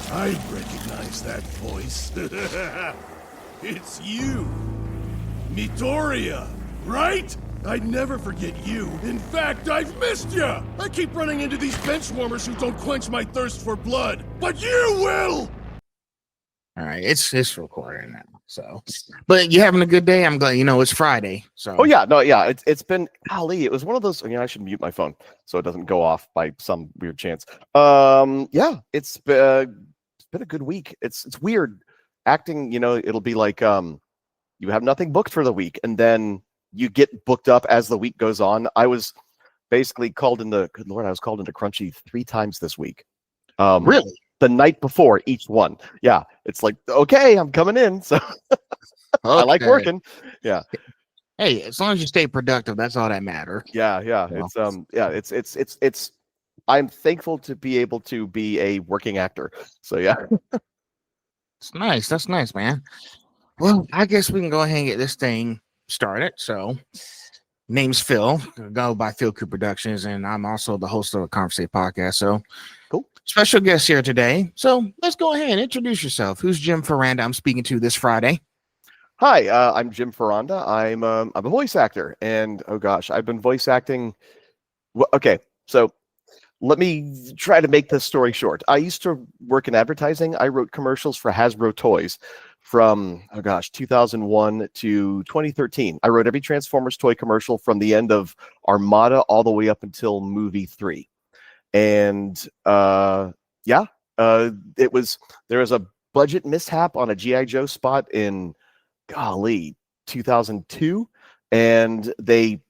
I recognize that voice. It's you, Midoriya, right? I'd never forget you. In fact, I've missed you! I keep running into these bench warmers who don't quench my thirst for blood, but you will! All right, it's recording now. So, but you having a good day? I'm glad. It's Friday. So. Oh yeah, no, yeah. It's been golly. It was one of those. I should mute my phone so it doesn't go off by some weird chance. Yeah, it's been a good week. It's weird acting. It'll be like you have nothing booked for the week, and then you get booked up as the week goes on. I was basically called into. Good Lord, I was called into Crunchy 3 times this week. Really? The night before each one. Yeah, it's like, okay, I'm coming in. So I like working. Yeah. Hey, as long as you stay productive, that's all that matters. Yeah. It's I'm thankful to be able to be a working actor. So yeah. It's nice. That's nice, man. Well, I guess we can go ahead and get this thing started. So name's Phil. I go by Phil Crew Productions, and I'm also the host of a Conversate podcast. So cool. Special guest here today. So let's go ahead and introduce yourself. Who's Jim Foronda I'm speaking to this Friday? Hi, I'm Jim Foronda. I'm a voice actor, and oh gosh, I've been voice acting. Okay, so let me try to make this story short. I used to work in advertising. I wrote commercials for Hasbro toys from 2001 to 2013. I wrote every Transformers toy commercial from the end of Armada all the way up until movie 3. And there was a budget mishap on a G.I. Joe spot in 2002, and they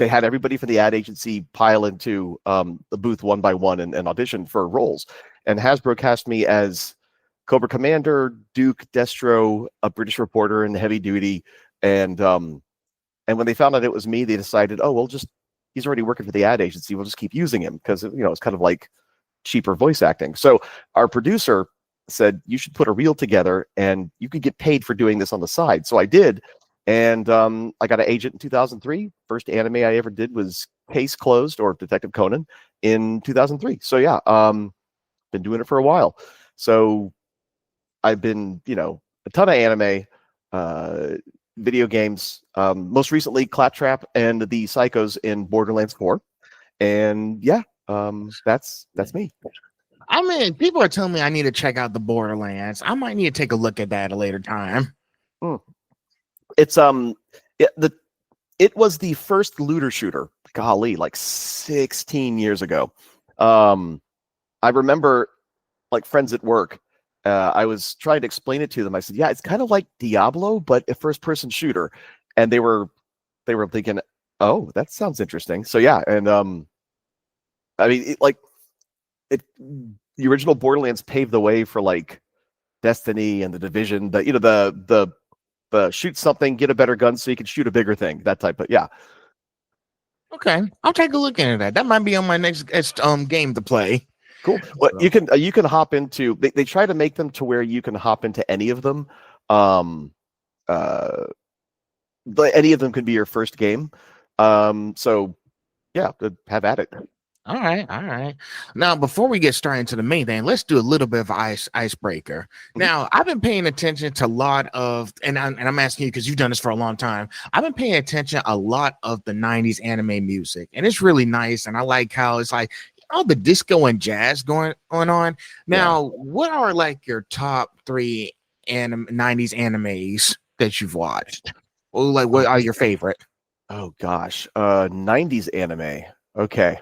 had everybody from the ad agency pile into the booth one by one and audition for roles. And Hasbro cast me as Cobra Commander, Duke, Destro, a British reporter in Heavy Duty, and when they found out it was me, they decided, oh, he's already working for the ad agency. We'll just keep using him because it's kind of like cheaper voice acting. So our producer said, you should put a reel together and you could get paid for doing this on the side. So I did. And I got an agent in 2003. First anime I ever did was Case Closed, or Detective Conan, in 2003. So yeah, been doing it for a while. So I've been, a ton of anime, video games, most recently Claptrap and the Psychos in Borderlands 4. And yeah, that's me. I mean, people are telling me I need to check out the Borderlands. I might need to take a look at that at a later time. It's it was the first looter shooter, golly, like 16 years ago. I remember, like, friends at work, I was trying to explain it to them. I said, yeah, it's kind of like Diablo, but a first-person shooter. And they were thinking, oh, that sounds interesting. So yeah, and I mean, the original Borderlands paved the way for like Destiny and the Division. The shoot something, get a better gun so you can shoot a bigger thing. That type of, yeah. Okay, I'll take a look into that. That might be on my next game to play. Cool. Well, you can hop into. They try to make them to where you can hop into any of them. Any of them can be your first game. So yeah, have at it. All right. Now, before we get started into the main thing, let's do a little bit of icebreaker. Now, I've been paying attention to a lot of, and I'm asking you because you've done this for a long time. I've been paying attention a lot of the 90s anime music, and it's really nice. And I like how it's like all the disco and jazz going on. Now, what are like your top 3 90s animes that you've watched? Or like, what are your favorite? Oh gosh, 90s anime. Okay.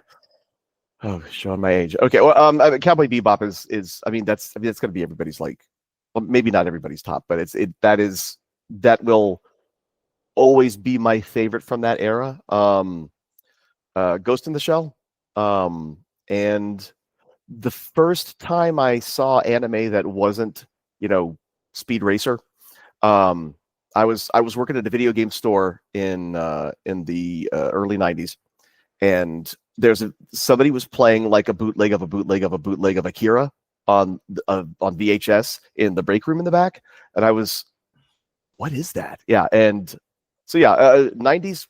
Oh, showing my age. Okay, well, Cowboy Bebop is. I mean, that's going to be everybody's like, well, maybe not everybody's top, but that will always be my favorite from that era. Ghost in the Shell, and the first time I saw anime that wasn't, Speed Racer, I was working at a video game store in the early '90s, and somebody was playing like a bootleg of a bootleg of a bootleg of Akira on VHS in the break room in the back, and I was, what is that? Yeah, and so yeah, '90s,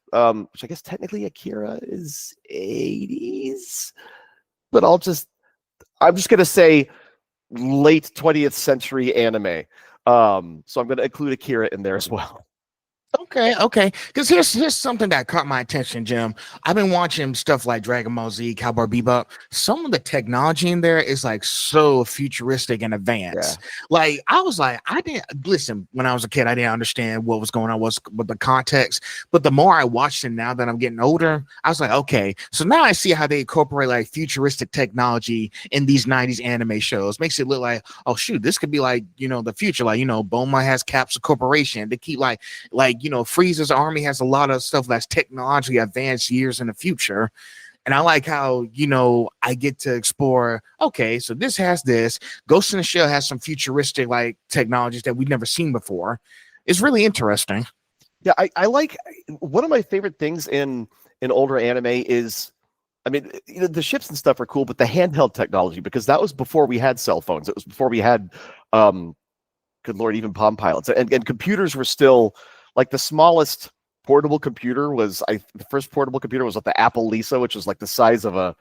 which I guess technically Akira is '80s, but I'm just gonna say late 20th century anime. So I'm gonna include Akira in there as well. Okay. Because here's something that caught my attention, Jim. I've been watching stuff like Dragon Ball Z, Cowboy Bebop. Some of the technology in there is like so futuristic and advanced. Yeah. Like I was like, I didn't listen when I was a kid. I didn't understand what was going on, with the context. But the more I watched it now that I'm getting older, I was like, okay. So now I see how they incorporate like futuristic technology in these '90s anime shows. Makes it look like, oh shoot, this could be like the future. Like Bulma has Capsule Corporation. They keep like Frieza's army has a lot of stuff that's technologically advanced years in the future. And I like how, I get to explore, okay, so this has this. Ghost in the Shell has some futuristic like technologies that we've never seen before. It's really interesting. Yeah, I like, one of my favorite things in older anime is, I mean, the ships and stuff are cool, but the handheld technology, because that was before we had cell phones. It was before we had, good Lord, even Palm Pilots. And computers were still, like, the smallest portable computer was, the first portable computer was like the Apple Lisa, which was like the size of a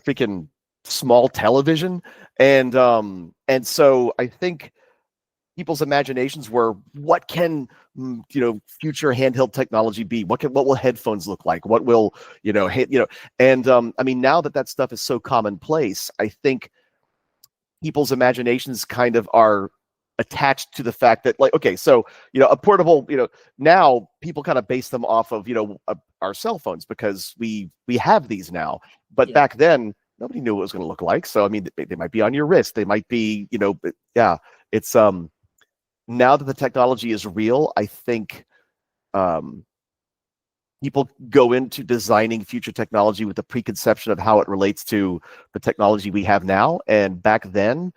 freaking small television. And so I think people's imaginations were, what can future handheld technology be? What will headphones look like? What will and I mean, now that stuff is so commonplace, I think people's imaginations kind of are attached to the fact that, like, okay, so a portable, now people kind of base them off of our cell phones, because we have these now. But back then nobody knew what it was going to look like. So I mean, they might be on your wrist, they might be yeah, it's now that the technology is real, I think people go into designing future technology with the preconception of how it relates to the technology we have now. And back then,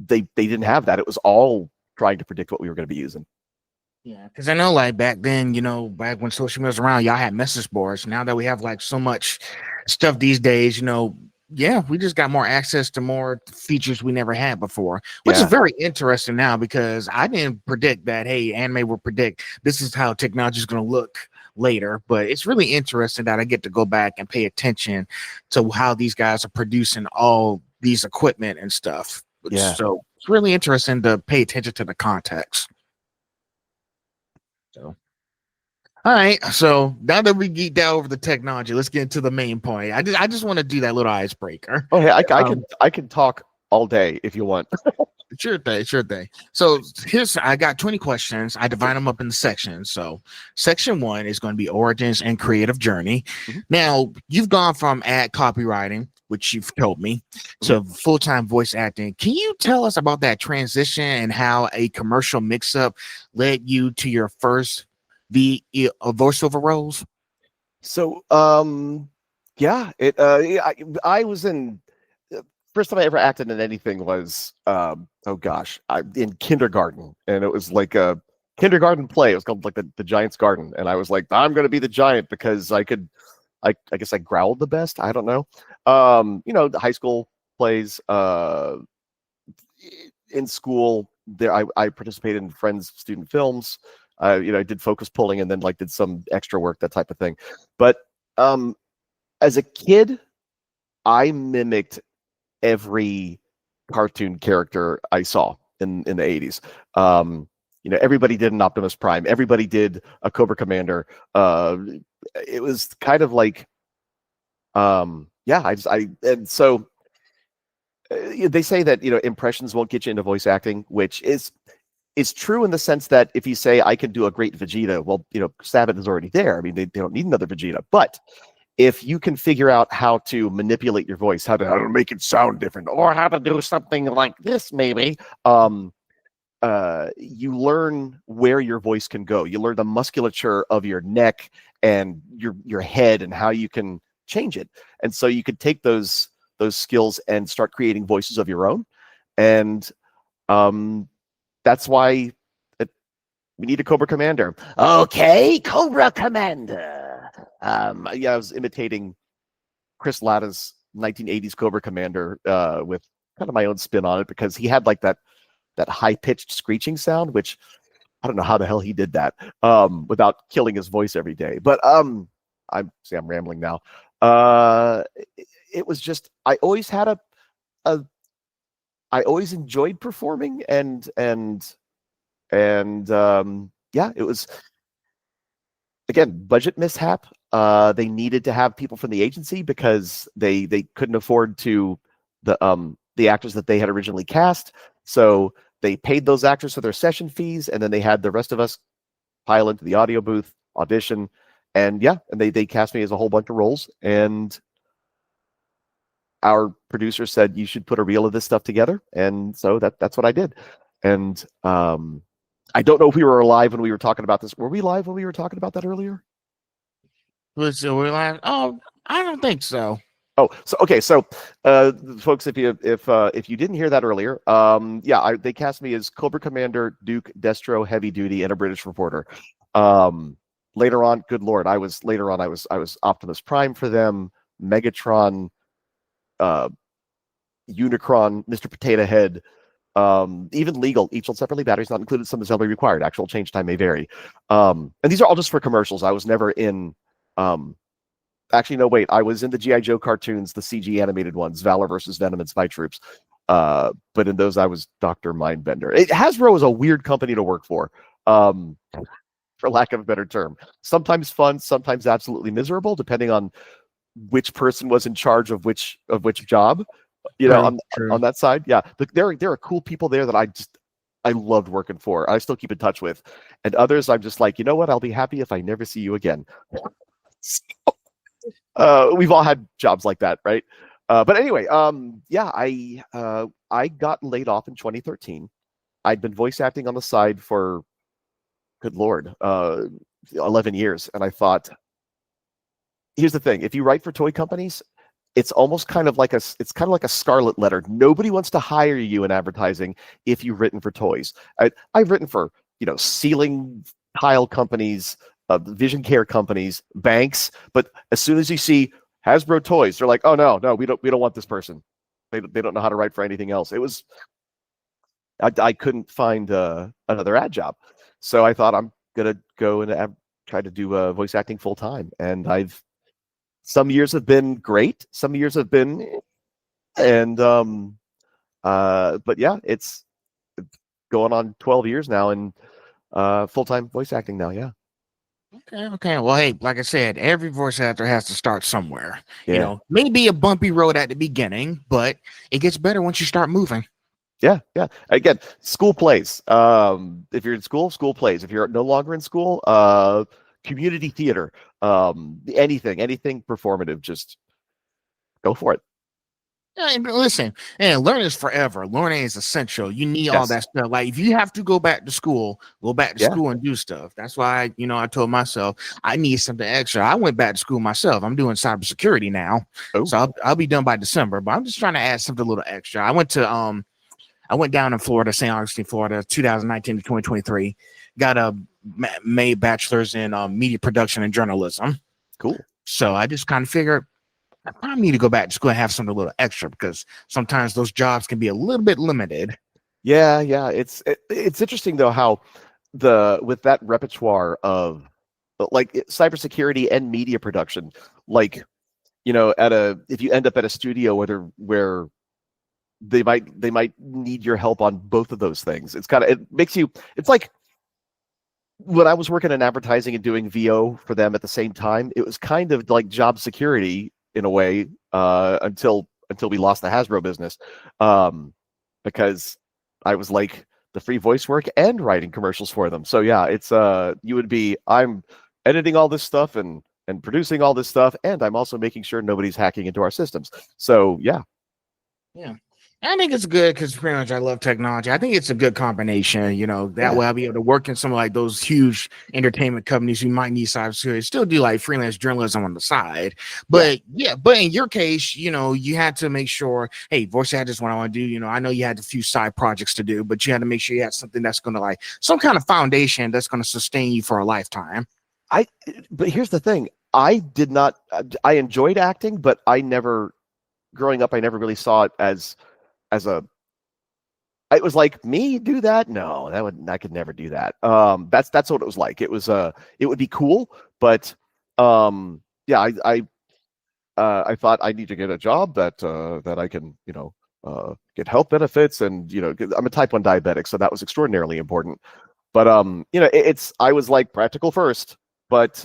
they didn't have that. It was all trying to predict what we were going to be using. Yeah, because I know, like, back then, back when social media was around, y'all had message boards. Now that we have like so much stuff these days, we just got more access to more features we never had before, which is very interesting now, because I didn't predict that, hey, anime will predict this is how technology is going to look later. But it's really interesting that I get to go back and pay attention to how these guys are producing all these equipment and stuff. Yeah. So it's really interesting to pay attention to the context. So, all right. So now that we geeked out over the technology, let's get into the main point. I just want to do that little icebreaker. Oh, hey, I can talk all day if you want. Sure thing. So I got 20 questions. I divide them up into sections. So section 1 is going to be origins and creative journey. Mm-hmm. Now, you've gone from ad copywriting, which you've told me, to full-time voice acting. Can you tell us about that transition and how a commercial mix-up led you to your first voiceover roles? So, yeah, I was in. First time I ever acted in anything was, in kindergarten, and it was like a kindergarten play. It was called like the Giant's Garden, and I was like, I'm going to be the giant because I could. I guess I growled the best. I don't know. The high school plays. In school, there I participated in friends' student films. I did focus pulling, and then like did some extra work, that type of thing. But as a kid, I mimicked every cartoon character I saw in the 80s. Everybody did an Optimus Prime. Everybody did a Cobra Commander. It was kind of like, and so they say that impressions won't get you into voice acting, which is true in the sense that if you say I can do a great Vegeta, well, Sabat is already there. I mean, they don't need another Vegeta. But if you can figure out how to manipulate your voice, how to make it sound different, or how to do something like this, maybe, you learn where your voice can go. You learn the musculature of your neck and your head and how you can change it. And so you could take those skills and start creating voices of your own. And that's why we need a Cobra Commander. Okay, Cobra Commander. Yeah, I was imitating Chris Latta's 1980s Cobra Commander with kind of my own spin on it, because he had like that high-pitched screeching sound, which I don't know how the hell he did that without killing his voice every day. But I'm rambling now. It was just, I always had I always enjoyed performing, and yeah, it was, again, budget mishap. They needed to have people from the agency because they couldn't afford the actors that they had originally cast. So they paid those actors for their session fees, and then they had the rest of us pile into the audio booth, audition, and yeah, and they cast me as a whole bunch of roles. And our producer said, you should put a reel of this stuff together, and so that's what I did. And I don't know if we were live when we were talking about this. Were we live when we were talking about that earlier? We're live. Oh, I don't think so. Oh, so okay, so folks, if you didn't hear that earlier, yeah, they cast me as Cobra Commander, Duke, Destro, Heavy Duty, and a British reporter. Later on, good lord, I was Optimus Prime for them, Megatron, Unicron, Mr. Potato Head, even Legal, each sold separately, batteries not included, some assembly required, actual change time may vary. And these are all just for commercials. I was never in actually, no, wait. I was in the G.I. Joe cartoons, the CG animated ones, Valor versus Venom and Spy Troops. But in those, I was Dr. Mindbender. Hasbro is a weird company to work for lack of a better term. Sometimes fun, sometimes absolutely miserable, depending on which person was in charge of which job. You know, on that side, yeah. But there are cool people there that I loved working for. I still keep in touch with, and others I'm just like, you know what? I'll be happy if I never see you again. We've all had jobs like that, right? But anyway, yeah, I got laid off in 2013. I'd been voice acting on the side for, good lord, 11 years, and I thought, here's the thing: if you write for toy companies, it's almost kind of like a scarlet letter. Nobody wants to hire you in advertising if you've written for toys. I've written for, ceiling tile companies, vision care companies, banks, but as soon as you see Hasbro toys, they're like, oh no, we don't want this person. They don't know how to write for anything else. It was, I couldn't find another ad job, so I thought I'm gonna go and try to do voice acting full time. And some years have been great, some years have been, and but yeah, it's going on 12 years now, and full time voice acting now. Yeah. Okay. Well, hey, like I said, every voice actor has to start somewhere. Yeah. Maybe a bumpy road at the beginning, but it gets better once you start moving. Yeah. Again, school plays. If you're in school plays. If you're no longer in school, community theater, anything performative, just go for it. And listen, learning is forever. Learning is essential. You need all Yes. that stuff. Like if you have to go back to school, Yeah. school and do stuff. That's why, I told myself I need something extra. I went back to school myself. I'm doing cybersecurity now. Oh. So I'll be done by December, but I'm just trying to add something a little extra. I went down in Florida, St. Augustine, Florida, 2019 to 2023. Got a made bachelor's in media production and journalism. Cool. So I just kind of figured I probably need to go back to school and have something a little extra, because sometimes those jobs can be a little bit limited. Yeah. It's interesting though how with that repertoire of like cybersecurity and media production, like if you end up at a studio where they might need your help on both of those things. It's like when I was working in advertising and doing VO for them at the same time, it was kind of like job security in a way, until we lost the Hasbro business, because I was like the free voice work and writing commercials for them. So yeah, it's I'm editing all this stuff and and producing all this stuff, and I'm also making sure nobody's hacking into our systems. So yeah. I think it's good because pretty much I love technology. I think it's a good combination. That way I'll be able to work in some of like those huge entertainment companies who might need cybersecurity, still do like freelance journalism on the side. But but in your case, you had to make sure, hey, voice acting is what I want to do. I know you had a few side projects to do, but you had to make sure you had something that's going to like some kind of foundation that's going to sustain you for a lifetime. But here's the thing. I enjoyed acting, but growing up, I never really saw it as it was like, me do that? No, I could never do that. That's what it was like. It would be cool, but I thought I need to get a job that I can, get health benefits, and I'm a type 1 diabetic, so that was extraordinarily important. But I was like practical first, but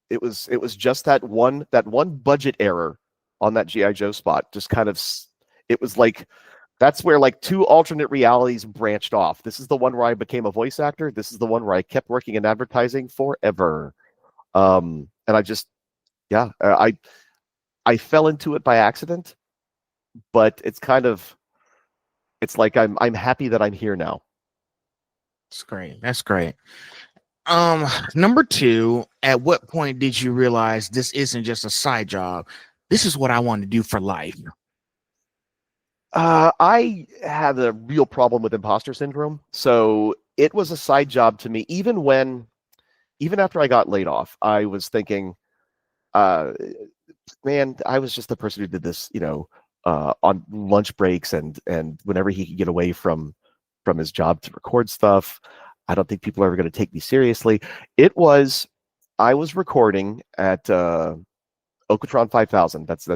it was just that one budget error on that G.I. Joe spot. Just kind of, it was like, that's where like 2 alternate realities branched off. This is the one where I became a voice actor. This is the one where I kept working in advertising forever. And I just, I fell into it by accident, but it's like I'm happy that I'm here now. That's great. That's great. Number 2, at what point did you realize this isn't just a side job? This is what I want to do for life. I had a real problem with imposter syndrome, so it was a side job to me. Even after I got laid off, I was thinking, man, I was just the person who did this, on lunch breaks and whenever he could get away from his job to record stuff. I don't think people are ever going to take me seriously. I was recording at Okatron 5000. That's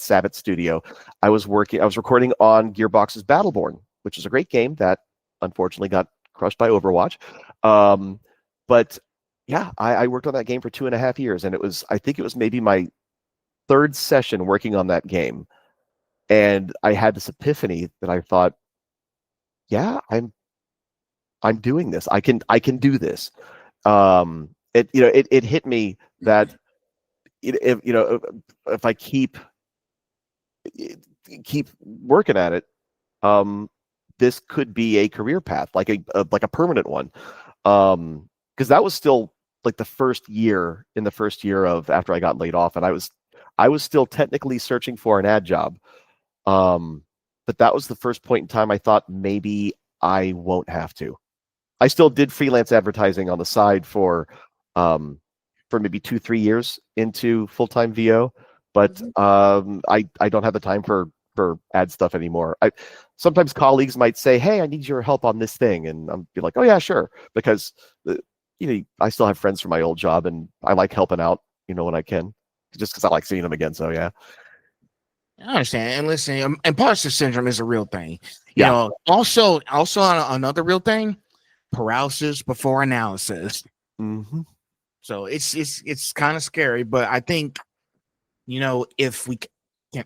Sabbath Studio. I was recording on Gearbox's Battleborn, which is a great game that unfortunately got crushed by Overwatch. But yeah, I worked on that game for 2.5 years, and I think it was maybe my 3rd session working on that game. And I had this epiphany that I thought, yeah, I'm doing this. I can do this. It hit me that if I keep working at it, this could be a career path, like a permanent one. Because that was still like the first year of after I got laid off, and I was still technically searching for an ad job. But that was the first point in time I thought maybe I won't have to. I still did freelance advertising on the side for maybe 2-3 years into full-time VO, but I don't have the time for ad stuff anymore. Sometimes colleagues might say, "Hey, I need your help on this thing," and I'll be like, "Oh yeah, sure," because I still have friends from my old job, and I like helping out, when I can, just because I like seeing them again. So yeah. I understand. And listen, imposter syndrome is a real thing. Also on another real thing, paralysis before analysis. Mm-hmm. So it's kind of scary, but I think, if we can,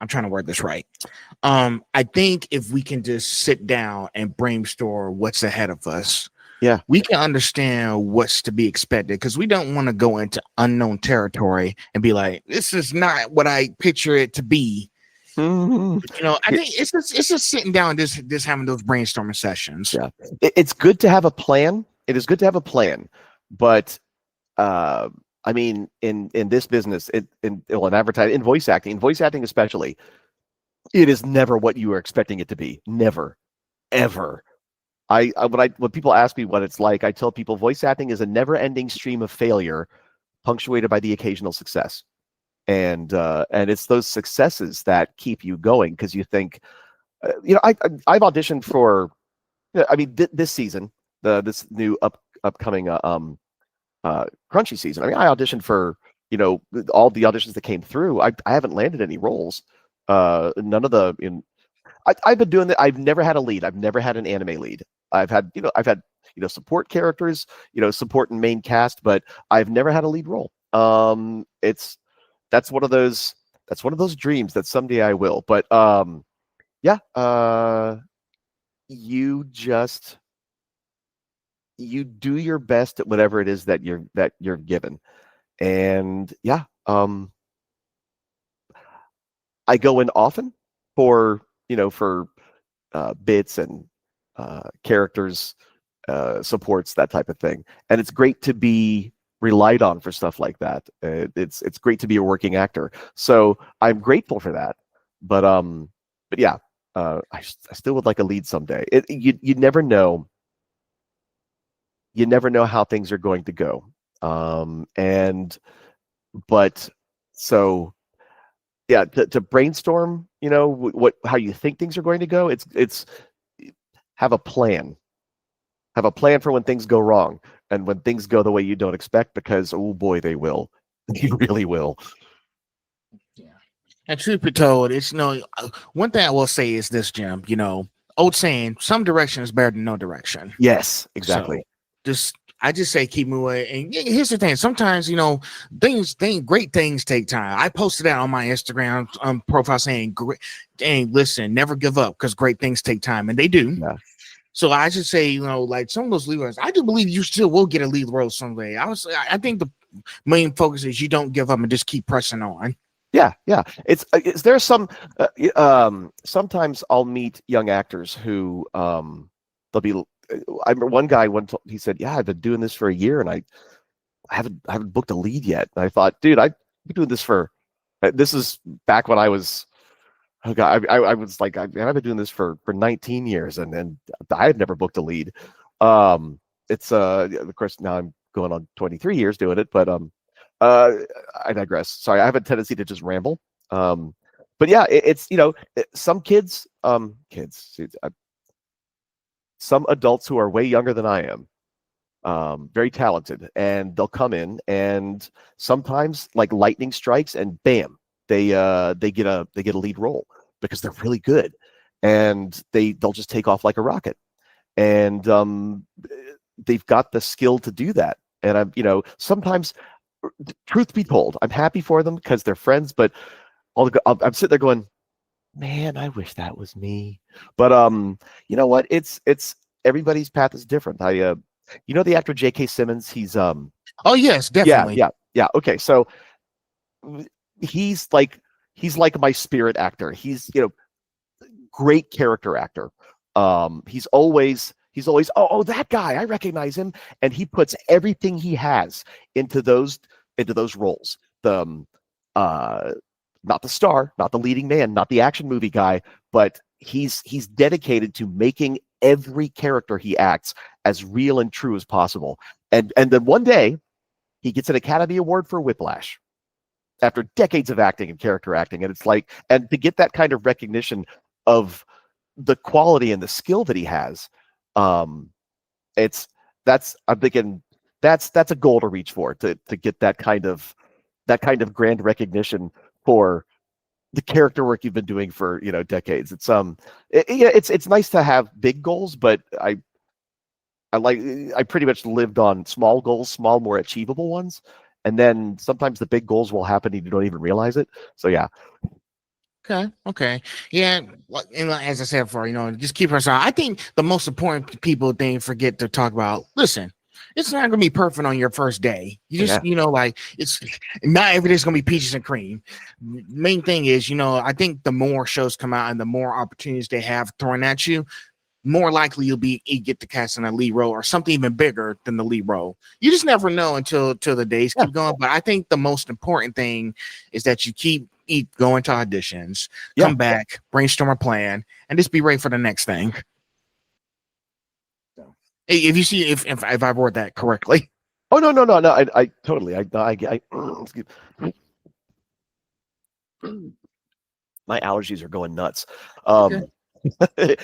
I'm trying to word this right. I think if we can just sit down and brainstorm what's ahead of us, we can understand what's to be expected, because we don't want to go into unknown territory and be like, this is not what I picture it to be. Mm-hmm. I think it's just sitting down and just having those brainstorming sessions. Yeah, it's good to have a plan. It is good to have a plan, but I mean, in this business, in advertising, in voice acting especially, it is never what you are expecting it to be. Never, ever. When people ask me what it's like, I tell people voice acting is a never-ending stream of failure, punctuated by the occasional success, and it's those successes that keep you going, because you think, I've auditioned for, this season, this new upcoming Crunchy season. I auditioned for all the auditions that came through. I haven't landed any roles. None of I've been doing that. I've never had a lead. I've never had an anime lead. I've had support characters, support and main cast, but I've never had a lead role. That's one of those dreams that someday I will. But you you do your best at whatever it is that you're given. And yeah, I go in often for bits and characters, supports, that type of thing. And it's great to be relied on for stuff like that. It's great to be a working actor. So I'm grateful for that. But yeah, I still would like a lead someday. You never know. You never know how things are going to go. So yeah, to brainstorm, how you think things are going to go. It's have a plan. Have a plan for when things go wrong and when things go the way you don't expect, because oh boy, they will. They really will. Yeah. And truth be told, it's one thing I will say is this, Jim. Old saying, some direction is better than no direction. Yes, exactly. So I just say keep moving. And here's the thing: sometimes great things take time. I posted that on my Instagram profile saying, listen, never give up because great things take time, and they do. Yeah. So I should say, like some of those lead roles, I do believe you still will get a lead role someday. I think the main focus is you don't give up and just keep pressing on. Yeah. Is there some? Sometimes I'll meet young actors who they'll be. I remember one guy he said, "Yeah, I've been doing this for a year and I haven't booked a lead yet." And I thought, dude, I've been doing this for. This is back when I was. Oh God, I was like, I've been doing this for 19 years, and I had never booked a lead. It's of course now I'm going on 23 years doing it, but I digress. Sorry, I have a tendency to just ramble. But yeah, it's some kids, some adults who are way younger than I am, very talented, and they'll come in, and sometimes like lightning strikes, and bam. They get a lead role because they're really good, and they'll just take off like a rocket, and they've got the skill to do that. And I'm sometimes, truth be told, I'm happy for them because they're friends, but I'm sitting there going, man, I wish that was me. But you know what? It's everybody's path is different. The actor J.K. Simmons. He's Oh yes, definitely. Yeah. Okay, so. He's like my spirit actor. He's great character actor. He's always oh, that guy, I recognize him, and he puts everything he has into those roles. Not the star, not the leading man, not the action movie guy, but he's dedicated to making every character he acts as real and true as possible. And then one day he gets an Academy Award for Whiplash, after decades of acting and character acting. And it's like, and to get that kind of recognition of the quality and the skill that he has, I'm thinking that's a goal to reach for, to get that kind of grand recognition for the character work you've been doing for decades. It's nice to have big goals, but I pretty much lived on small goals, small, more achievable ones. And then sometimes the big goals will happen and you don't even realize it. So yeah. Okay. Yeah. And as I said before, just keep us on. I think the most important people they forget to talk about, listen, it's not going to be perfect on your first day. You just, it's not every day's going to be peaches and cream. Main thing is, I think the more shows come out and the more opportunities they have thrown at you, more likely you get the cast in a lead role or something even bigger than the lead role. You just never know until the days keep going. But I think the most important thing is that you keep going to auditions, come back, brainstorm a plan, and just be ready for the next thing. So, if you see if I word that correctly. Oh no, I totally my allergies are going nuts.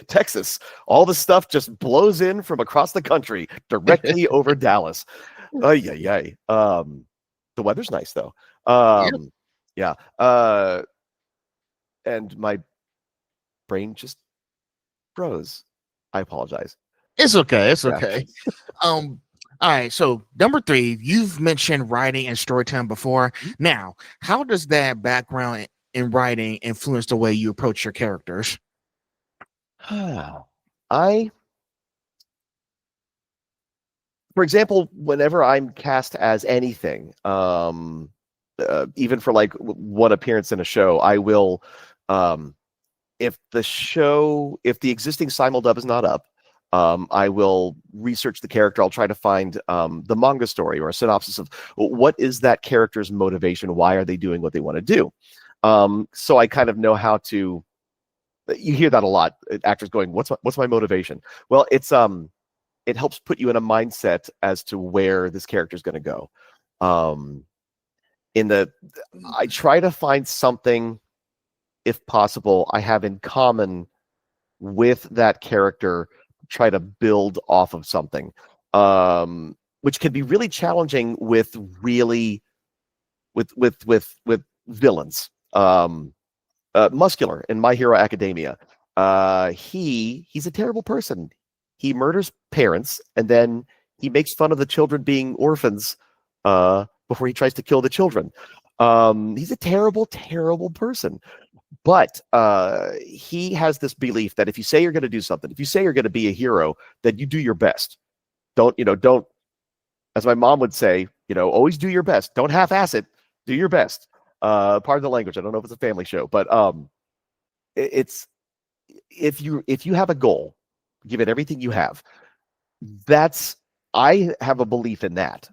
Texas, all the stuff just blows in from across the country directly over Dallas. The weather's nice though. Yeah. And my brain just froze. I apologize. It's okay. All right. So number 3, you've mentioned writing and storytelling before. Now, how does that background in writing influence the way you approach your characters? I for example, whenever I'm cast as anything, even for like one appearance in a show, I will, if the existing simuldub is not up, I will research the character. I'll try to find the manga story or a synopsis of what is that character's motivation. Why are they doing what they want to do? So I kind of know how to. You hear that a lot. Actors going, "What's my motivation?" Well, it helps put you in a mindset as to where this character is going to go. I try to find something, if possible, I have in common with that character. Try to build off of something, which can be really challenging with villains. Muscular in My Hero Academia. He's a terrible person. He murders parents, and then he makes fun of the children being orphans before he tries to kill the children. He's a terrible, terrible person. But he has this belief that if you say you're going to do something, if you say you're going to be a hero, then you do your best. Don't, as my mom would say, always do your best. Don't half-ass it. Do your best. Pardon the language. I don't know if it's a family show, but it's if you have a goal, give it everything you have. I have a belief in that.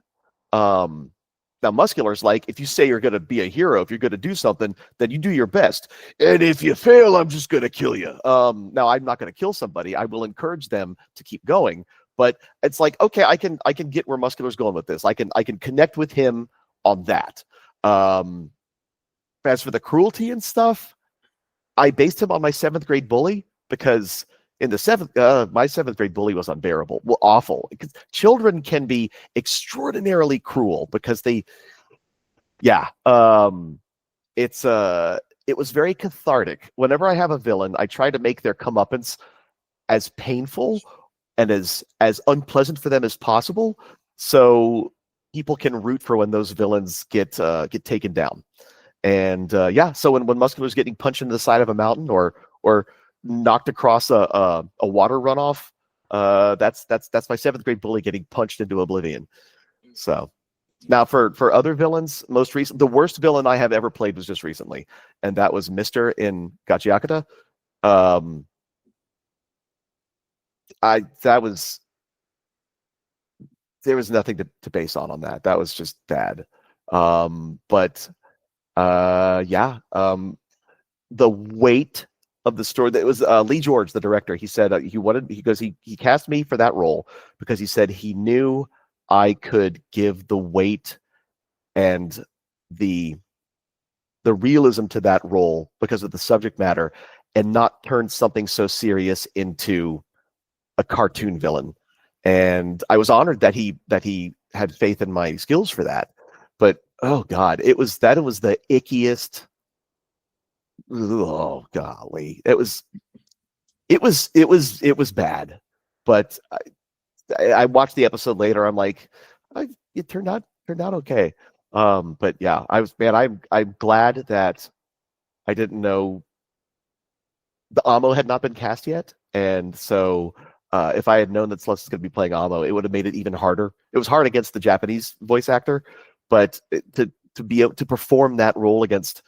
Now, Muscular's like, if you say you're going to be a hero, if you're going to do something, then you do your best. And if you fail, I'm just going to kill you. Now, I'm not going to kill somebody. I will encourage them to keep going. But it's like, okay, I can get where Muscular's going with this. I can connect with him on that. As for the cruelty and stuff, I based him on my 7th grade bully, because in the my 7th grade bully was unbearable. Well, awful. Because children can be extraordinarily cruel because it was very cathartic. Whenever I have a villain, I try to make their comeuppance as painful and as unpleasant for them as possible, so people can root for when those villains get taken down. And so when Muscular's getting punched into the side of a mountain or knocked across a water runoff, that's my 7th grade bully getting punched into oblivion. So now for other villains, the worst villain I have ever played was just recently, and that was Mister in Gachiakata. There was nothing to base on that. That was just bad. The weight of the story, that was Lee George, the director. He said he cast me for that role because he said he knew I could give the weight and the realism to that role because of the subject matter, and not turn something so serious into a cartoon villain. And I was honored that he had faith in my skills for that. But oh god, it was the ickiest. Oh golly, it was bad. But I watched the episode later. I'm like, it turned out okay. But yeah, I'm glad that I didn't know the Amo had not been cast yet, and so if I had known that Celeste was going to be playing Amo, it would have made it even harder. It was hard against the Japanese voice actor, but to be able to perform that role against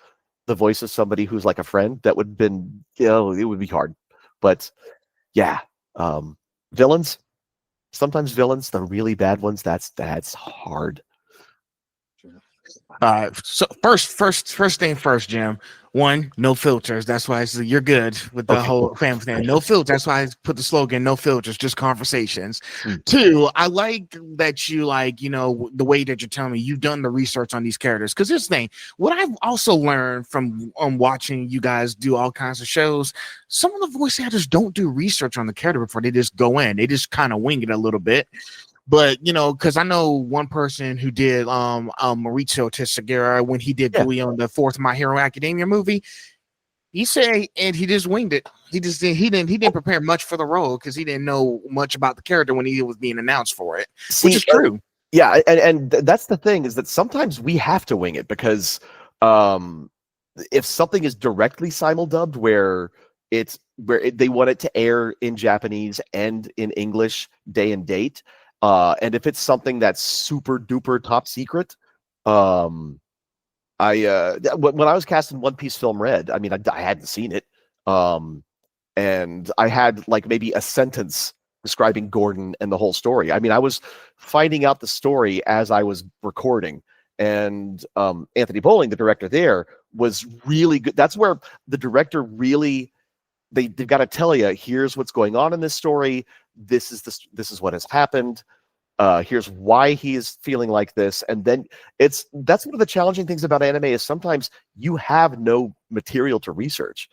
the voice of somebody who's like a friend, that would have been, it would be hard. But yeah, villains, sometimes villains, the really bad ones, that's hard. So first thing first, Jim. One, no filters. That's why you're good with the whole family thing. No filters. That's why I put the slogan, no filters, just conversations. Two, I like that you the way that you're telling me you've done the research on these characters. Because this thing, what I've also learned from watching you guys do all kinds of shows, some of the voice actors don't do research on the character before they just go in. They just kind of wing it a little bit. But because I know one person who did Maurizio Tessagara when he did Bowie on the 4th My Hero Academia movie, he said, and he just winged it. He didn't prepare much for the role because he didn't know much about the character when he was being announced for it, which is true. Yeah, and that's the thing, is that sometimes we have to wing it because if something is directly simuldubbed where they want it to air in Japanese and in English day and date, And if it's something that's super duper top secret, when I was cast in One Piece Film Red, I mean, I hadn't seen it, and I had like maybe a sentence describing Gordon and the whole story. I mean, I was finding out the story as I was recording, and Anthony Bowling, the director there, was really good. That's where the director really they've got to tell you, here's what's going on in this story. This is what has happened. Here's why he is feeling like this. And then that's one of the challenging things about anime is sometimes you have no material to research.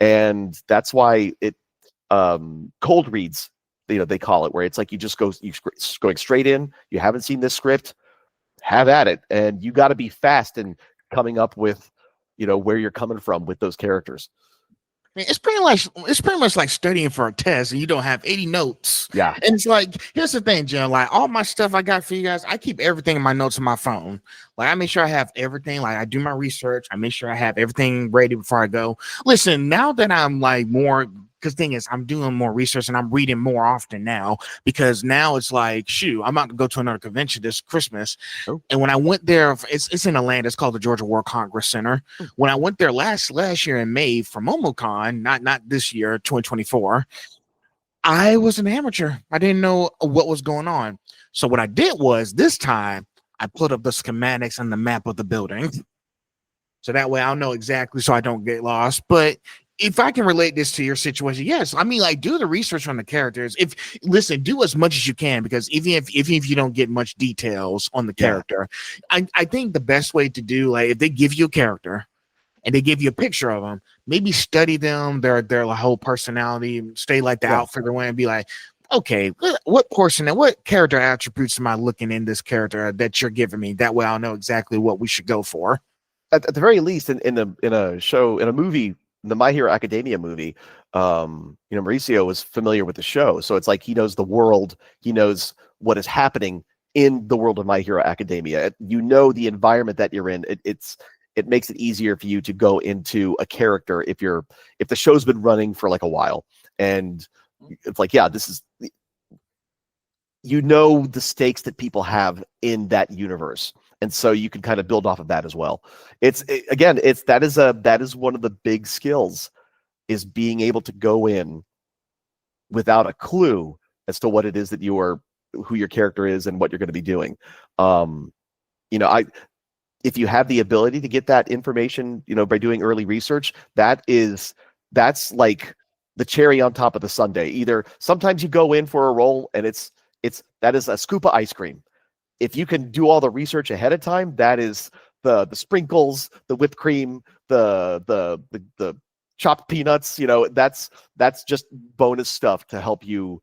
And that's why it cold reads, they call it, where it's like you're going straight in, you haven't seen this script, have at it. And you got to be fast in coming up with, where you're coming from with those characters. It's pretty much like studying for a test and you don't have 80 notes. Yeah. And it's like, here's the thing, Jim, like all my stuff I got for you guys, I keep everything in my notes on my phone. Like I make sure I have everything. Like I do my research. I make sure I have everything ready before I go. Listen, now that I'm like more, because thing is, I'm doing more research and I'm reading more often now, because now it's like, shoot, I'm about to go to another convention this Christmas. Oh. And when I went there, it's in Atlanta. It's called the Georgia War Congress Center. Oh. When I went there last year in May for MomoCon, not this year, 2024, I was an amateur. I didn't know what was going on. So what I did was this time I put up the schematics and the map of the building. So that way I'll know exactly so I don't get lost. But if I can relate this to your situation, yes. I mean, like, do the research on the characters. Do as much as you can, because even if you don't get much details on the character, I think the best way to do, like, if they give you a character and they give you a picture of them, maybe study them, their whole personality, stay like the outfit they're wearing, and be like, okay, what portion and what character attributes am I looking in this character that you're giving me? That way I'll know exactly what we should go for. At the very least, in a movie, the My Hero Academia movie, Mauricio was familiar with the show. So it's like he knows the world, he knows what is happening in the world of My Hero Academia. The environment that you're in. It makes it easier for you to go into a character if the show's been running for like a while. And it's like, this is the stakes that people have in that universe. And so you can kind of build off of that as well. That is one of the big skills, is being able to go in without a clue as to what it is that who your character is and what you're going to be doing. If you have the ability to get that information, by doing early research, that's like the cherry on top of the sundae. Either sometimes you go in for a role and that is a scoop of ice cream. If you can do all the research ahead of time, that is the sprinkles, the whipped cream, the chopped peanuts. That's just bonus stuff to help you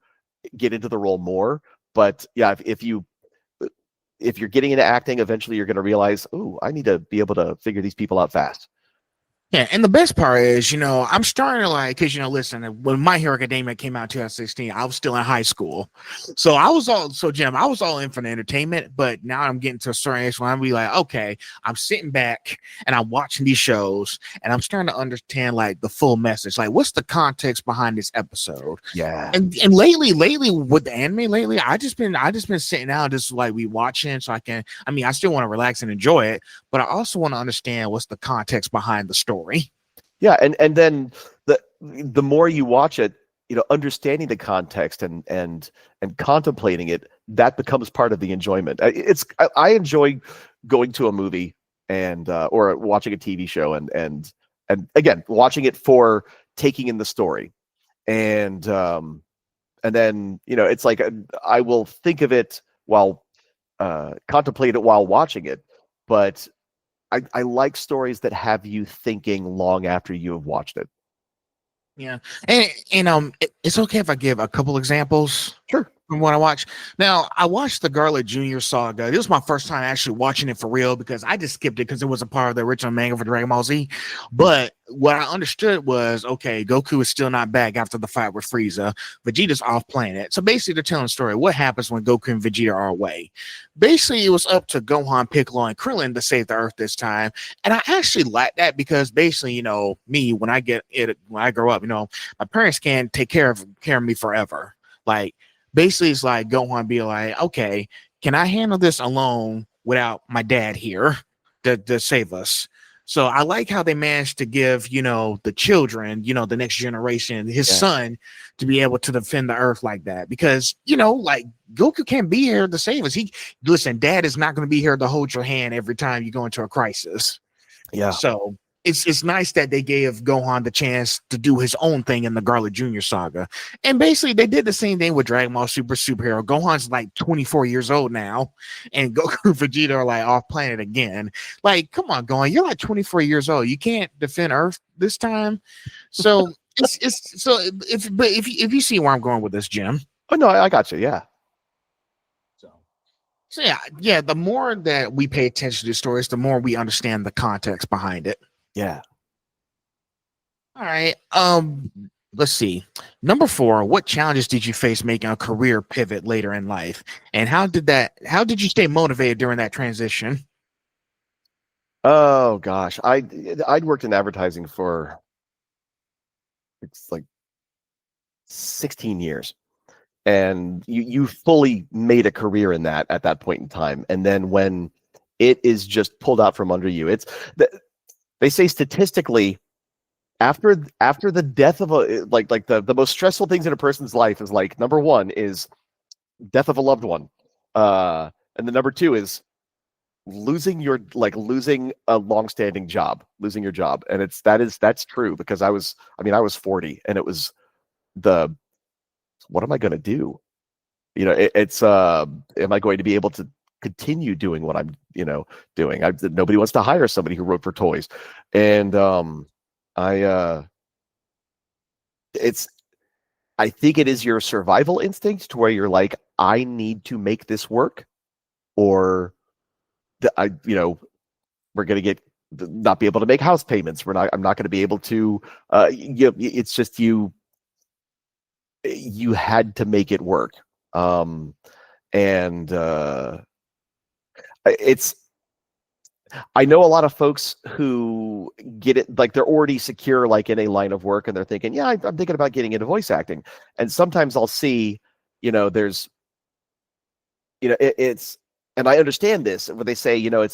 get into the role more. But if you're getting into acting, eventually you're going to realize, I need to be able to figure these people out fast. Yeah, and the best part is, I'm starting to because, listen, when My Hero Academia came out in 2016, I was still in high school. So Jim, I was all in for the entertainment, but now I'm getting to a certain age when I'm be like, okay, I'm sitting back and I'm watching these shows and I'm starting to understand like the full message. Like, what's the context behind this episode? Yeah. And lately with the anime I just been sitting down just like we watching so I still want to relax and enjoy it, but I also want to understand what's the context behind the story. Yeah, and then the more you watch it, understanding the context and contemplating it, that becomes part of the enjoyment. I enjoy going to a movie and or watching a TV show and again watching it for taking in the story, and then it's like I will think of it while contemplate it while watching it, but I like stories that have you thinking long after you have watched it. Yeah, and it's okay if I give a couple examples. Sure. From what I watched. Now, I watched the Garlic Jr. saga. This was my first time actually watching it for real, because I just skipped it because it was a part of the original manga for Dragon Ball Z. But what I understood was, okay, Goku is still not back after the fight with Frieza. Vegeta's off planet. So basically, they're telling the story. What happens when Goku and Vegeta are away? Basically, it was up to Gohan, Piccolo, and Krillin to save the Earth this time. And I actually like that because basically, me, when I grow up, my parents can't take care of me forever. Like, basically it's like Gohan be like, okay, can I handle this alone without my dad here to save us? So I like how they managed to give, the children, the next generation, his son, to be able to defend the earth like that. Because, like Goku can't be here to save us. Listen, dad is not going to be here to hold your hand every time you go into a crisis. Yeah. So it's nice that they gave Gohan the chance to do his own thing in the Garlic Jr. saga. And basically they did the same thing with Dragon Ball Superhero. Gohan's like 24 years old now, and Goku and Vegeta are like off planet again. Like, come on, Gohan, you're like 24 years old. You can't defend Earth this time. So if you see where I'm going with this, Jim. Oh no, I got you. Yeah. So yeah, the more that we pay attention to stories, the more we understand the context behind it. Yeah. All right. Let's see. Number 4, what challenges did you face making a career pivot later in life? And how did you stay motivated during that transition? Oh gosh. I'd worked in advertising for it's like 16 years. And you fully made a career in that at that point in time. And then when it is just pulled out from under you, they say statistically, after the death of the most stressful things in a person's life is like, number 1 is death of a loved one, and the number 2 is losing a long-standing job, losing your job. And that's true, because I was 40, and it was what am I going to do? It's am I going to be able to continue doing what I'm, doing? Nobody wants to hire somebody who wrote for toys. And I think it is your survival instinct to where you're like, I need to make this work, or we're going to not be able to make house payments. I'm not going to be able to, it's just you had to make it work. I know a lot of folks who get it, like they're already secure, like in a line of work, and they're thinking, yeah, I'm thinking about getting into voice acting. And sometimes I'll see, there's, it's, and I understand this when they say, they'll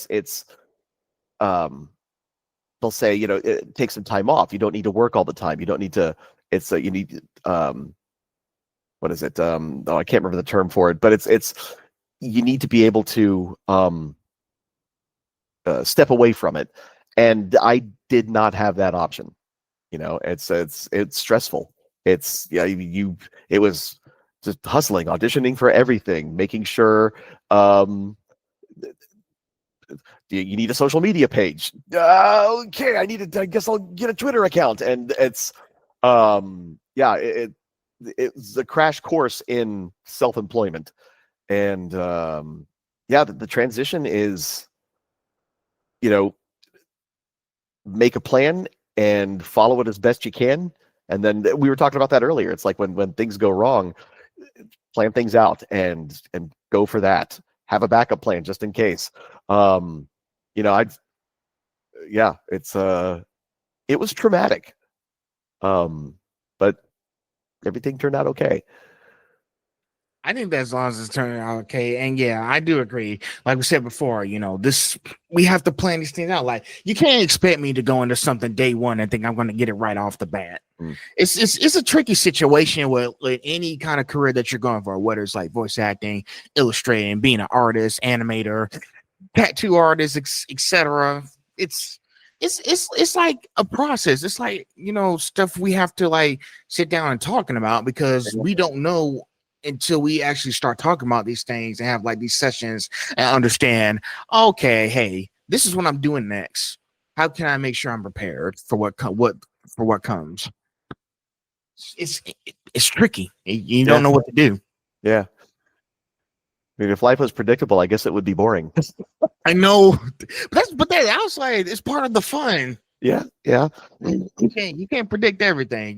say, take some time off. You don't need to work all the time. You don't need to, you need, what is it? I can't remember the term for it, but it's you need to be able to step away from it. And I did not have that option. It's stressful. It was just hustling, auditioning for everything, making sure you need a social media page. Okay, I guess I'll get a Twitter account. And it's it's a crash course in self-employment. And the transition is, make a plan and follow it as best you can. And then we were talking about that earlier. It's like when things go wrong, plan things out and go for that. Have a backup plan just in case. It was traumatic. But everything turned out okay. I think that as long as it's turning out okay. And yeah, I do agree. Like we said before, we have to plan these things out. Like, you can't expect me to go into something day one and think I'm going to get it right off the bat. It's a tricky situation with any kind of career that you're going for, whether it's like voice acting, illustrating, being an artist, animator, tattoo artist, etc. It's like a process. It's like, stuff we have to like sit down and talking about, because we don't know until we actually start talking about these things and have like these sessions and understand, okay, hey, this is what I'm doing next. How can I make sure I'm prepared for what comes? It's tricky. You don't know what to do. Yeah. I mean, if life was predictable, I guess it would be boring. I know, but that outside is part of the fun. Yeah. You can't predict everything.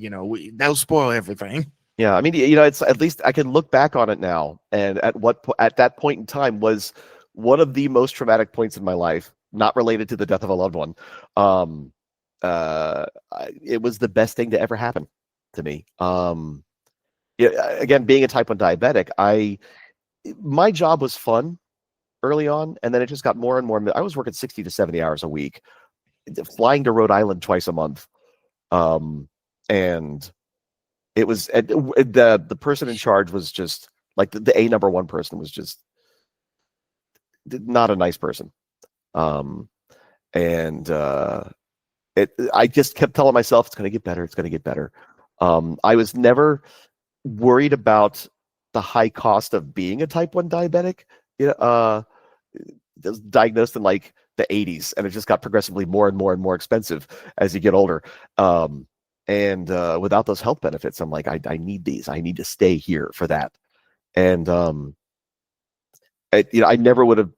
That'll spoil everything. Yeah, I mean, it's at least I can look back on it now, and at that point in time was one of the most traumatic points in my life, not related to the death of a loved one. It was the best thing to ever happen to me. again, being a type 1 diabetic, my job was fun early on, and then it just got more and more. I was working 60 to 70 hours a week, flying to Rhode Island twice a month. And it was the person in charge was just like the A number one person was just not a nice person. I just kept telling myself it's going to get better. It's going to get better. I was never worried about the high cost of being a type 1 diabetic. It was diagnosed in like the 80s, and it just got progressively more and more and more expensive as you get older. Without those health benefits, I'm like, I need these. I need to stay here for that. And I never would have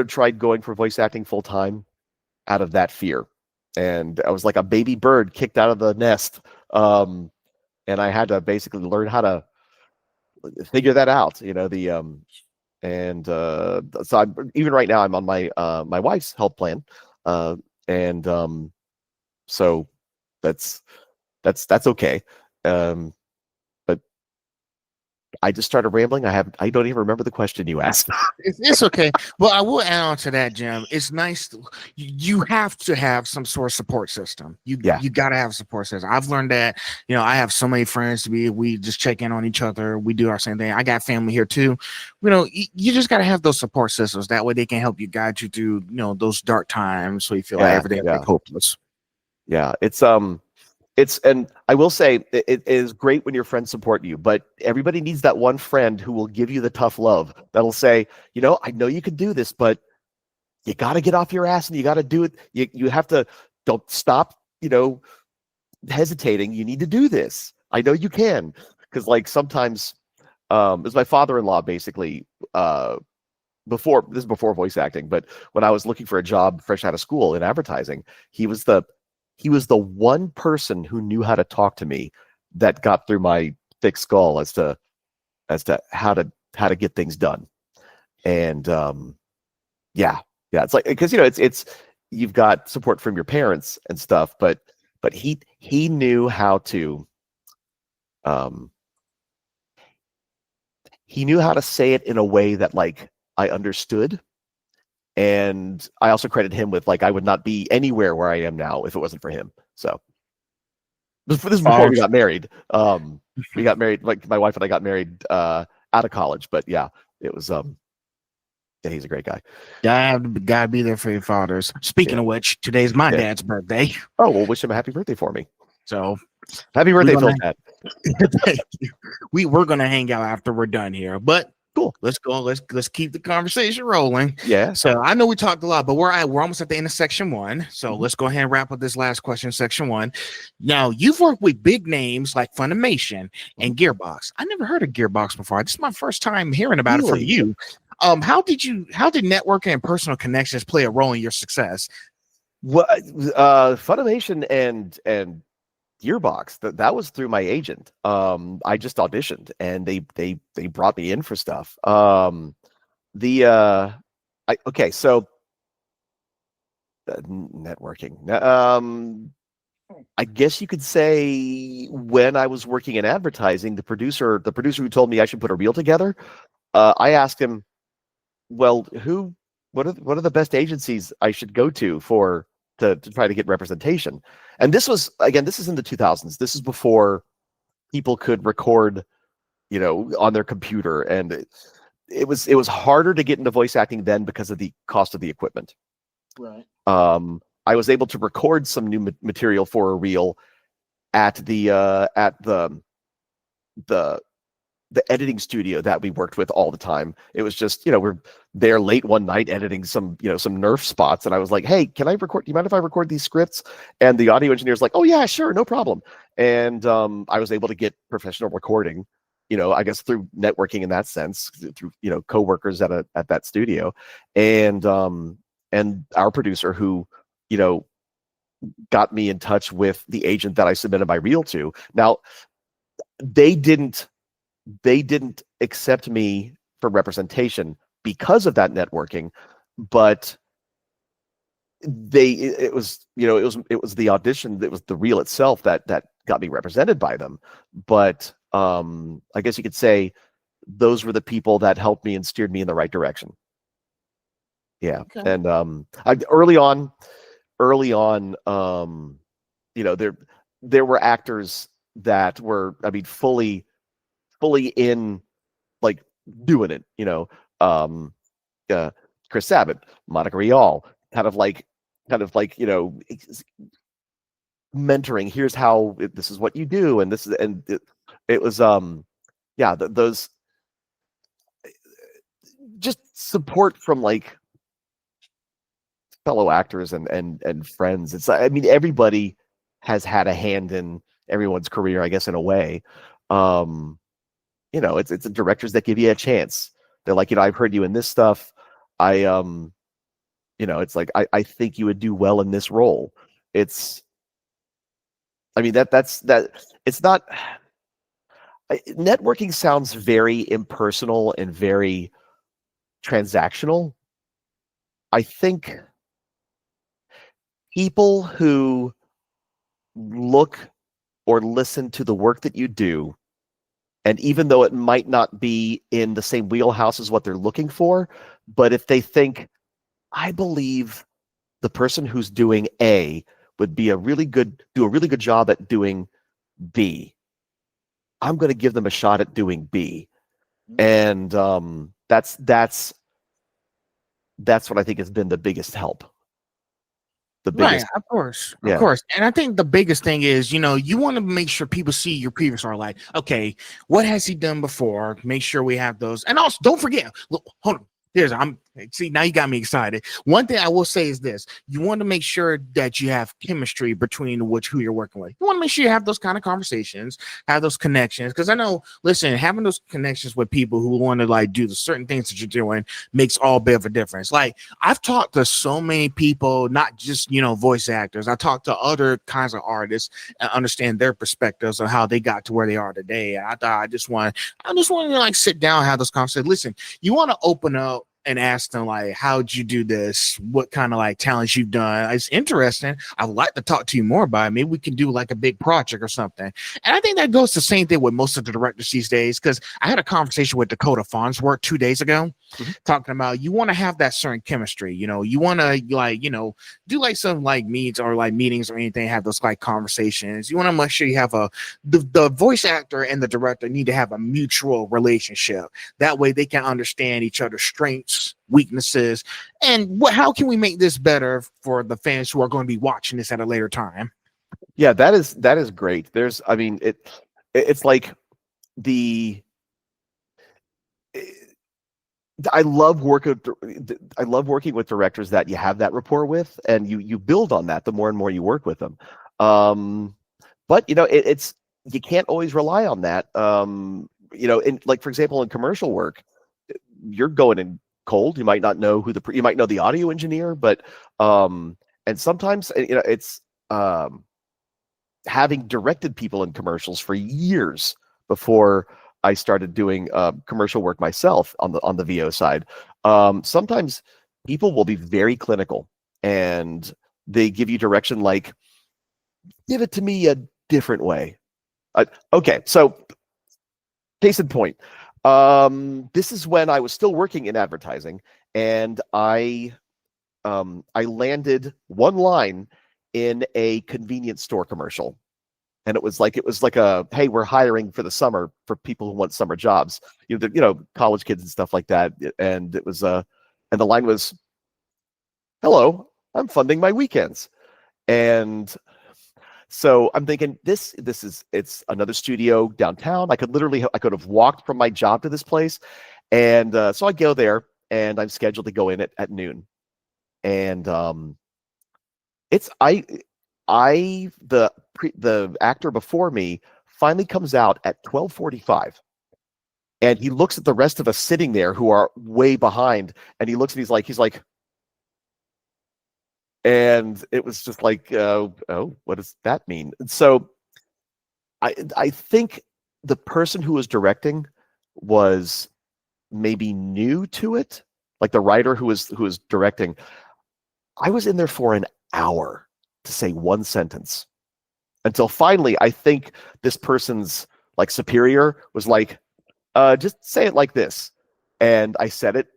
tried going for voice acting full time out of that fear. And I was like a baby bird kicked out of the nest. And I had to basically learn how to figure that out, so even right now I'm on my my wife's health plan. So that's okay. But I just started rambling. I don't even remember the question you asked. It's okay. Well, I will add on to that, Jim. It's nice. You have to have some sort of support system. You got to have a support system. I've learned that, I have so many friends we just check in on each other. We do our same thing. I got family here too. You just got to have those support systems. That way they can help you guide you through, those dark times. So you feel like everything is hopeless. Yeah. And I will say it is great when your friends support you, but everybody needs that one friend who will give you the tough love that'll say, I know you can do this, but you got to get off your ass and you got to do it. You have to, don't stop, hesitating. You need to do this. I know you can. Because like sometimes, it was my father-in-law basically, before voice acting, but when I was looking for a job fresh out of school in advertising, he was the one person who knew how to talk to me that got through my thick skull as to how to get things done. And it's like, because it's you've got support from your parents and stuff, but he knew how to say it in a way that like I understood. And I also credit him with like I would not be anywhere where I am now if it wasn't for him. So this is before we got married. We got married, like my wife and I got married out of college. But yeah, it was he's a great guy. Gotta be there for your fathers. Speaking of which, today's my dad's birthday. Oh, well, wish him a happy birthday for me. So happy birthday, Phil. Thank you. We're gonna hang out after we're done here, but. Cool. Let's go. Let's keep the conversation rolling. Yeah. So I know we talked a lot, but we're almost at the end of section 1. So let's go ahead and wrap up this last question, section 1. Now you've worked with big names like Funimation and Gearbox. I never heard of Gearbox before. This is my first time hearing about it from you. How did networking and personal connections play a role in your success? Well, Funimation and Gearbox, that was through my agent. I just auditioned and they brought me in for stuff. So networking. I guess you could say when I was working in advertising, the producer who told me I should put a reel together, I asked him, well, what are the best agencies I should go to to try to get representation? And this is in the 2000s. This is before people could record, on their computer, and it was harder to get into voice acting then because of the cost of the equipment. Right. I was able to record some new material for a reel at the editing studio that we worked with all the time. It was just, we're there late one night editing some Nerf spots. And I was like, hey, do you mind if I record these scripts? And the audio engineer's like, oh yeah, sure. No problem. And I was able to get professional recording, I guess through networking in that sense, through, coworkers at that studio. And our producer who, got me in touch with the agent that I submitted my reel to. Now they didn't accept me for representation because of that networking, but it was the audition, it was the reel itself that got me represented by them, but I guess you could say those were the people that helped me and steered me in the right direction. Yeah. Okay. And early on, there were actors that were, I mean, fully in, like, doing it, Chris Sabat, Monica Rial, kind of like, mentoring. Here's how this is what you do, and this is, and it was those just support from like fellow actors and friends. It's, I mean, everybody has had a hand in everyone's career, I guess, in a way. It's the directors that give you a chance. They're like, I've heard you in this stuff. It's like, I think you would do well in this role. It's, I mean, that's it's not, networking sounds very impersonal and very transactional. I think people who look or listen to the work that you do, and even though it might not be in the same wheelhouse as what they're looking for, but if they think, I believe the person who's doing A would be do a really good job at doing B, I'm going to give them a shot at doing B. And that's what I think has been the biggest help. The biggest, right, of course. And I think the biggest thing is, you want to make sure people see your previous art. Like, okay, what has he done before? Make sure we have those. And also, don't forget, look, hold on. See, now you got me excited. One thing I will say is this: you want to make sure that you have chemistry between who you're working with. You want to make sure you have those kind of conversations, have those connections. Because I know, listen, having those connections with people who want to like do the certain things that you're doing makes all bit of a difference. Like, I've talked to so many people, not just voice actors. I talked to other kinds of artists and understand their perspectives on how they got to where they are today. I thought I just want to like sit down and have those conversations. Listen, you want to open up and ask them, like, how'd you do this? What kind of like talents you've done? It's interesting. I'd like to talk to you more about it. Maybe we can do like a big project or something. And I think that goes the same thing with most of the directors these days, because I had a conversation with Dakota Farnsworth 2 days ago, talking about you want to have that certain chemistry. You want to like, do like some like meets or like meetings or anything, have those like conversations. You want to make sure you have the voice actor and the director need to have a mutual relationship. That way they can understand each other's strengths, weaknesses, and how can we make this better for the fans who are going to be watching this at a later time. Yeah, that is great. There's, I mean, it's like I love working with directors that you have that rapport with, and you build on that the more and more you work with them. But it's, you can't always rely on that. In, like, for example, in commercial work, you're going in cold. You might not know you might know the audio engineer, but and sometimes it's having directed people in commercials for years before I started doing commercial work myself on the VO side. Sometimes people will be very clinical and they give you direction like, give it to me a different way. Okay, so case in point. This is when I was still working in advertising, and I landed one line in a convenience store commercial, and it was like a, hey, we're hiring for the summer for people who want summer jobs, college kids and stuff like that, and it was and the line was, hello, I'm funding my weekends. And so I'm thinking, it's another studio downtown. I could have walked from my job to this place. And so I go there, and I'm scheduled to go in at noon. And the actor before me finally comes out at 12:45. And he looks at the rest of us sitting there who are way behind, and he looks and he's like, and it was just like, oh, what does that mean? And so I think the person who was directing was maybe new to it, like the writer who was directing. I was in there for an hour to say one sentence, until finally I think this person's like superior was like, just say it like this. And I said it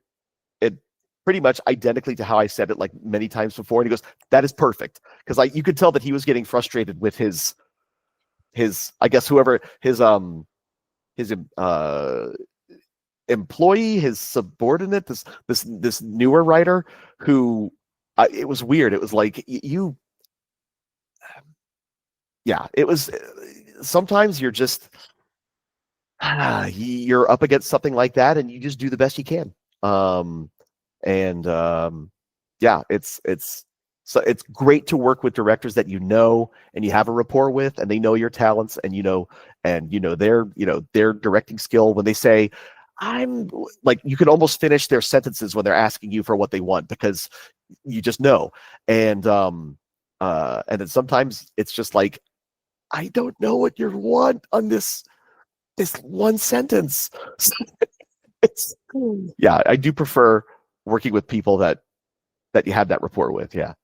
pretty much identically to how I said it like many times before. And he goes, that is perfect. Because like you could tell that he was getting frustrated with his I guess whoever his employee, his subordinate, this newer writer who it was weird. It was like it was sometimes you're just you're up against something like that and you just do the best you can. It's great to work with directors that you know and you have a rapport with, and they know your talents, and you know their directing skill. When they say, I'm like, you can almost finish their sentences when they're asking you for what they want, because you just know. And then sometimes it's just like, I don't know what you want on this one sentence. I do prefer working with people that you have that rapport with. Yeah.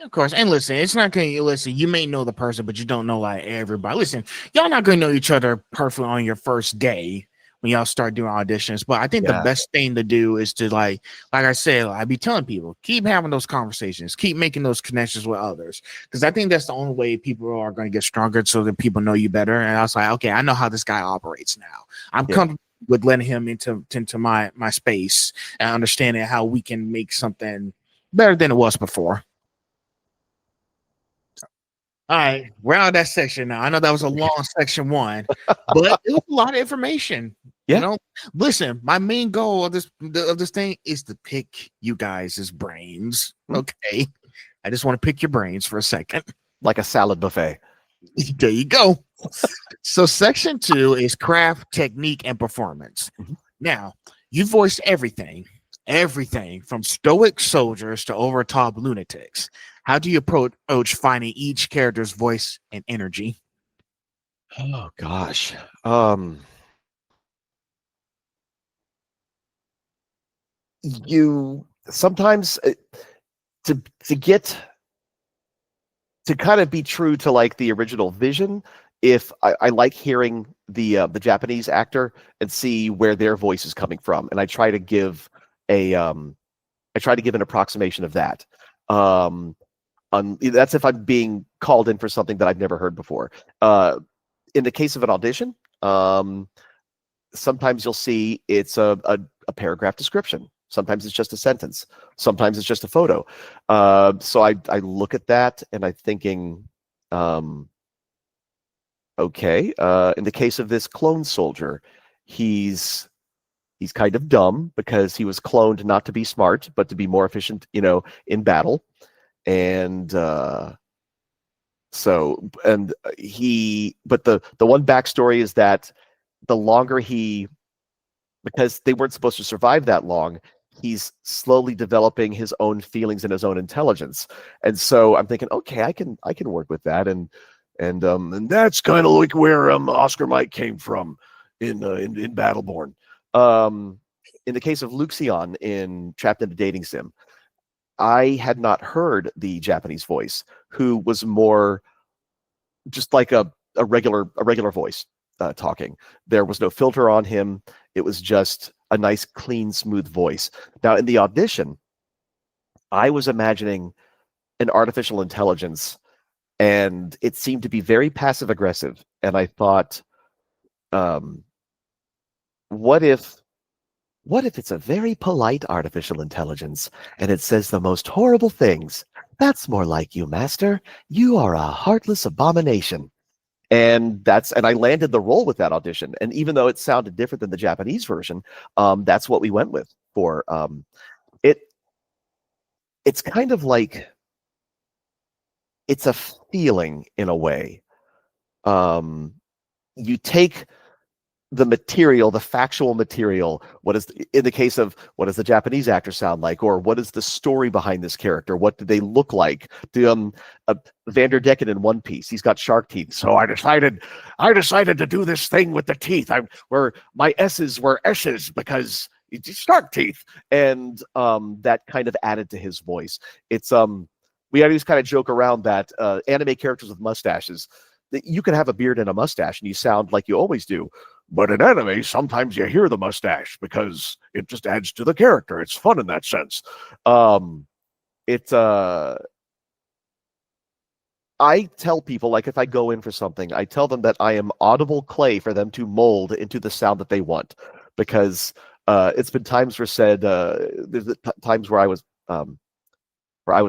Of course. And listen, it's not going to, listen, you may know the person, but you don't know like everybody. Listen, y'all not going to know each other perfectly on your first day when y'all start doing auditions. But I think the best thing to do is to like I said, I be telling people, keep having those conversations, keep making those connections with others. Because I think that's the only way people are going to get stronger, so that people know you better. And I was like, okay, I know how this guy operates now. I'm comfortable with letting him into my space and understanding how we can make something better than it was before. All right, we're out of that section now. I know that was a long section one, but it was a lot of information. Yeah. You know, listen, my main goal of this thing is to pick you guys' brains. Okay, I just want to pick your brains for a second, like a salad buffet. There you go. So section 2 is craft, technique, and performance. Now, you voiced everything from stoic soldiers to overtop lunatics. How do you approach finding each character's voice and energy? Oh gosh. You sometimes to get to kind of be true to like the original vision. If I like hearing the Japanese actor and see where their voice is coming from, and I try to give an approximation of that. That's if I'm being called in for something that I've never heard before. In the case of an audition, sometimes you'll see it's a paragraph description. Sometimes it's just a sentence. Sometimes it's just a photo. So I look at that and I'm thinking, okay. In the case of this clone soldier, he's kind of dumb because he was cloned not to be smart, but to be more efficient, in battle. And but the one backstory is that the longer because they weren't supposed to survive that long, he's slowly developing his own feelings and his own intelligence. And so I'm thinking, okay, I can work with that. And that's kind of like where Oscar Mike came from in Battleborn. In the case of Luxion in Trapped in a Dating Sim, I had not heard the Japanese voice, who was more just like a regular voice talking. There was no filter on him. It was just a nice, clean, smooth voice. Now, in the audition, I was imagining an artificial intelligence, and it seemed to be very passive aggressive. And I thought, what if it's a very polite artificial intelligence and it says the most horrible things? That's more like you, master. You are a heartless abomination. And I landed the role with that audition. And even though it sounded different than the Japanese version, that's what we went with for it. It's kind of like, it's a feeling in a way. You take the material, the factual material, in the case of what does the Japanese actor sound like, or what is the story behind this character? What do they look like? Vander Decken in One Piece, he's got shark teeth. So I decided to do this thing with the teeth. Where my S's were S's because it's shark teeth. And that kind of added to his voice. It's we always kind of joke around that anime characters with mustaches, you can have a beard and a mustache and you sound like you always do. But in anime, sometimes you hear the mustache because it just adds to the character. It's fun in that sense. I tell people, like, if I go in for something, I tell them that I am audible clay for them to mold into the sound that they want. Because it's been times where said, there's times where I was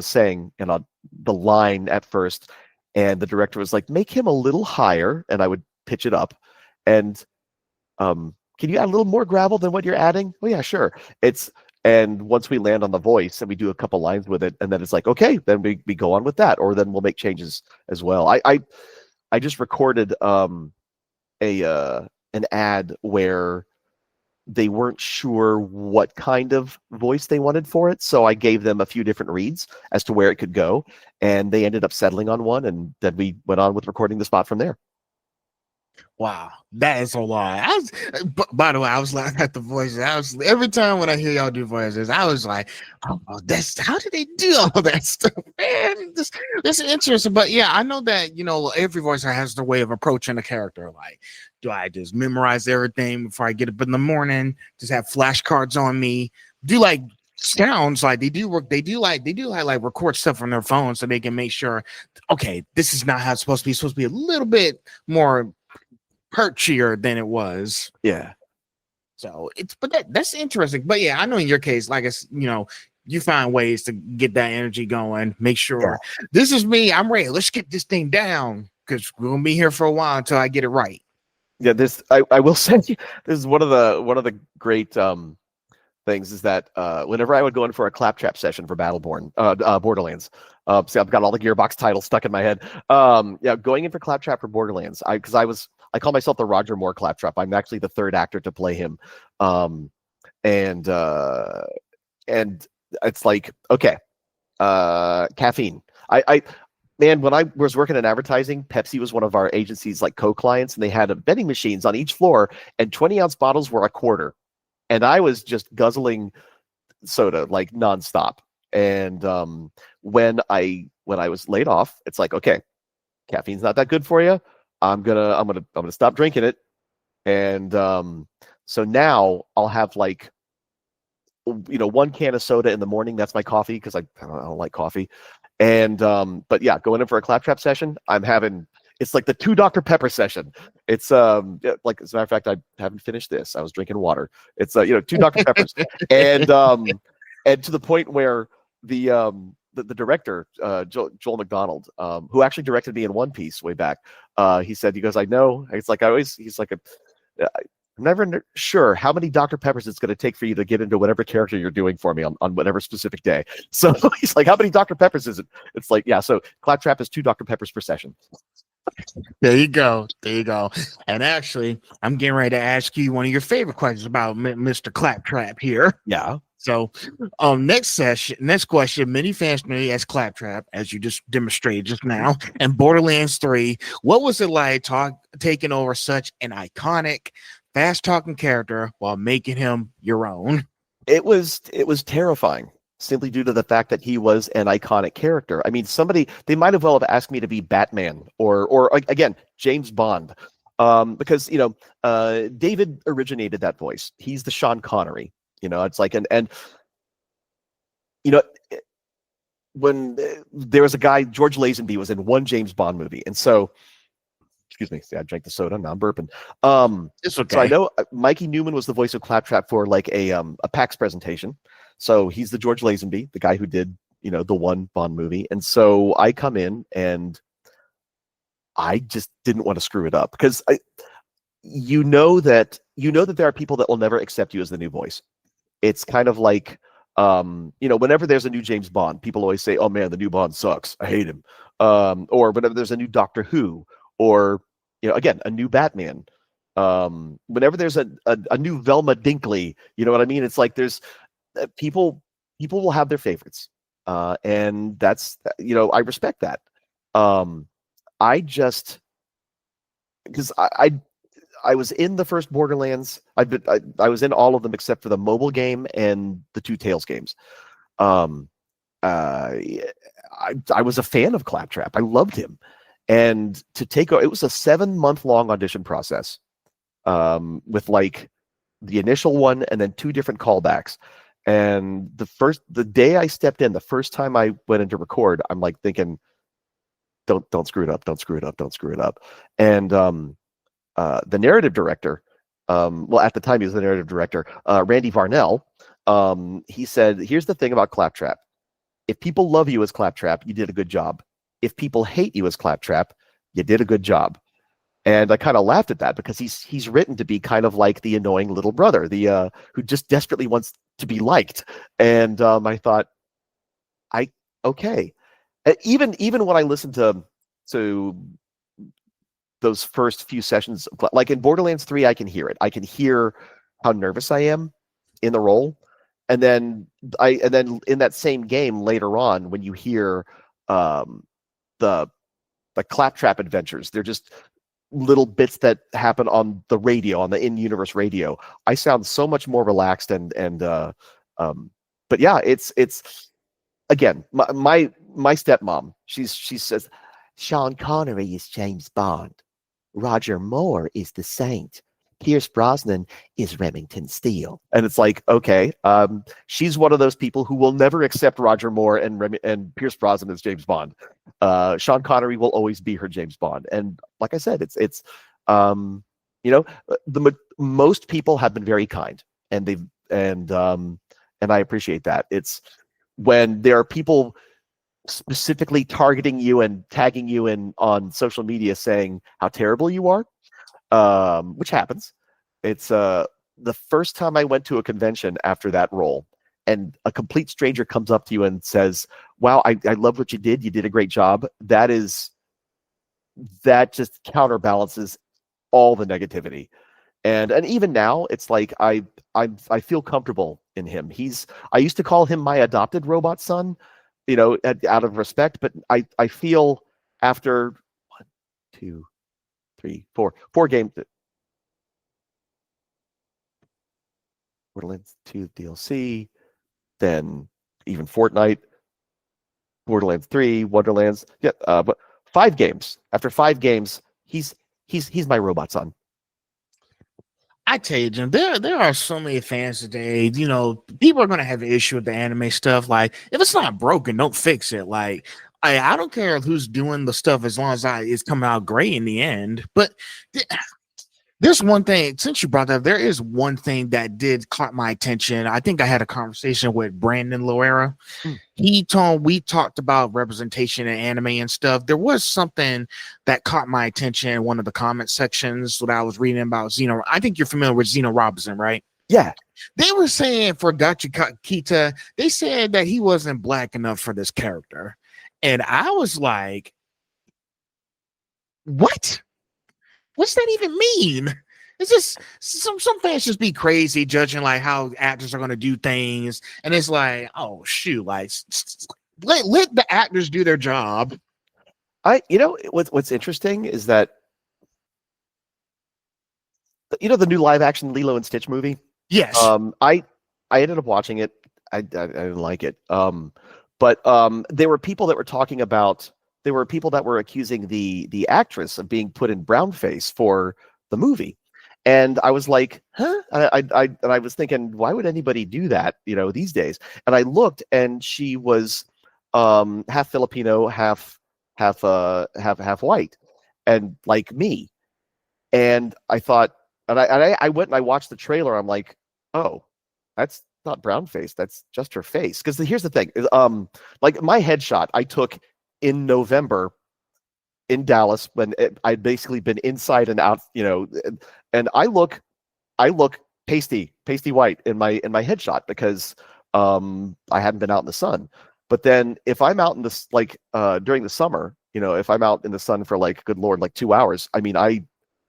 saying, the line at first, and the director was like, make him a little higher, and I would pitch it up. And can you add a little more gravel than what you're adding? Oh yeah, sure. And once we land on the voice and we do a couple lines with it, and then it's like, okay, then we go on with that, or then we'll make changes as well. I just recorded an ad where they weren't sure what kind of voice they wanted for it, so I gave them a few different reads as to where it could go, and they ended up settling on one, and then we went on with recording the spot from there. Wow, that is a lot. By the way, I was laughing at the voices. Every time when I hear y'all do voices, I was like, "Oh, that's how did they do all that stuff, man?" This is interesting, but yeah, I know that every voicer has their way of approaching a character. Like, do I just memorize everything before I get up in the morning? Just have flashcards on me? Do like sounds like they do like record stuff on their phone so they can make sure, okay, this is not how it's supposed to be. It's supposed to be a little bit more perchier than it was. Yeah. So that's interesting. But yeah, I know in your case, like you find ways to get that energy going. Make sure this is me. I'm ready. Let's get this thing down because we're gonna be here for a while until I get it right. Yeah, I will say this is one of the great things is that whenever I would go in for a Claptrap session for Borderlands, see, I've got all the Gearbox titles stuck in my head. Going in for Claptrap for Borderlands, I call myself the Roger Moore Claptrap. I'm actually the third actor to play him. And it's like, okay, caffeine. Man, when I was working in advertising, Pepsi was one of our agency's like co-clients, and they had vending machines on each floor, and 20-ounce bottles were $0.25. And I was just guzzling soda like nonstop. And when I was laid off, it's like, okay, caffeine's not that good for you. I'm gonna stop drinking it, and so now I'll have like one can of soda in the morning. That's my coffee because I don't like coffee, and but yeah, going in for a Claptrap session, it's like the 2 Dr. Pepper session. It's like, as a matter of fact, I haven't finished this. I was drinking water. It's 2 Dr. Peppers, and to the point where the director, Joel McDonald, who actually directed me in One Piece way back, he goes, I know. It's like I'm never sure how many Dr. Peppers it's going to take for you to get into whatever character you're doing for me on whatever specific day. So he's like, how many Dr. Peppers is it? It's like, yeah, so Claptrap is 2 Dr. Peppers per session. There you go. And actually, I'm getting ready to ask you one of your favorite questions about Mr. Claptrap here. Yeah. So, next question. Many fans know you as Claptrap, as you just demonstrated just now, and Borderlands 3. What was it like taking over such an iconic, fast-talking character while making him your own? It was terrifying, simply due to the fact that he was an iconic character. I mean, they might have well have asked me to be Batman or again, James Bond, because David originated that voice. He's the Sean Connery. It's like, and when there was a guy, George Lazenby was in one James Bond movie, and so, excuse me, see, I drank the soda, now I'm burping. It's okay. So I know Mikey Newman was the voice of Claptrap for like a PAX presentation. So he's the George Lazenby, the guy who did the one Bond movie, and so I come in and I just didn't want to screw it up because that there are people that will never accept you as the new voice. It's kind of like, whenever there's a new James Bond, people always say, oh man, the new Bond sucks. I hate him. Or whenever there's a new Doctor Who, or, again, a new Batman. Whenever there's a new Velma Dinkley, you know what I mean? It's like there's people will have their favorites. And that's, I respect that. Because I was in the first Borderlands. I was in all of them except for the mobile game and the 2 Tales games. I was a fan of Claptrap. I loved him, And to take it was a 7-month long audition process, with like the initial one and then 2 different callbacks. And the day I stepped in, the first time I went in to record, I'm like thinking, don't screw it up, don't screw it up, don't screw it up. And the narrative director, well, at the time he was the narrative director, Randy Varnell, he said, here's the thing about Claptrap. If people love you as Claptrap, you did a good job. If people hate you as Claptrap, you did a good job. And I kind of laughed at that because he's written to be kind of like the annoying little brother, the who just desperately wants to be liked. And I thought, okay. Even when I listened to those first few sessions, like in Borderlands 3, I can hear it. I can hear how nervous I am in the role. And then in that same game later on, when you hear the Claptrap adventures, they're just little bits that happen on the radio, on the in-universe radio. I sound so much more relaxed but yeah, it's again, my stepmom, she says, Sean Connery is James Bond, Roger Moore is the Saint, Pierce Brosnan is Remington Steele. And it's like, okay, she's one of those people who will never accept Roger Moore and Pierce Brosnan as James Bond. Sean Connery will always be her James Bond. And like I said, it's most people have been very kind, and I appreciate that. It's when there are people specifically targeting you and tagging you in on social media saying how terrible you are, which happens. It's the first time I went to a convention after that role, and a complete stranger comes up to you and says, wow, I love what you did. You did a great job. That just counterbalances all the negativity. And even now, it's like I feel comfortable in him. I used to call him my adopted robot son, out of respect, but I feel after 1, 2, 3, 4 games, Borderlands 2 DLC, then even Fortnite, Borderlands 3, Wonderlands, but 5 games. After 5 games, he's my robot son. I tell you, Jim, there are so many fans today. People are gonna have an issue with the anime stuff. Like, if it's not broken, don't fix it. Like, I don't care who's doing the stuff as long as it's coming out great in the end. But there's one thing, since you brought that up, there is one thing that did caught my attention. I think I had a conversation with Brandon Loera. We talked about representation in anime and stuff. There was something that caught my attention in one of the comment sections that I was reading about Zeno. I think you're familiar with Zeno Robinson, right? Yeah. They were saying for Gachi Kita, they said that he wasn't black enough for this character. And I was like, what? What's that even mean? It's just some fans just be crazy judging like how actors are going to do things, and it's like, oh shoot, like let the actors do their job. What's interesting is that the new live action Lilo and Stitch movie. Yes. I ended up watching it. I didn't like it. But there were people that were talking about. There were people that were accusing the actress of being put in brownface for the movie, and I was like, huh? And I was thinking, why would anybody do that? These days. And I looked, and she was half Filipino, half white, and like me. And I thought, and I went and I watched the trailer. I'm like, oh, that's not brownface. That's just her face. Because here's the thing, like my headshot I took in November in Dallas when I'd basically been inside and out, and I look pasty white in my headshot because I hadn't been out in the sun. But then if I'm out in this during the summer, if I'm out in the sun for good Lord, 2 hours, I mean,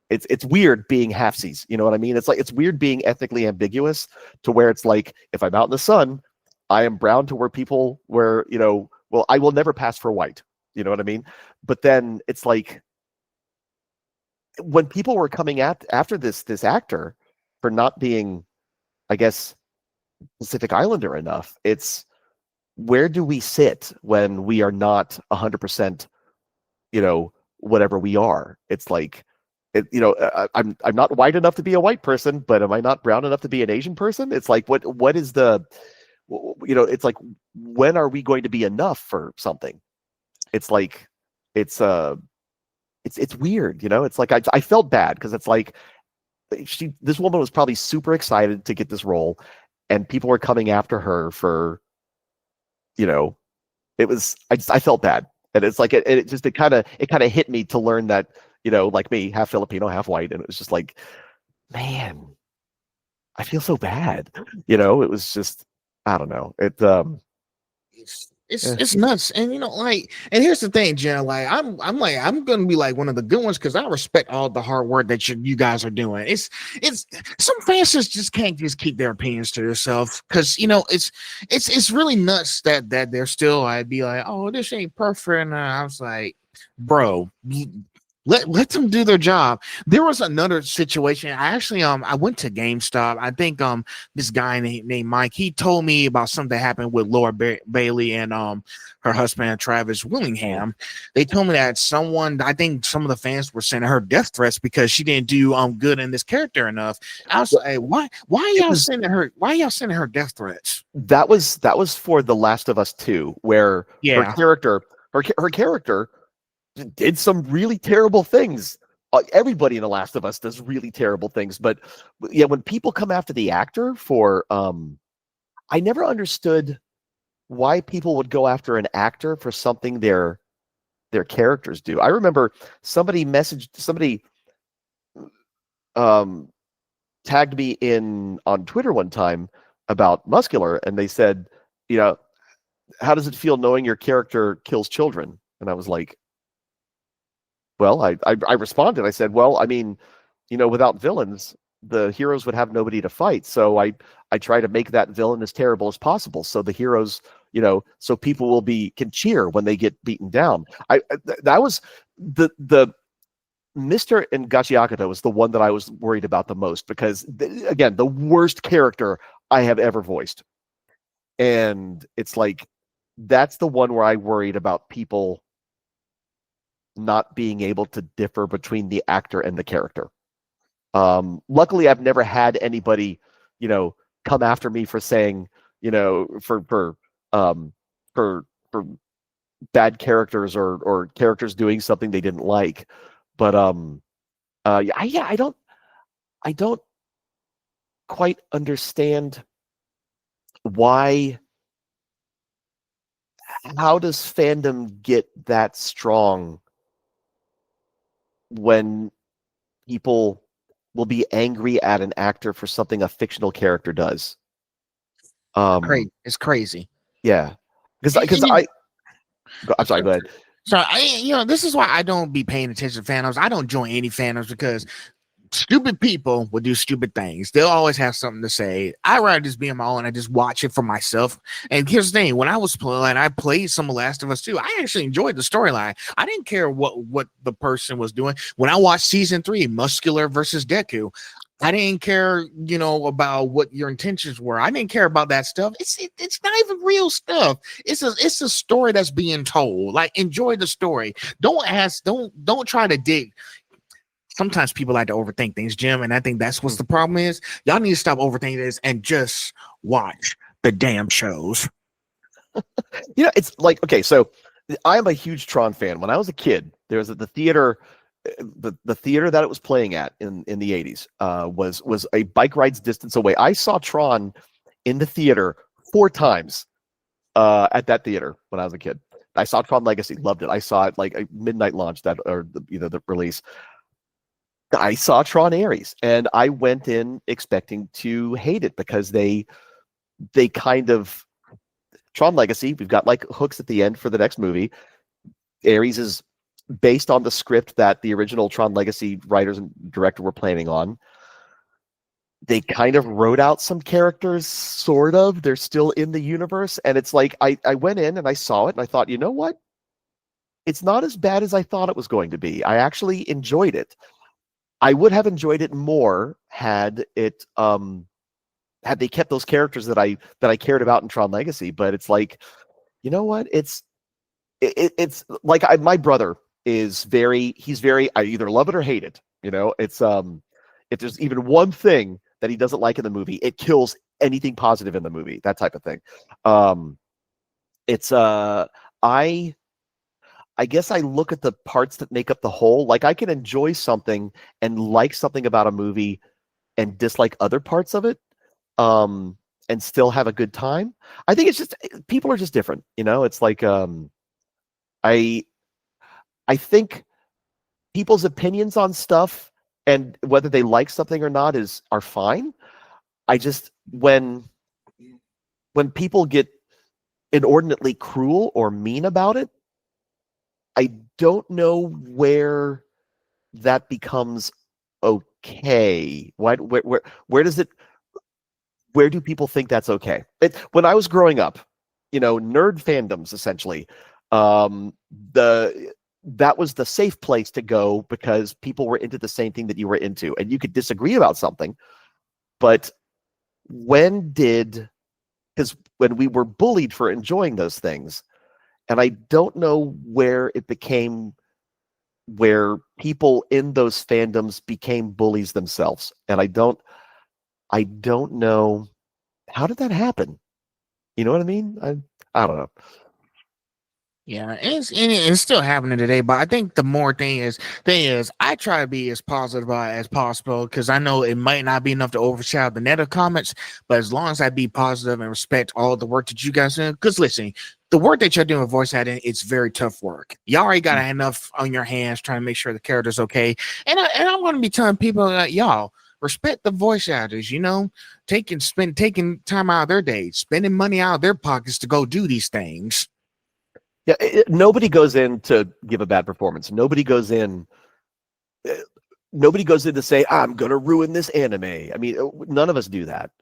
it's weird being halfsies. You know what I mean? It's weird being ethnically ambiguous to where it's like, if I'm out in the sun, I am brown to where people well, I will never pass for white. You know what I mean? But then it's like when people were coming after this actor for not being, I guess, Pacific Islander enough, it's where do we sit when we are not 100%, whatever we are. It's like, I'm not white enough to be a white person, but am I not brown enough to be an Asian person? It's like, what is the, it's like, when are we going to be enough for something? It's like, it's weird, It's like I felt bad because it's like this woman was probably super excited to get this role, and people were coming after her for, it was I felt bad, and it's like it kind of hit me to learn that, like me, half Filipino, half white, and it was just like, man, I feel so bad, It was just, I don't know, it's nuts. And and here's the thing, Jen, like I'm gonna be like one of the good ones because I respect all the hard work that you guys are doing. It's some fans just can't just keep their opinions to themselves, because it's really nuts that they're still, I'd be like, oh, this ain't perfect, and I was like, bro, let them do their job. There was another situation. I actually I went to GameStop. I think this guy named Mike, he told me about something that happened with Laura Bailey and her husband Travis Willingham. They told me that I think some of the fans were sending her death threats because she didn't do good in this character enough. I was like, why are y'all sending her death threats? That was for The Last of Us 2, where her character did some really terrible things. Everybody in The Last of Us does really terrible things, but yeah, when people come after the actor for, I never understood why people would go after an actor for something their characters do. I remember somebody tagged me on Twitter one time about Muscular, and they said, how does it feel knowing your character kills children? And I was like, well, I responded. I said, well, I mean, without villains, the heroes would have nobody to fight. So I try to make that villain as terrible as possible, so the heroes, so people can cheer when they get beaten down. That was the Mr. Ngachiakata was the one that I was worried about the most, because again, the worst character I have ever voiced. And it's like, that's the one where I worried about people not being able to differ between the actor and the character. Luckily, I've never had anybody, come after me for saying, for bad characters or characters doing something they didn't like. But I don't quite understand how does fandom get that strong when people will be angry at an actor for something a fictional character does. It's crazy. Yeah, because I'm sorry. Go ahead. So this is why I don't be paying attention to fandoms. I don't join any fandoms because stupid people will do stupid things. They'll always have something to say. I'd rather just be on my own and just watch it for myself. And here's the thing: when I was playing, I played some of Last of Us 2. I actually enjoyed the storyline. I didn't care what the person was doing. When I watched season 3, Muscular versus Deku, I didn't care, about what your intentions were. I didn't care about that stuff. It's not even real stuff. It's a story that's being told. Like, enjoy the story. Don't try to dig. Sometimes people like to overthink things, Jim, and I think that's what the problem is. Y'all need to stop overthinking this and just watch the damn shows. It's like, okay, so I am a huge Tron fan. When I was a kid, there was the theater, the theater that it was playing at in the 80s was a bike ride's distance away. I saw Tron in the theater 4 times at that theater when I was a kid. I saw Tron Legacy, loved it. I saw it like a midnight launch, the release. I saw Tron Ares, and I went in expecting to hate it because they kind of, Tron Legacy, we've got like hooks at the end for the next movie. Ares is based on the script that the original Tron Legacy writers and director were planning on. They kind of wrote out some characters, sort of. They're still in the universe. And it's like, I went in and I saw it and I thought, you know what? It's not as bad as I thought it was going to be. I actually enjoyed it. I would have enjoyed it more had they kept those characters that I cared about in Tron Legacy. But it's like, you know what? It's like my brother is he's very, I either love it or hate it. You know, it's if there's even one thing that he doesn't like in the movie, it kills anything positive in the movie, that type of thing. It's I guess I look at the parts that make up the whole. Like I can enjoy something and like something about a movie and dislike other parts of it, and still have a good time. I think it's just people are just different, you know. It's like I think people's opinions on stuff and whether they like something or not are fine. I just when people get inordinately cruel or mean about it, I don't know where that becomes okay. Where does it? Where do people think that's okay? When I was growing up, you know, nerd fandoms essentially, that was the safe place to go because people were into the same thing that you were into, and you could disagree about something. But because when we were bullied for enjoying those things, and I don't know where it became where people in those fandoms became bullies themselves. And I don't know, how did that happen? You know what I mean? I don't know. Yeah, it's still happening today, but I think the more thing is I try to be as positive about it as possible because I know it might not be enough to overshadow the negative comments, but as long as I be positive and respect all the work that you guys do, because listen, the work that you're doing with voice acting, it's very tough work. You already got enough on your hands trying to make sure the character's okay, and I'm going to be telling people that y'all respect the voice actors, you know, taking time out of their day, spending money out of their pockets to go do these things. Yeah, nobody goes in to give a bad performance. Nobody goes in to say, I'm going to ruin this anime. I mean, none of us do that.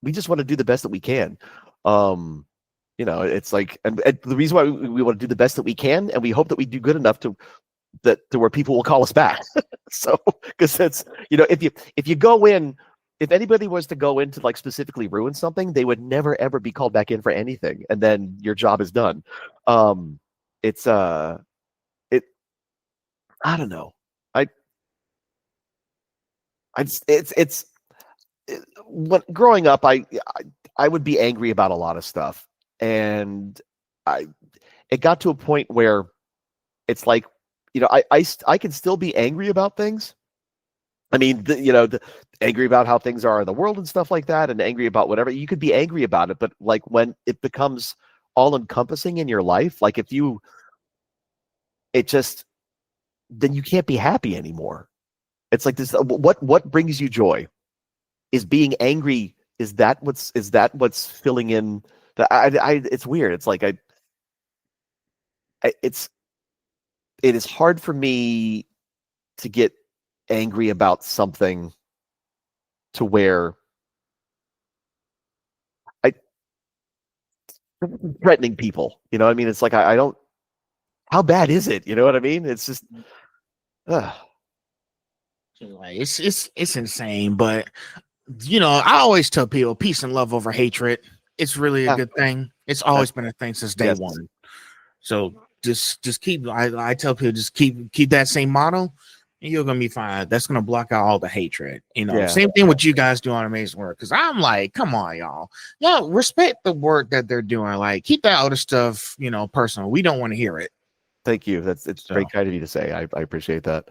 We just want to do the best that we can. You know, it's like, and the reason why we want to do the best that we can, and we hope that we do good enough to where people will call us back. So, because it's, you know, if you go in, if anybody was to go in to like specifically ruin something, they would never ever be called back in for anything, and then your job is done. It's I don't know. When growing up, I would be angry about a lot of stuff, and it got to a point where it's like, you know, I can still be angry about things. I mean, angry about how things are in the world and stuff like that, and angry about whatever. You could be angry about it, but like when it becomes all encompassing in your life, like then you can't be happy anymore. It's like this. What brings you joy? Is being angry? Is that what's filling in? It's weird. It's like it is hard for me to get angry about something to where threatening people, you know what I mean? It's like I don't, how bad is it? You know what I mean? It's just it's insane. But you know, I always tell people peace and love over hatred. It's really a good thing. It's always been a thing since day one. So just keep, I tell people, just keep that same motto, and you're gonna be fine. That's gonna block out all the hatred. You know, same thing what you guys do on amazing work. Because I'm like, come on, y'all respect the work that they're doing. Like, keep that other stuff, you know, personal. We don't want to hear it. Thank you. It's very kind of you to say. I appreciate that.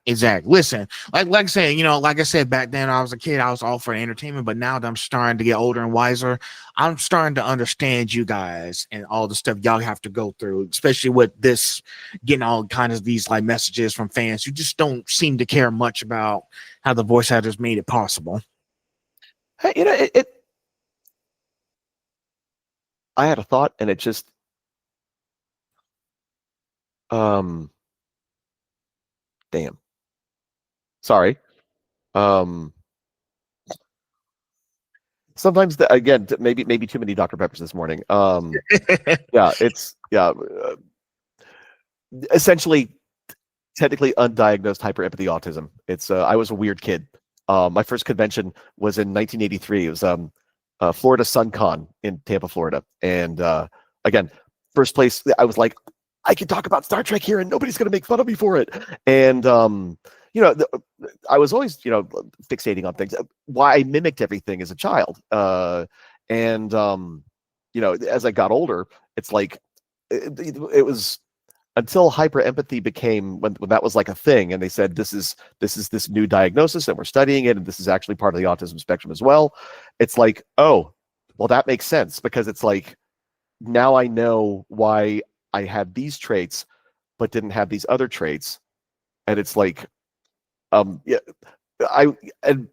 Exactly. Listen, like I said, you know, like I said, back then I was a kid, I was all for entertainment, but now that I'm starting to get older and wiser, I'm starting to understand you guys and all the stuff y'all have to go through, especially with this, getting all kinds of these like messages from fans who just don't seem to care much about how the voice actors made it possible. Hey, you know, I had a thought, and it just damn. Sorry. Sometimes again, maybe too many Dr. Peppers this morning. Essentially technically undiagnosed hyperempathy autism. It's I was a weird kid. My first convention was in 1983. It was Florida SunCon in Tampa, Florida. And again, first place, I was like, I can talk about Star Trek here and nobody's going to make fun of me for it. And, I was always, fixating on things. Why I mimicked everything as a child. And as I got older, it's like, it was until hyper empathy became when that was like a thing. And they said, this is this new diagnosis and we're studying it. And this is actually part of the autism spectrum as well. It's like, oh, well, that makes sense, because it's like, now I know why I had these traits, but didn't have these other traits. And it's like, and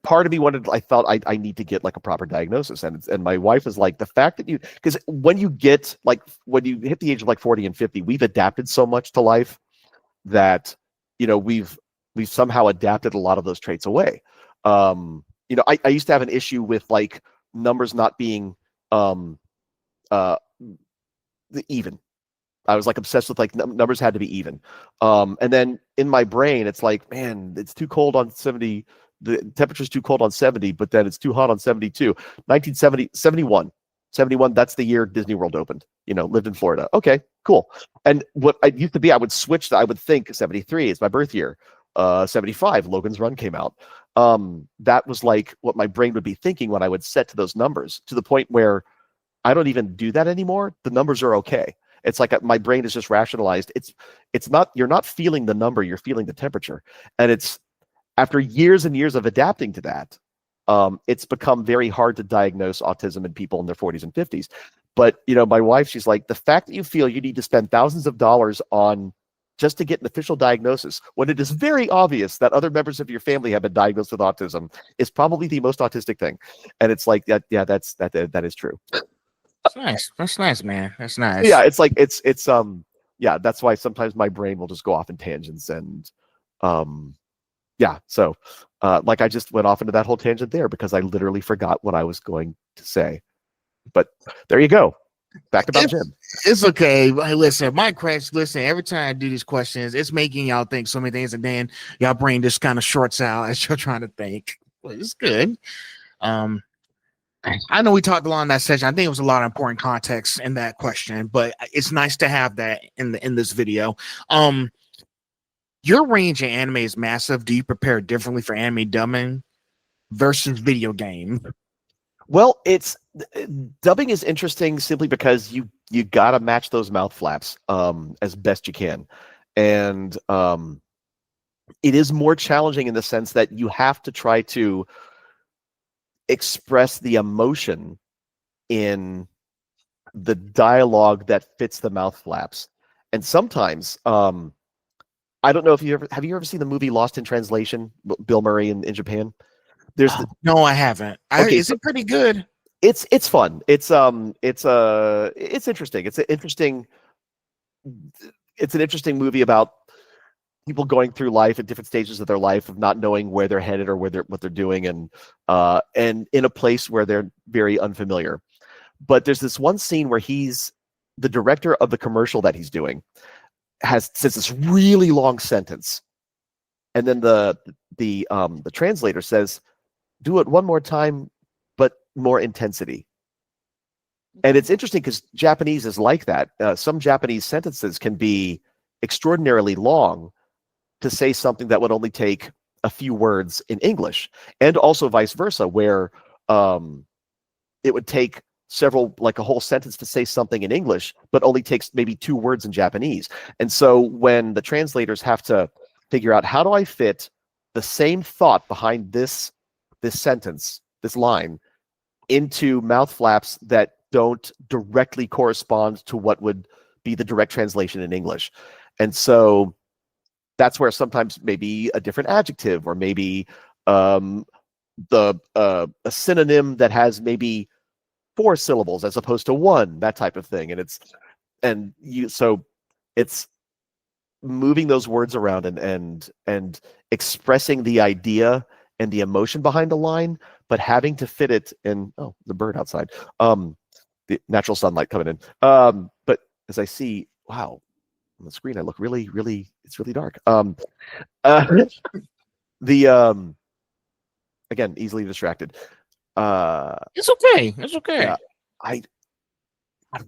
part of me I thought I need to get like a proper diagnosis. And my wife is like, the fact that because when you hit the age of like 40 and 50, we've adapted so much to life that, we've somehow adapted a lot of those traits away. I used to have an issue with like numbers not being, even. I was like obsessed with like numbers had to be even. And then in my brain, it's like, man, it's too cold on 70. The temperature's too cold on 70, but then it's too hot on 72. 71, that's the year Disney World opened, lived in Florida. Okay, cool. And what I used to be, I would switch. I would think 73 is my birth year. 75, Logan's Run came out. That was like what my brain would be thinking when I would set to those numbers, to the point where I don't even do that anymore. The numbers are okay. It's like my brain is just rationalized. It's not, you're not feeling the number, you're feeling the temperature. And it's after years and years of adapting to that, it's become very hard to diagnose autism in people in their 40s and 50s. But, my wife, she's like, the fact that you feel you need to spend thousands of dollars on just to get an official diagnosis, when it is very obvious that other members of your family have been diagnosed with autism, is probably the most autistic thing. And it's like, that is true. That's nice. That's nice, man. That's nice. Yeah, it's like it's that's why sometimes my brain will just go off in tangents. And so like I just went off into that whole tangent there because I literally forgot what I was going to say. But there you go. Back to Jim. It's okay. Hey, listen, my question, every time I do these questions, it's making y'all think so many things, and then y'all brain just kind of shorts out as you're trying to think. Well, it's good. I know we talked a lot in that session. I think it was a lot of important context in that question, but it's nice to have that in this video. Your range in anime is massive. Do you prepare differently for anime dubbing versus video game? Well, dubbing is interesting simply because you gotta match those mouth flaps as best you can, and it is more challenging in the sense that you have to try to express the emotion in the dialogue that fits the mouth flaps. And sometimes I don't know if have you ever seen the movie Lost in Translation, Bill Murray in Japan? No, I haven't. Is it pretty good? It's fun. It's interesting. It's an interesting movie about people going through life at different stages of their life, of not knowing where they're headed or what they're doing, and in a place where they're very unfamiliar. But there's this one scene where the director of the commercial that he's doing says this really long sentence, and then the translator says, "Do it one more time, but more intensity." And it's interesting because Japanese is like that. Some Japanese sentences can be extraordinarily long to say something that would only take a few words in English, and also vice versa, where it would take like a whole sentence to say something in English, but only takes maybe 2 words in Japanese. And so when the translators have to figure out, how do I fit the same thought behind this sentence, this line, into mouth flaps that don't directly correspond to what would be the direct translation in English. And so that's where sometimes maybe a different adjective, or maybe a synonym that has maybe 4 syllables as opposed to 1, that type of thing. So it's moving those words around and expressing the idea and the emotion behind the line, but having to fit it in. Oh, the bird outside. The natural sunlight coming in. But as I see, wow, on the screen, I look really, it's really dark. Again, easily distracted. It's okay. It's okay.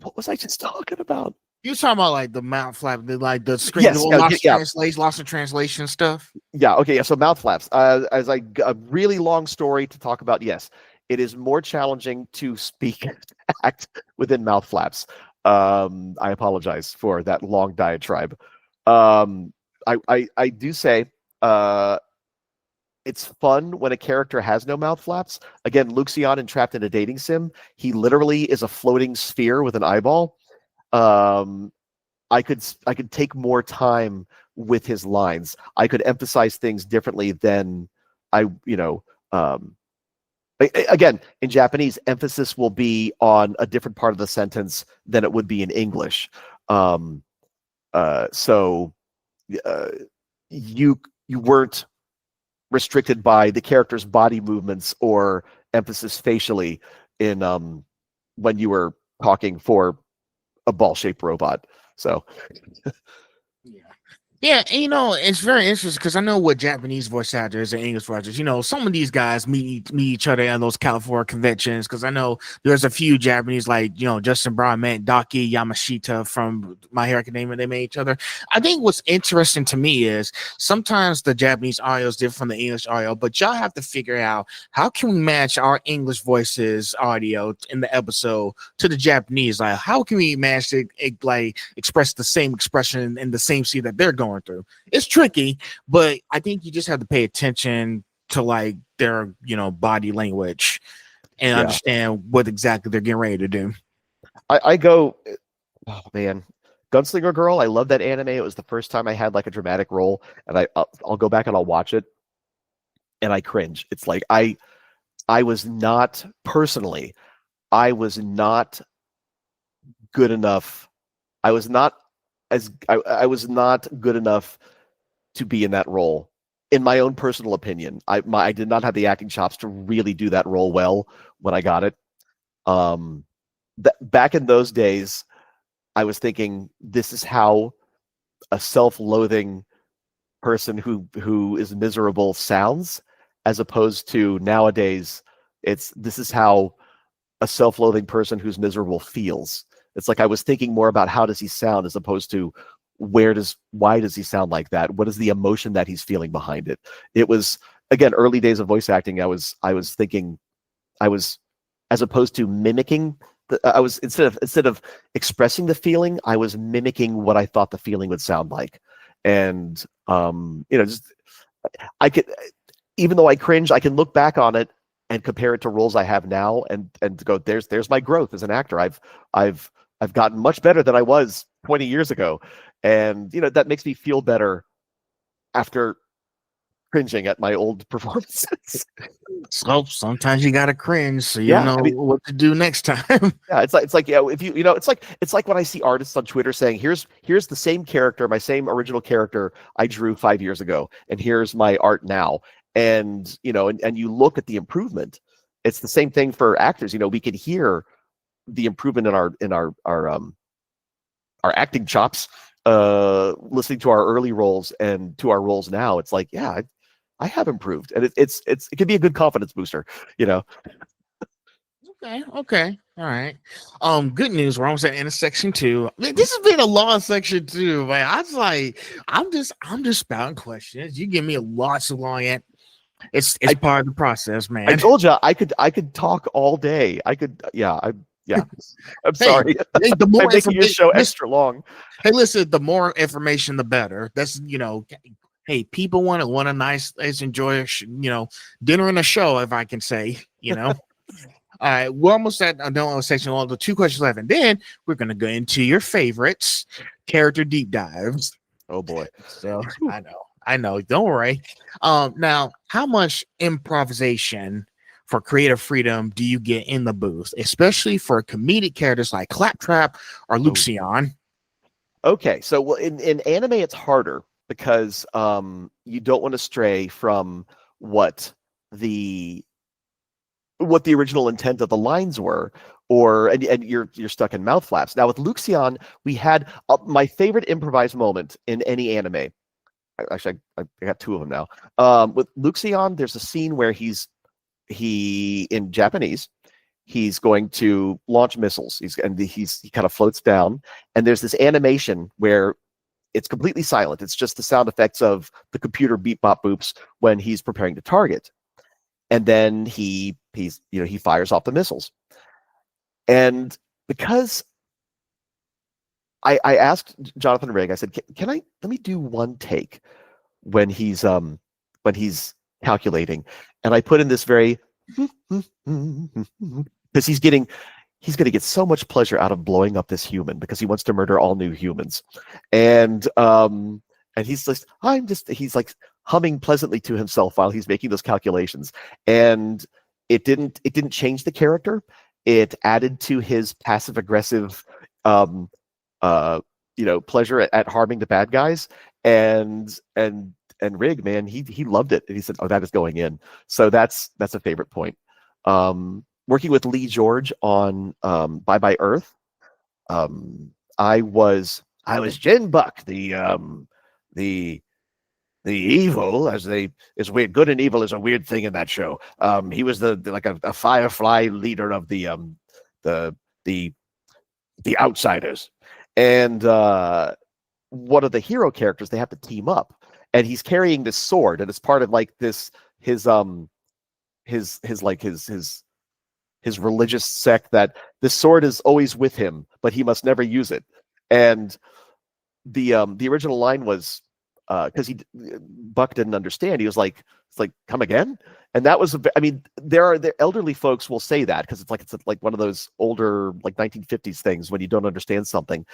What was I just talking about? You talking about like the mouth flap, like the screen, Yes, lost in translation stuff? Yeah, okay, yeah. So mouth flaps. As a really long story to talk about. Yes, it is more challenging to speak and act within mouth flaps. I apologize for that long diatribe. I do say it's fun when a character has no mouth flaps. Again, Luxion in Trapped in a Dating Sim, he literally is a floating sphere with an eyeball. I could take more time with his lines. I could emphasize things differently than again, in Japanese, emphasis will be on a different part of the sentence than it would be in English. So you weren't restricted by the character's body movements or emphasis facially in when you were talking for a ball-shaped robot. So Yeah, and it's very interesting because I know what Japanese voice actors and English voice actors, some of these guys meet each other at those California conventions, because I know there's a few Japanese, like, Justin Brown met Daki Yamashita from My Hero Academia. They met each other. I think what's interesting to me is sometimes the Japanese audio is different from the English audio, but y'all have to figure out how can we match our English voices audio in the episode to the Japanese. Like, how can we match it, like express the same expression in the same scene that they're going through? It's tricky, but I think you just have to pay attention to like their body language and understand what exactly they're getting ready to do. I go, oh man, Gunslinger Girl, I love that anime. It was the first time I had like a dramatic role, and I'll go back and I'll watch it and I cringe. It's like I was not personally, I was not good enough. I was not good enough to be in that role. In my own personal opinion, I did not have the acting chops to really do that role well when I got it. Back in those days, I was thinking, this is how a self-loathing person who is miserable sounds, as opposed to nowadays, this is how a self-loathing person who's miserable feels. It's like I was thinking more about how does he sound as opposed to why does he sound like that? What is the emotion that he's feeling behind it? It was, again, early days of voice acting. I was thinking, as opposed to mimicking, I was instead of expressing the feeling, I was mimicking what I thought the feeling would sound like. And just I could, even though I cringe, I can look back on it and compare it to roles I have now, and go, there's my growth as an actor. I've gotten much better than I was 20 years ago, and that makes me feel better after cringing at my old performances. So sometimes you gotta cringe so you know what to do next time. Yeah, it's like if it's like when I see artists on Twitter saying, here's the same character, my same original character I drew 5 years ago, and here's my art now. And and you look at the improvement. It's the same thing for actors. We can hear the improvement in our acting chops, listening to our early roles and to our roles now. It's like, yeah, I have improved, and it can be a good confidence booster. Okay, all right. Good news. We're almost at end of section 2. This has been a long section 2, man. I was like, I'm just spouting questions. You give me lots of long answers. It's part of the process, man. I told you I could talk all day. I'm sorry. Hey, the more I'm making your show extra long. Hey, listen, the more information, the better. That's hey, people want a nice, enjoy dinner and a show, if I can say. All right, we're almost at another section. All the 2 questions left, and then we're gonna go into your favorites, character deep dives. Oh boy. So I know. Don't worry. Now, how much improvisation for creative freedom do you get in the booth, especially for comedic characters like Claptrap or Luxion? Okay, so in anime it's harder because you don't want to stray from what the original intent of the lines were, and you're stuck in mouth flaps. Now with Luxion, we had my favorite improvised moment in any anime. Actually, I got 2 of them now. With Luxion, there's a scene where he in Japanese, he's going to launch missiles. He kind of floats down, and there's this animation where it's completely silent. It's just the sound effects of the computer beep bop boops when he's preparing to target. And then he fires off the missiles. And because I asked Jonathan Rigg, I said, let me do one take when he's calculating. And I put in this very because he's going to get so much pleasure out of blowing up this human because he wants to murder all new humans. And he's like humming pleasantly to himself while he's making those calculations. And it didn't change the character. It added to his passive aggressive pleasure at harming the bad guys. And Rigg, man, he loved it. And he said, "Oh, that is going in." So that's a favorite point. Working with Lee George on Bye Bye Earth, I was Jin Buck, the evil, is weird. Good and evil is a weird thing in that show. He was like a Firefly leader of the outsiders, and one of the hero characters, they have to team up, and he's carrying this sword, and it's part of like his religious sect, that this sword is always with him, but he must never use it. And the original line was, because Buck didn't understand. He was like, "It's like, come again?" And that was, the elderly folks will say that because it's like one of those older like 1950s things when you don't understand something.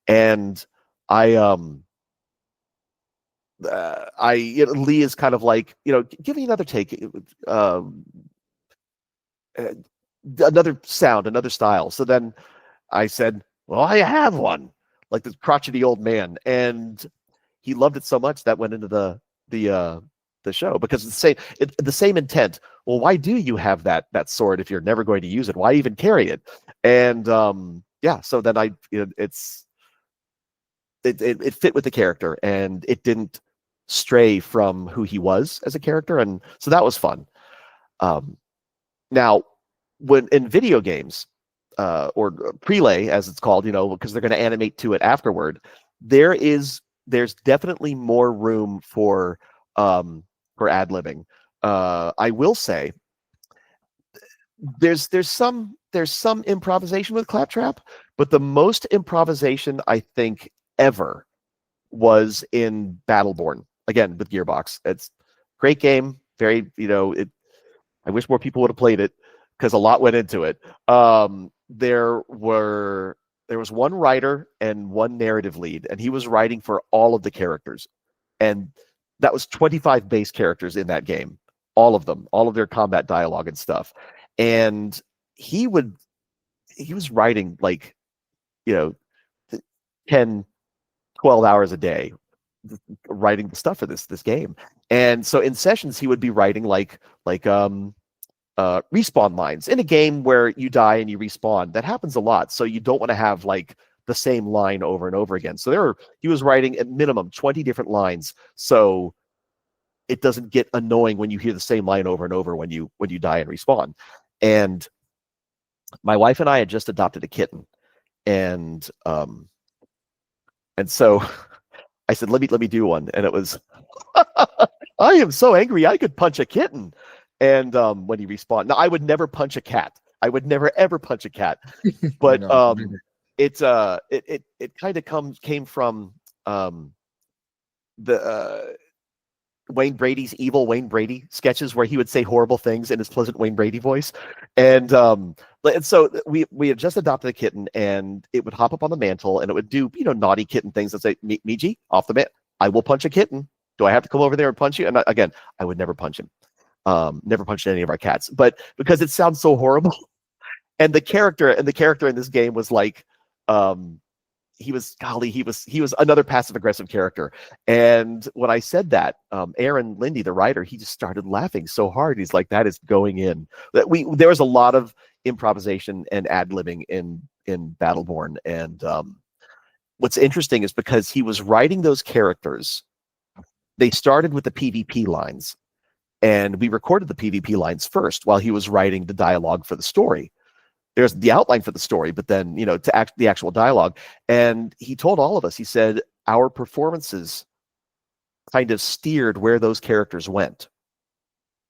And Lee is kind of like, give me another take, another sound, another style. So then I said, "Well, I have one," like this crotchety old man, and he loved it so much that went into the show because it's the same intent. Well, why do you have that sword if you're never going to use it? Why even carry it? And so then it fit with the character, and it didn't stray from who he was as a character, and so that was fun. Now, when in video games, or prelay as it's called, because they're going to animate to it afterward, there's definitely more room for ad-libbing. I will say there's some improvisation with Claptrap, but the most improvisation I think ever was in Battleborn, again with Gearbox. It's a great game, very, I wish more people would have played it because a lot went into it. There was one writer and one narrative lead, and he was writing for all of the characters. And that was 25 base characters in that game, all of them, all of their combat dialogue and stuff. And he was writing like, 10, 12 hours a day, writing the stuff for this game. And so in sessions, he would be writing like respawn lines in a game where you die and you respawn. That happens a lot. So you don't want to have like the same line over and over again. So he was writing at minimum 20 different lines, so it doesn't get annoying when you hear the same line over and over when you die and respawn. And my wife and I had just adopted a kitten, and so I said, let me do one. And it was, I am so angry I could punch a kitten. And when he respawned, now I would never punch a cat. I would never ever punch a cat. But it kind of came from the Wayne Brady's evil Wayne Brady sketches where he would say horrible things in his pleasant Wayne Brady voice. And so we had just adopted a kitten, and it would hop up on the mantle and it would do, naughty kitten things and say, Miji, off the mat, I will punch a kitten. Do I have to come over there and punch you? And again, I would never punch him. Never punched any of our cats, but because it sounds so horrible. And the character in this game was like, he was another passive aggressive character. And when I said that, Aaron Lindy, the writer, he just started laughing so hard. He's like, that is going in. There was a lot of improvisation and ad-libbing in Battleborn. And what's interesting is because he was writing those characters, they started with the PvP lines, and we recorded the PvP lines first while he was writing the dialogue for the story. there's the outline for the story, but then, you know, to act the actual dialogue. And he told all of us, he said, our performances kind of steered where those characters went.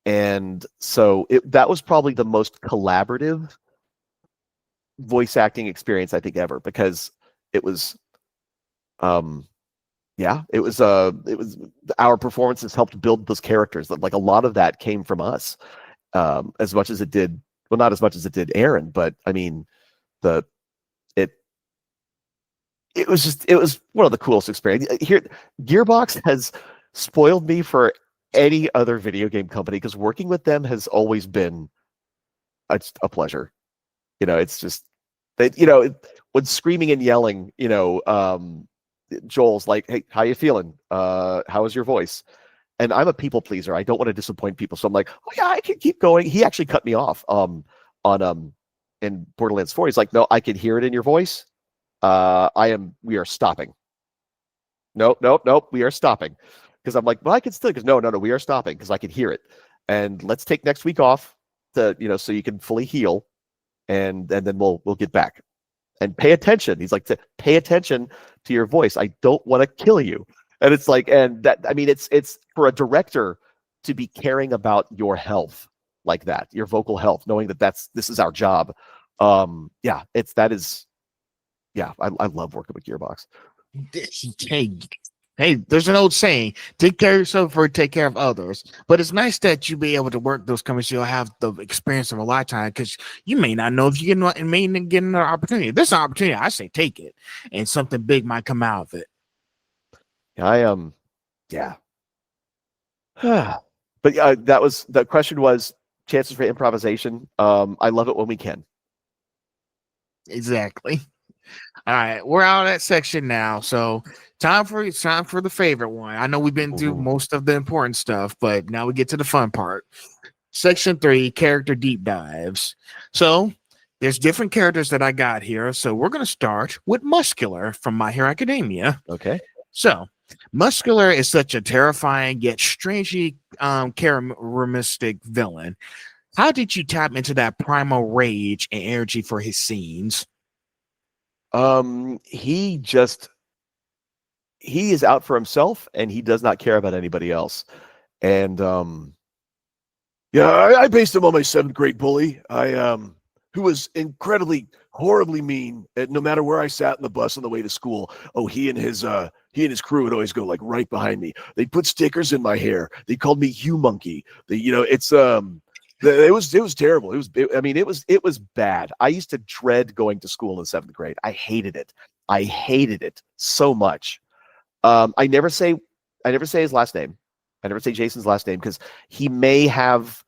And so that was probably the most collaborative voice acting experience I think ever, because it was, it was our performances helped build those characters. Like a lot of that came from us, as much as it did. Well, not as much as it did Aaron, but I mean, it was one of the coolest experiences. Here, Gearbox has spoiled me for any other video game company, because working with them has always been a pleasure. You know, it's just that, you know, when screaming and yelling, you know, Joel's like, "Hey, how you feeling? How is your voice?" And I'm a people pleaser. I don't want to disappoint people, so I'm like, "Oh yeah, I can keep going." He actually cut me off in Borderlands 4. He's like, "No, I can hear it in your voice. We are stopping. Nope, we are stopping." Because I'm like, "Well, I can still," because no, we are stopping because I can hear it. And let's take next week off to, you know, so you can fully heal, and then we'll get back. And pay attention. He's like, to pay attention to your voice. I don't want to kill you. And it's like, and that, I mean, it's for a director to be caring about your health like that, your vocal health, knowing that this is our job. I love working with Gearbox. Hey, there's an old saying: take care of yourself before you take care of others. But it's nice that you be able to work those companies. You'll have the experience of a lifetime, because you may not know if you may not get another opportunity. If there's an opportunity, I say take it, and something big might come out of it. But that was the question, was chances for improvisation. I love it when we can. Exactly. All right, we're out of that section now, so time for the favorite one. I know we've been through most of the important stuff, but now we get to the fun part. Section 3, character deep dives. So there's different characters that I got here. So we're going to start with Muscular from My Hero Academia. Okay. So Muscular is such a terrifying yet strangely charismatic villain. How did you tap into that primal rage and energy for his scenes? He is out for himself, and he does not care about anybody else. And I based him on my 7th grade bully. Who was incredibly, horribly mean. No matter where I sat in the bus on the way to school, he and his crew would always go like right behind me. They'd put stickers in my hair. They called me Hugh Monkey. It was terrible. It was bad. I used to dread going to school in 7th grade. I hated it so much. I never say his last name. I never say Jason's last name, because he may have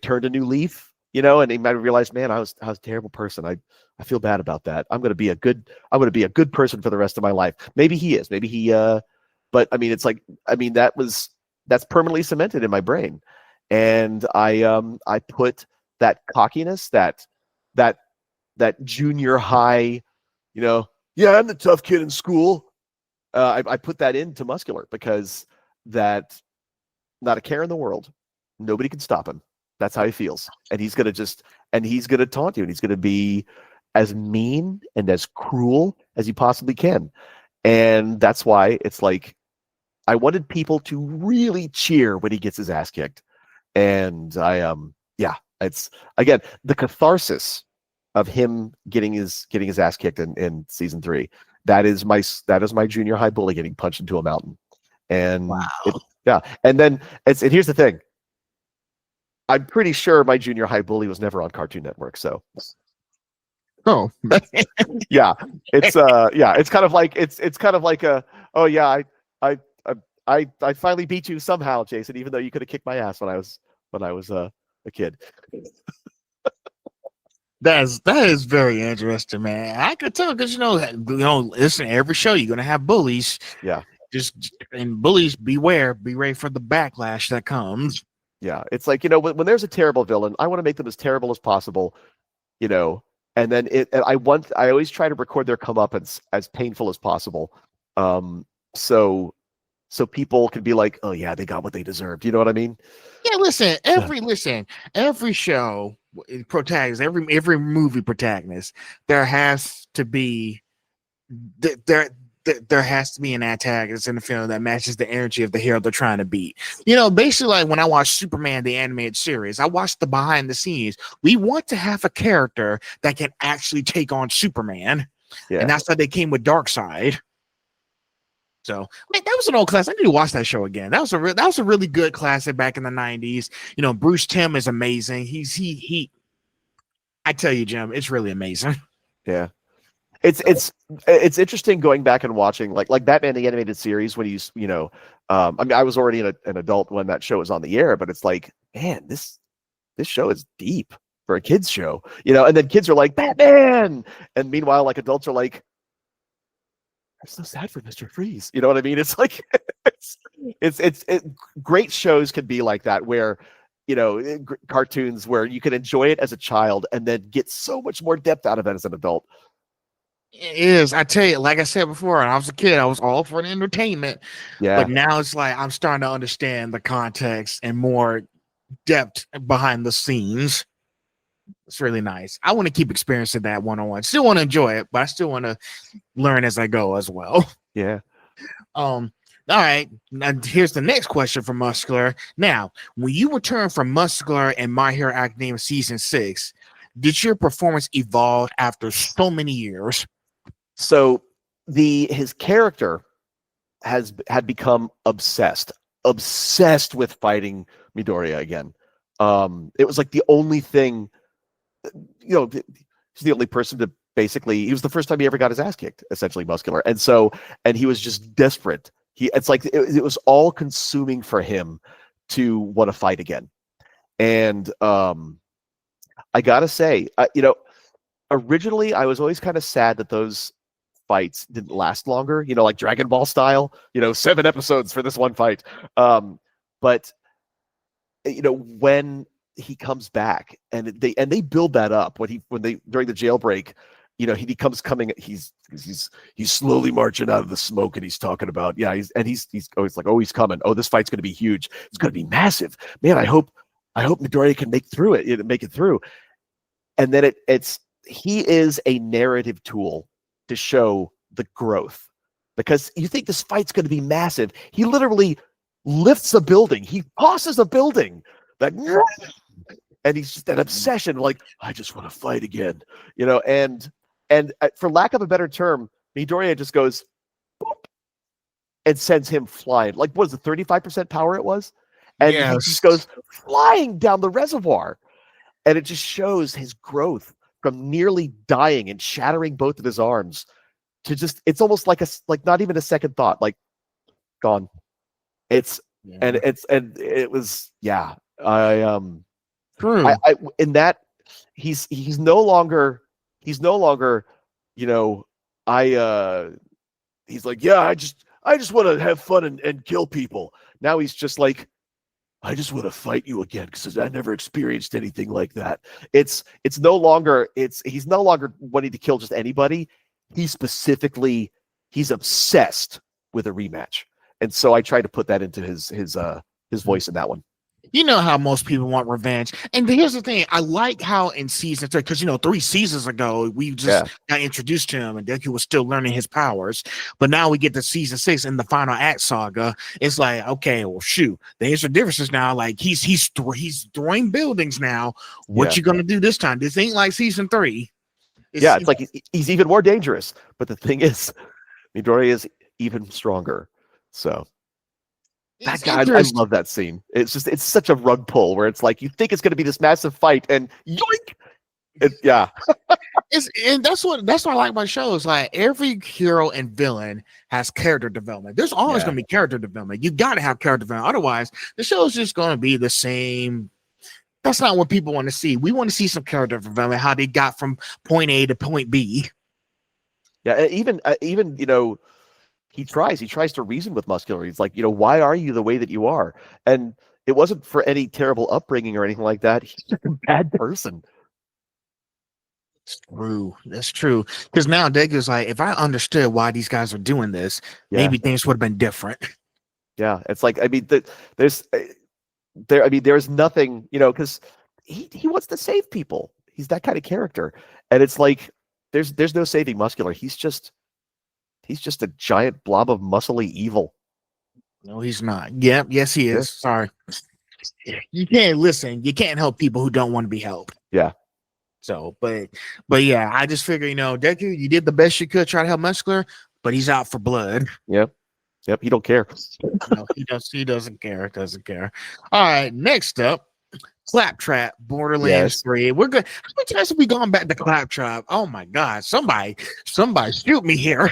turned a new leaf, you know, and he might have realized, man, I was a terrible person. I feel bad about that. I'm going to be a good person for the rest of my life. Maybe he is. Maybe he. But I mean, it's like, that's permanently cemented in my brain. And I put that cockiness, that junior high, you know, yeah, I'm the tough kid in school. I put that into Muscular, because that, not a care in the world. Nobody can stop him. That's how he feels. And he's going to taunt you, and he's going to be as mean and as cruel as he possibly can. And that's why it's like, I wanted people to really cheer when he gets his ass kicked. And it's, again, the catharsis of him getting his ass kicked in season 3. That is my junior high bully getting punched into a mountain. And wow. And then and here's the thing. I'm pretty sure my junior high bully was never on Cartoon Network. So it's kind of like I finally beat you somehow, Jason, even though you could have kicked my ass when I was a kid. That is very interesting, man. I could tell, because listen, every show you're gonna have bullies. Yeah. And bullies, beware, be ready for the backlash that comes. Yeah, it's like, when there's a terrible villain, I want to make them as terrible as possible, and then I always try to record their comeuppance as painful as possible. So so people can be like, oh yeah, they got what they deserved. You know what I mean? Yeah, every show protagonist, every movie protagonist, there has to be there has to be an antagonist in the film that matches the energy of the hero they're trying to beat. Basically, like when I watched Superman the animated series, I watched the behind the scenes. We want to have a character that can actually take on Superman, and that's how they came with Darkseid. So, man, that was an old classic. I need to watch that show again. That was a really good classic back in the 90s. Bruce Timm is amazing. I tell you, Jim, it's really amazing. Yeah. It's interesting going back and watching like Batman the animated series when I mean, I was already an adult when that show was on the air, but it's like, man, this show is deep for a kids show, and then kids are like Batman, and meanwhile like adults are like, I'm so sad for Mr. Freeze. You know what I mean? It's like it's great shows can be like that, where cartoons where you can enjoy it as a child and then get so much more depth out of it as an adult. It is. I tell you, like I said before, when I was a kid, I was all for the entertainment. Yeah. But now it's like I'm starting to understand the context and more depth behind the scenes. It's really nice. I want to keep experiencing that one-on-one. Still want to enjoy it, but I still want to learn as I go as well. Yeah. All right. Now here's the next question from Muscular. Now, when you return from Muscular and My Hero Academia season 6, did your performance evolve after so many years? So his character had become obsessed with fighting Midoriya again. It was like the only thing, he's the only person to basically, he was the first time he ever got his ass kicked, essentially, Muscular. And he was just desperate. It's like it was all consuming for him to want to fight again. And I gotta say, originally I was always kind of sad that those fights didn't last longer, like Dragon Ball style, 7 episodes for this one fight. But when he comes back and they build that up when they during the jailbreak, he comes coming, he's slowly marching out of the smoke, and he's talking about, he's always like, oh, he's coming. Oh, this fight's going to be huge. It's going to be massive, man. I hope Midoriya can make it through. And then he is a narrative tool to show the growth, because you think this fight's going to be massive. He literally lifts a building. He tosses a building, and he's just an obsession. Like, I just want to fight again, and for lack of a better term, Midoriya just goes boop, and sends him flying. Like, what is it, 35% power it was? And he just goes flying down the reservoir. And it just shows his growth from nearly dying and shattering both of his arms to it's almost like not even a second thought, like gone. It was True. In that he's no longer, he's like, I just want to have fun and kill people. Now he's just like, I just want to fight you again because I never experienced anything like that. He's no longer wanting to kill just anybody. He's obsessed with a rematch. And so I try to put that into his voice in that one. You know how most people want revenge. And here's the thing. I like how in season 3, because 3 seasons ago, we just got introduced to him and Deku was still learning his powers. But now we get to season 6 in the final act saga. It's like, okay, well, shoot. There's the differences now. Like, he's throwing buildings now. What you gonna do this time? This ain't like season 3. It's like he's even more dangerous. But the thing is, Midoriya is even stronger. So that guy, I love that scene. It's such a rug pull where it's like you think it's going to be this massive fight, and yoink! And that's what I like about shows. Like, every hero and villain has character development. There's always going to be character development. You got to have character development. Otherwise, the show is just going to be the same. That's not what people want to see. We want to see some character development, how they got from point A to point B. Yeah, even he tries to reason with Muscular. He's like, why are you the way that you are? And it wasn't for any terrible upbringing or anything like that. He's just a bad person. That's true. Because now Deku's like, if I understood why these guys are doing this, maybe things would have been different. Yeah, it's like, I mean, there's there's nothing, because he wants to save people. He's that kind of character, and it's like there's no saving Muscular. He's just a giant blob of muscly evil. No, he's not. Yep. Yes, he is. Yeah. Sorry. You can't listen. You can't help people who don't want to be helped. Yeah. So, but yeah, I just figure, Deku, you did the best you could try to help Muscular, but he's out for blood. Yep. He don't care. No, he doesn't care. Doesn't care. All right, next up, Claptrap, Borderlands 3. We're good. How many times have we gone back to Claptrap? Oh my god, somebody shoot me here.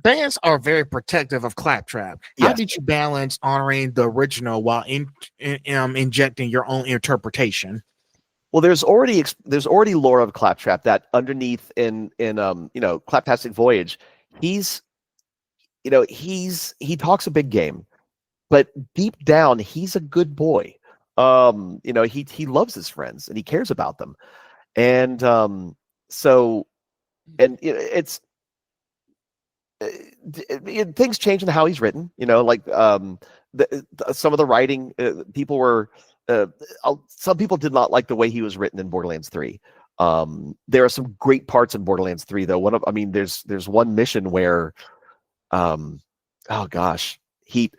Fans are very protective of Claptrap. How Yes. did you balance honoring the original while injecting your own interpretation? Well, there's already lore of Claptrap that underneath in Claptastic Voyage, he talks a big game, but deep down he's a good boy. He loves his friends and he cares about them, and things change in how he's written. Some of the writing, people were. Some people did not like the way he was written in Borderlands 3. There are some great parts in Borderlands 3, though. There's one mission where, oh gosh, he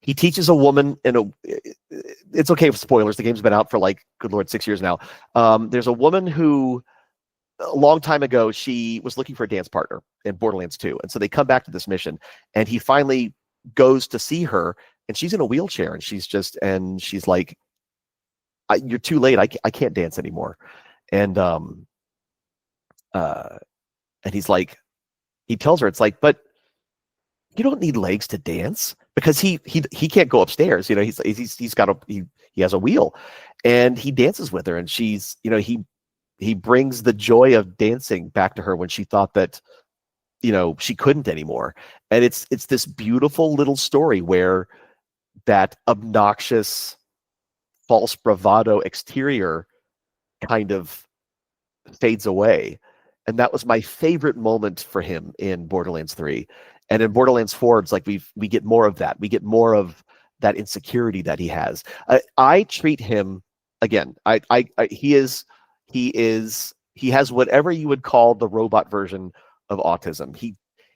teaches a woman it's okay with spoilers. The game's been out for good Lord, 6 years now. There's a woman who, a long time ago, she was looking for a dance partner in Borderlands 2, and so they come back to this mission, and he finally goes to see her. And she's in a wheelchair, and she's like, "You're too late. I can't dance anymore." And he's like, he tells her, it's like, "But you don't need legs to dance," because he can't go upstairs. He has a wheel, and he dances with her, and she's, he brings the joy of dancing back to her when she thought that, she couldn't anymore. And it's this beautiful little story where that obnoxious, false bravado exterior kind of fades away. And that was my favorite moment for him in Borderlands 3. And in Borderlands 4, it's like we get more of that. We get more of that insecurity that he has. I treat him, again, he has whatever you would call the robot version of autism.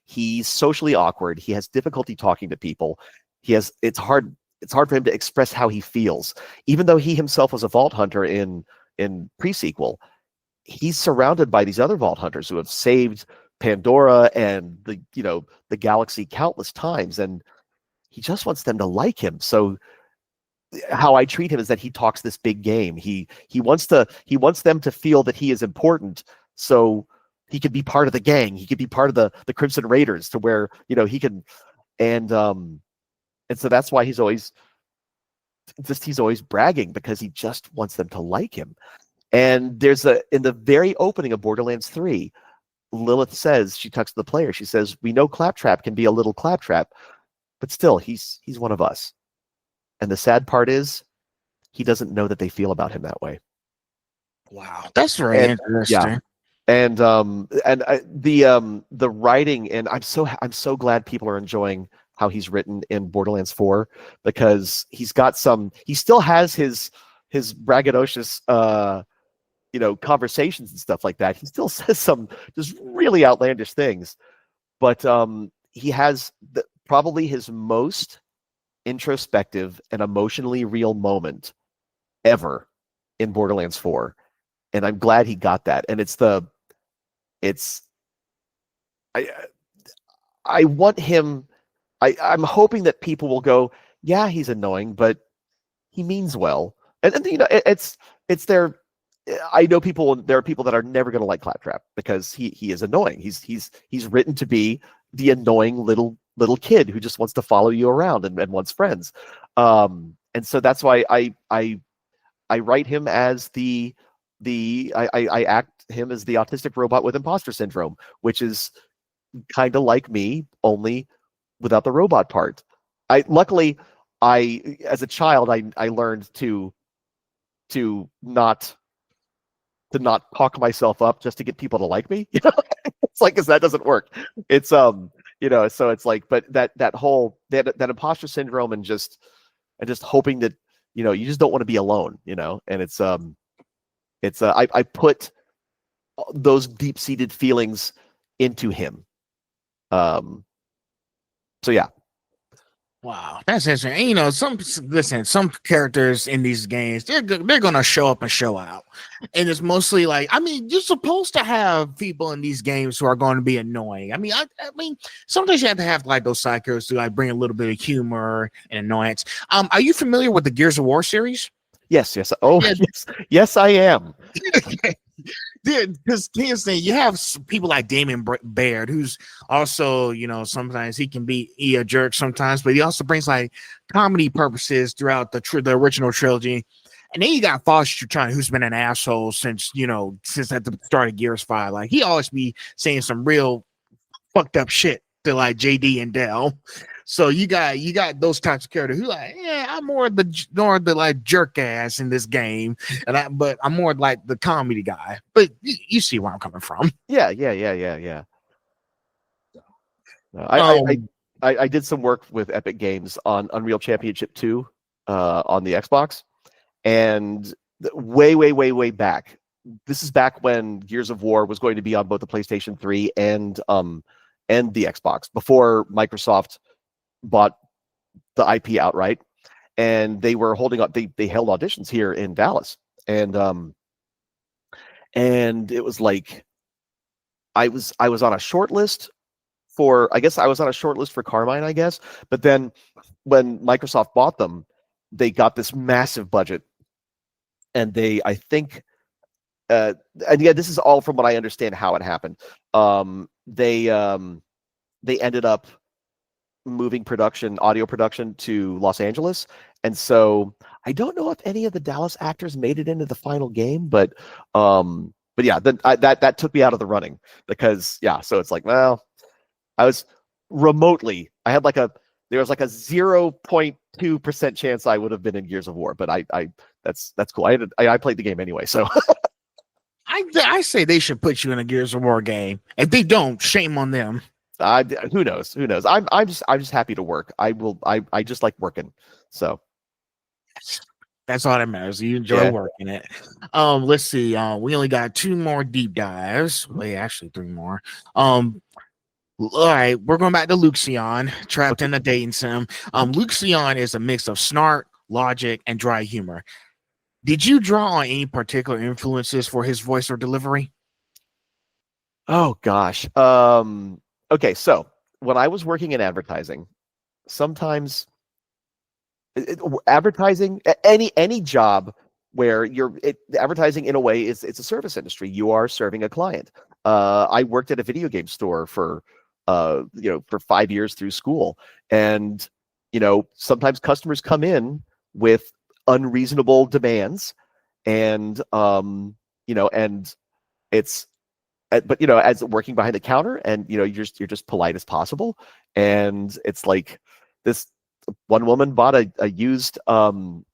He's socially awkward. He has difficulty talking to people. It's hard for him to express how he feels. Even though he himself was a Vault Hunter in pre-sequel, he's surrounded by these other Vault Hunters who have saved Pandora and the galaxy countless times, and he just wants them to like him. So how I treat him is that he talks this big game. He wants them to feel that he is important, so he could be part of the gang. He could be part of the Crimson Raiders, to where he can, and so that's why he's always bragging, because he just wants them to like him. And in the very opening of Borderlands 3, Lilith says, she talks to the player, she says, "We know Claptrap can be a little Claptrap, but still, he's one of us." And the sad part is, he doesn't know that they feel about him that way. Wow, that's very interesting. Yeah. And the writing, and I'm so glad people are enjoying how he's written in Borderlands 4, because he still has his braggadocious conversations and stuff like that. He still says some just really outlandish things, but he has probably his most introspective and emotionally real moment ever in Borderlands 4, and I'm glad he got that. And I want him. I'm hoping that people will go, "Yeah, he's annoying, but he means well." And it's there. I know there are people that are never going to like Claptrap because he is annoying. He's written to be the annoying little kid who just wants to follow you around and wants friends. And so that's why I write him as I act him as the autistic robot with imposter syndrome, which is kind of like me, only without the robot part. Luckily, as a child, I learned to not talk myself up just to get people to like me. It's like, 'cause that doesn't work. It's So it's like, but that whole that imposter syndrome and just hoping that you just don't want to be alone, and it's I put those deep-seated feelings into him. So yeah. Wow, that's interesting. Some characters in these games, they're gonna show up and show out, and it's mostly like, you're supposed to have people in these games who are going to be annoying. I mean, sometimes you have to have like those side characters to like bring a little bit of humor and annoyance. Are you familiar with the Gears of War series? Yes. Oh, yeah. Yes, I am. Because you have people like Damon Baird, who's also, sometimes he can be a jerk sometimes, but he also brings like comedy purposes throughout the original trilogy. And then you got Foster Chun, who's been an asshole since at the start of Gears 5. Like, he always be saying some real fucked up shit to like JD and Dell. So you got those types of characters who like, yeah, I'm more the like jerk ass in this game, but I'm more like the comedy guy. But you see where I'm coming from. Yeah. I did some work with Epic Games on Unreal Championship 2 on the Xbox, and way back. This is back when Gears of War was going to be on both the PlayStation 3 and the Xbox before Microsoft bought the IP outright, and they were holding up. They held auditions here in Dallas, and it was like I was on a short list for Carmine, I guess. But then when Microsoft bought them, they got this massive budget, and I think, and yeah, this is all from what I understand how it happened. They ended up moving audio production to Los Angeles, and so I don't know if any of the Dallas actors made it into the final game, but yeah, then that took me out of the running because so it's like, well, I was remotely, there was like a 0.2% chance I would have been in Gears of War, but that's cool. I played the game anyway, so. I say they should put you in a Gears of War game. If they don't, shame on them. Who knows? I'm just happy to work. I just like working. So that's all that matters. You enjoy working it. Let's see. We only got 2 more deep dives. Wait, actually 3 more. All right, we're going back to Luxion, trapped in a dating sim. Luxion is a mix of snark, logic, and dry humor. Did you draw on any particular influences for his voice or delivery? Oh gosh. Okay, so when I was working in advertising, sometimes advertising, any job where advertising in a way it's a service industry. You are serving a client. I worked at a video game store for 5 years through school, and sometimes customers come in with unreasonable demands, and and it's. But as working behind the counter, and you're just polite as possible, and it's like this one woman bought a used NES,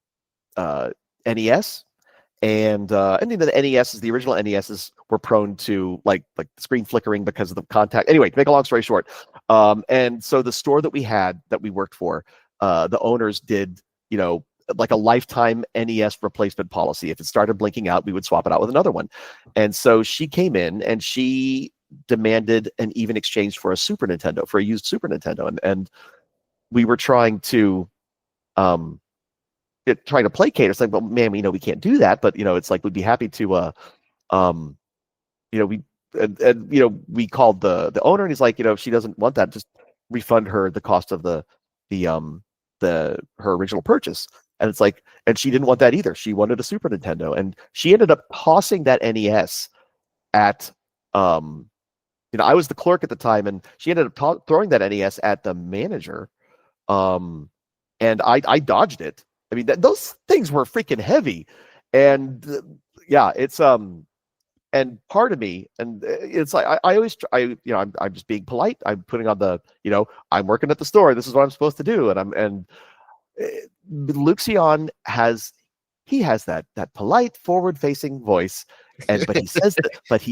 and the NES, the original NESs were prone to like screen flickering because of the contact. Anyway, to make a long story short, and so the store that we worked for, the owners did like a lifetime NES replacement policy. If it started blinking out, we would swap it out with another one. And so she came in and she demanded an even exchange for a Super Nintendo, for a used Super Nintendo. And we were trying to placate. It's like, well, ma'am, we can't do that, but it's like, we'd be happy to we called the owner, and he's like, if she doesn't want that, just refund her the cost of her original purchase. And it's like, and she didn't want that either. She wanted a Super Nintendo, and she ended up tossing that NES at, I was the clerk at the time, and she ended up throwing that NES at the manager. And I dodged it. I mean, those things were freaking heavy. And it's, and part of me, and it's like, I always try, I'm just being polite. I'm putting on the, I'm working at the store. This is what I'm supposed to do. And Luxion has that polite, forward-facing voice, but he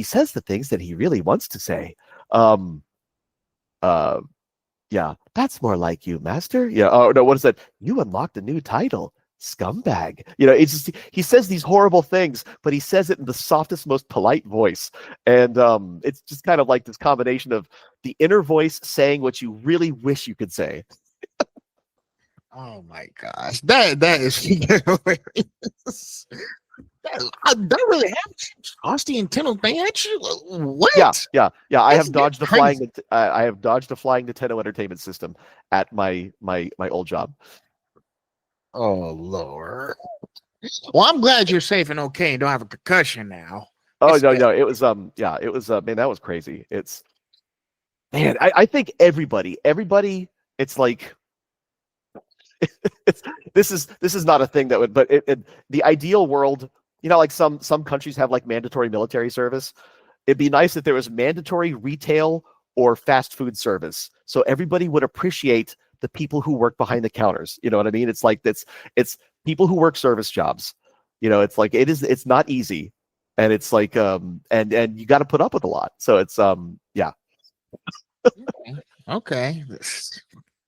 says the things that he really wants to say. Yeah, that's more like you, master. Yeah. Oh no, what is that? You unlocked a new title, scumbag. It's just he says these horrible things, but he says it in the softest, most polite voice, and it's just kind of like this combination of the inner voice saying what you really wish you could say. Oh my gosh, that is hilarious. That really happened. Austin and Nintendo thing actually. What? Yeah. I That's have dodged a crazy. flying. I have dodged a flying Nintendo Entertainment System at my old job. Oh Lord. Well, I'm glad you're safe and okay and don't have a concussion now. Oh It's no, it was yeah, it was man, that was crazy. It's man, I think everybody, it's like this is not a thing that would, but the ideal world, like some countries have like mandatory military service. It'd be nice if there was mandatory retail or fast food service, so everybody would appreciate the people who work behind the counters. You know what I mean? It's like it's people who work service jobs. It's like it's not easy, and it's like and you got to put up with a lot. So it's yeah. okay.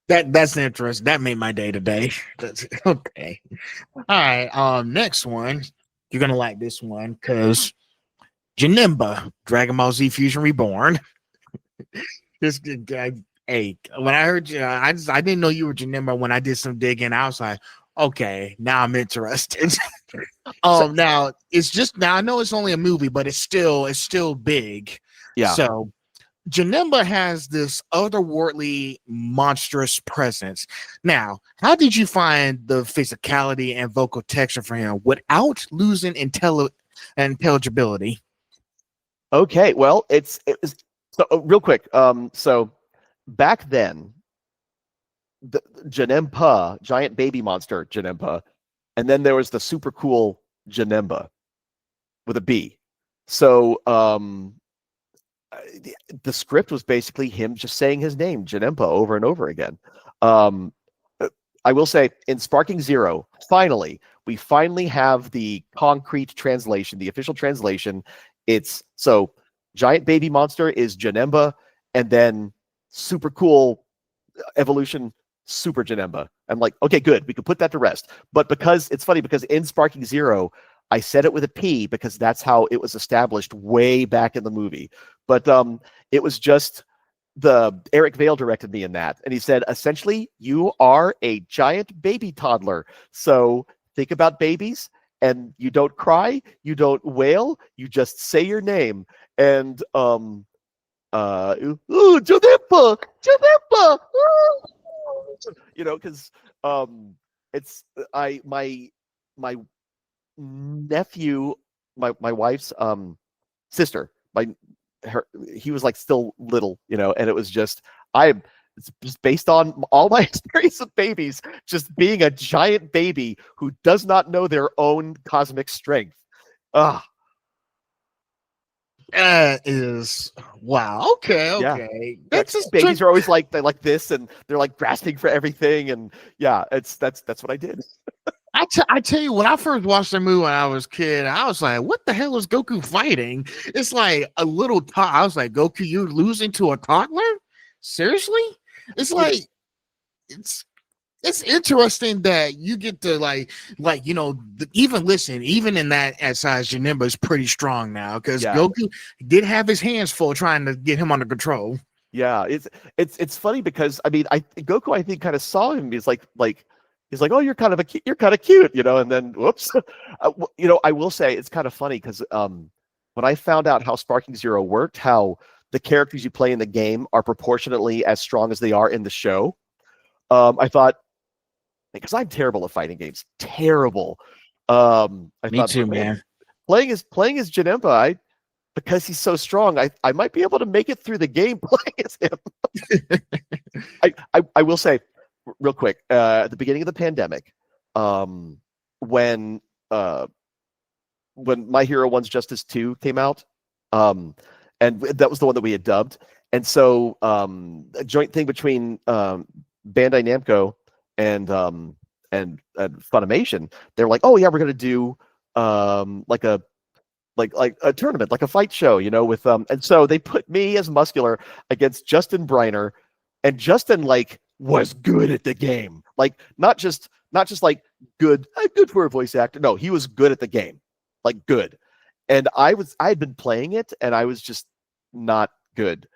That's interesting. That made my day today. That's okay. All right. Next one. You're gonna like this one because Janemba, Dragon Ball Z Fusion Reborn. This guy. Hey, when I heard you, I didn't know you were Janemba. When I did some digging, I was like, okay, now I'm interested. Now I know it's only a movie, but it's still big. Yeah. So Janemba has this otherworldly, monstrous presence. Now, how did you find the physicality and vocal texture for him without losing intelligibility? Okay, well, it was so real quick. So back then, the Janemba, giant baby monster Janemba, and then there was the super cool Janemba with a B. So the script was basically him just saying his name, Janemba, over and over again. I will say, in Sparking Zero, we finally have the concrete translation, the official translation. It's so giant baby monster is Janemba, and then super cool evolution Super Janemba. I'm like, okay, good, we can put that to rest. But because it's funny, because in Sparking Zero, I said it with a P because that's how it was established way back in the movie. But it was just Eric Vale directed me in that, and he said, essentially, you are a giant baby toddler. So think about babies, and you don't cry, you don't wail, you just say your name. And Janemba, because it's my nephew, my wife's sister, he was like still little, and it was just it's just based on all my experience with babies, just being a giant baby who does not know their own cosmic strength. Is wow. Okay. Yeah. That's just babies are always like they're like this, and they're like grasping for everything, and yeah, that's what I did. I tell you, when I first watched the movie when I was a kid, I was like, what the hell is Goku fighting? It's like a little I was like, Goku, you losing to a toddler? Seriously? It's like it's interesting that you get to even in that size, Janemba is pretty strong now, because Goku did have his hands full trying to get him under control. Yeah, it's funny because Goku, I think, kind of saw him. He's like, oh, you're kind of cute, and then whoops. I will say it's kind of funny because when I found out how Sparking Zero worked, how the characters you play in the game are proportionately as strong as they are in the show, I thought, because I'm terrible at fighting games, terrible. Me too, man. Playing as Janemba, because he's so strong, I might be able to make it through the game playing as him. I will say, real quick, at the beginning of the pandemic, when My Hero One's Justice 2 came out, and that was the one that we had dubbed, and so a joint thing between Bandai Namco and Funimation, they're like, oh yeah, we're gonna do like a tournament, like a fight show, with and so they put me as Muscular against Justin Briner, And Justin like was good at the game. Like not just like good for a voice actor. No, he was good at the game. Like good. And I had been playing it and I was just not good.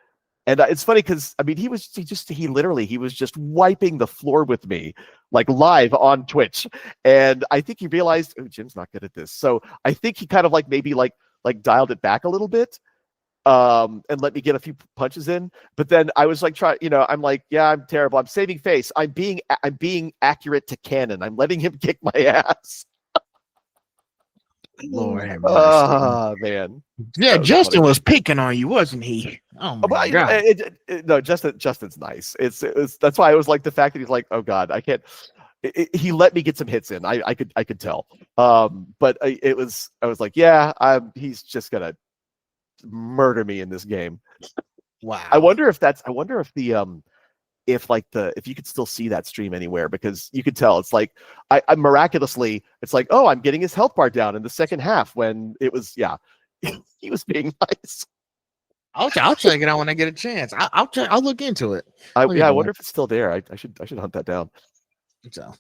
And it's funny because I mean he was just wiping the floor with me like live on Twitch. And I think he realized, oh, Jim's not good at this. So I think he kind of like maybe like dialed it back a little bit. And let me get a few punches in. But then I was like, I'm like, yeah, I'm terrible. I'm saving face. I'm being accurate to canon. I'm letting him kick my ass. Lord have mercy. Man. Yeah, Justin was picking on you, wasn't he? Oh my God. No, Justin's nice. It's that's why I was like the fact that he's like, oh God, I can't. He let me get some hits in. I could tell. But I was like, yeah, he's just gonna murder me in this game. Wow. I wonder if the if you could still see that stream anywhere, because you could tell it's like I miraculously it's like, oh, I'm getting his health bar down in the second half when it was he was being nice. I'll check it out when I get a chance. I'll look into it. I wonder if it's still there. I should hunt that down. So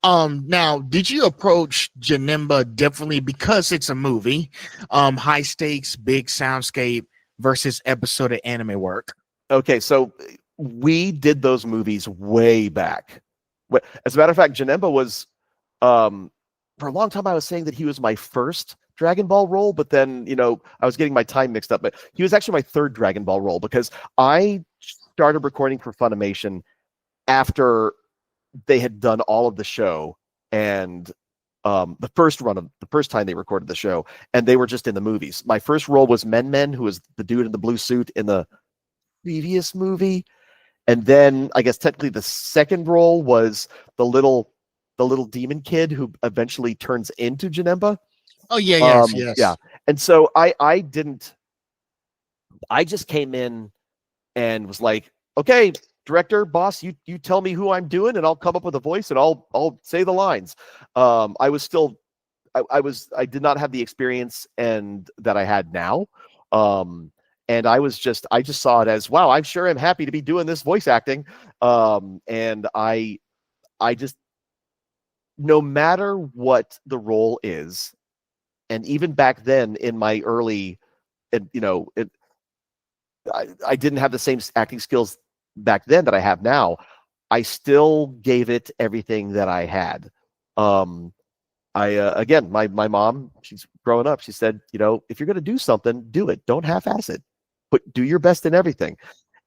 now did you approach Janemba differently because it's a movie, high stakes, big soundscape versus episodic anime work? Okay, so we did those movies way back. As a matter of fact, Janemba was for a long time I was saying that he was my first Dragon Ball role, but then I was getting my time mixed up. But he was actually my third Dragon Ball role because I started recording for Funimation after they had done all of the show and the first time they recorded the show, and they were just in the movies. My first role was Men, who was the dude in the blue suit in the previous movie. And then I guess technically the second role was the little demon kid who eventually turns into Janemba. Oh yeah, yes. Yeah. And so I just came in and was like, okay, director, boss, you tell me who I'm doing and I'll come up with a voice and I'll say the lines. I did not have the experience and that I had now. And I just saw it as, wow, I'm sure I'm happy to be doing this voice acting. And I just, no matter what the role is, and even back then in my early, I didn't have the same acting skills back then that I have now. I still gave it everything that I had. Again, my mom, she's growing up. She said, if you're going to do something, do it. Don't half-ass it. Do your best in everything.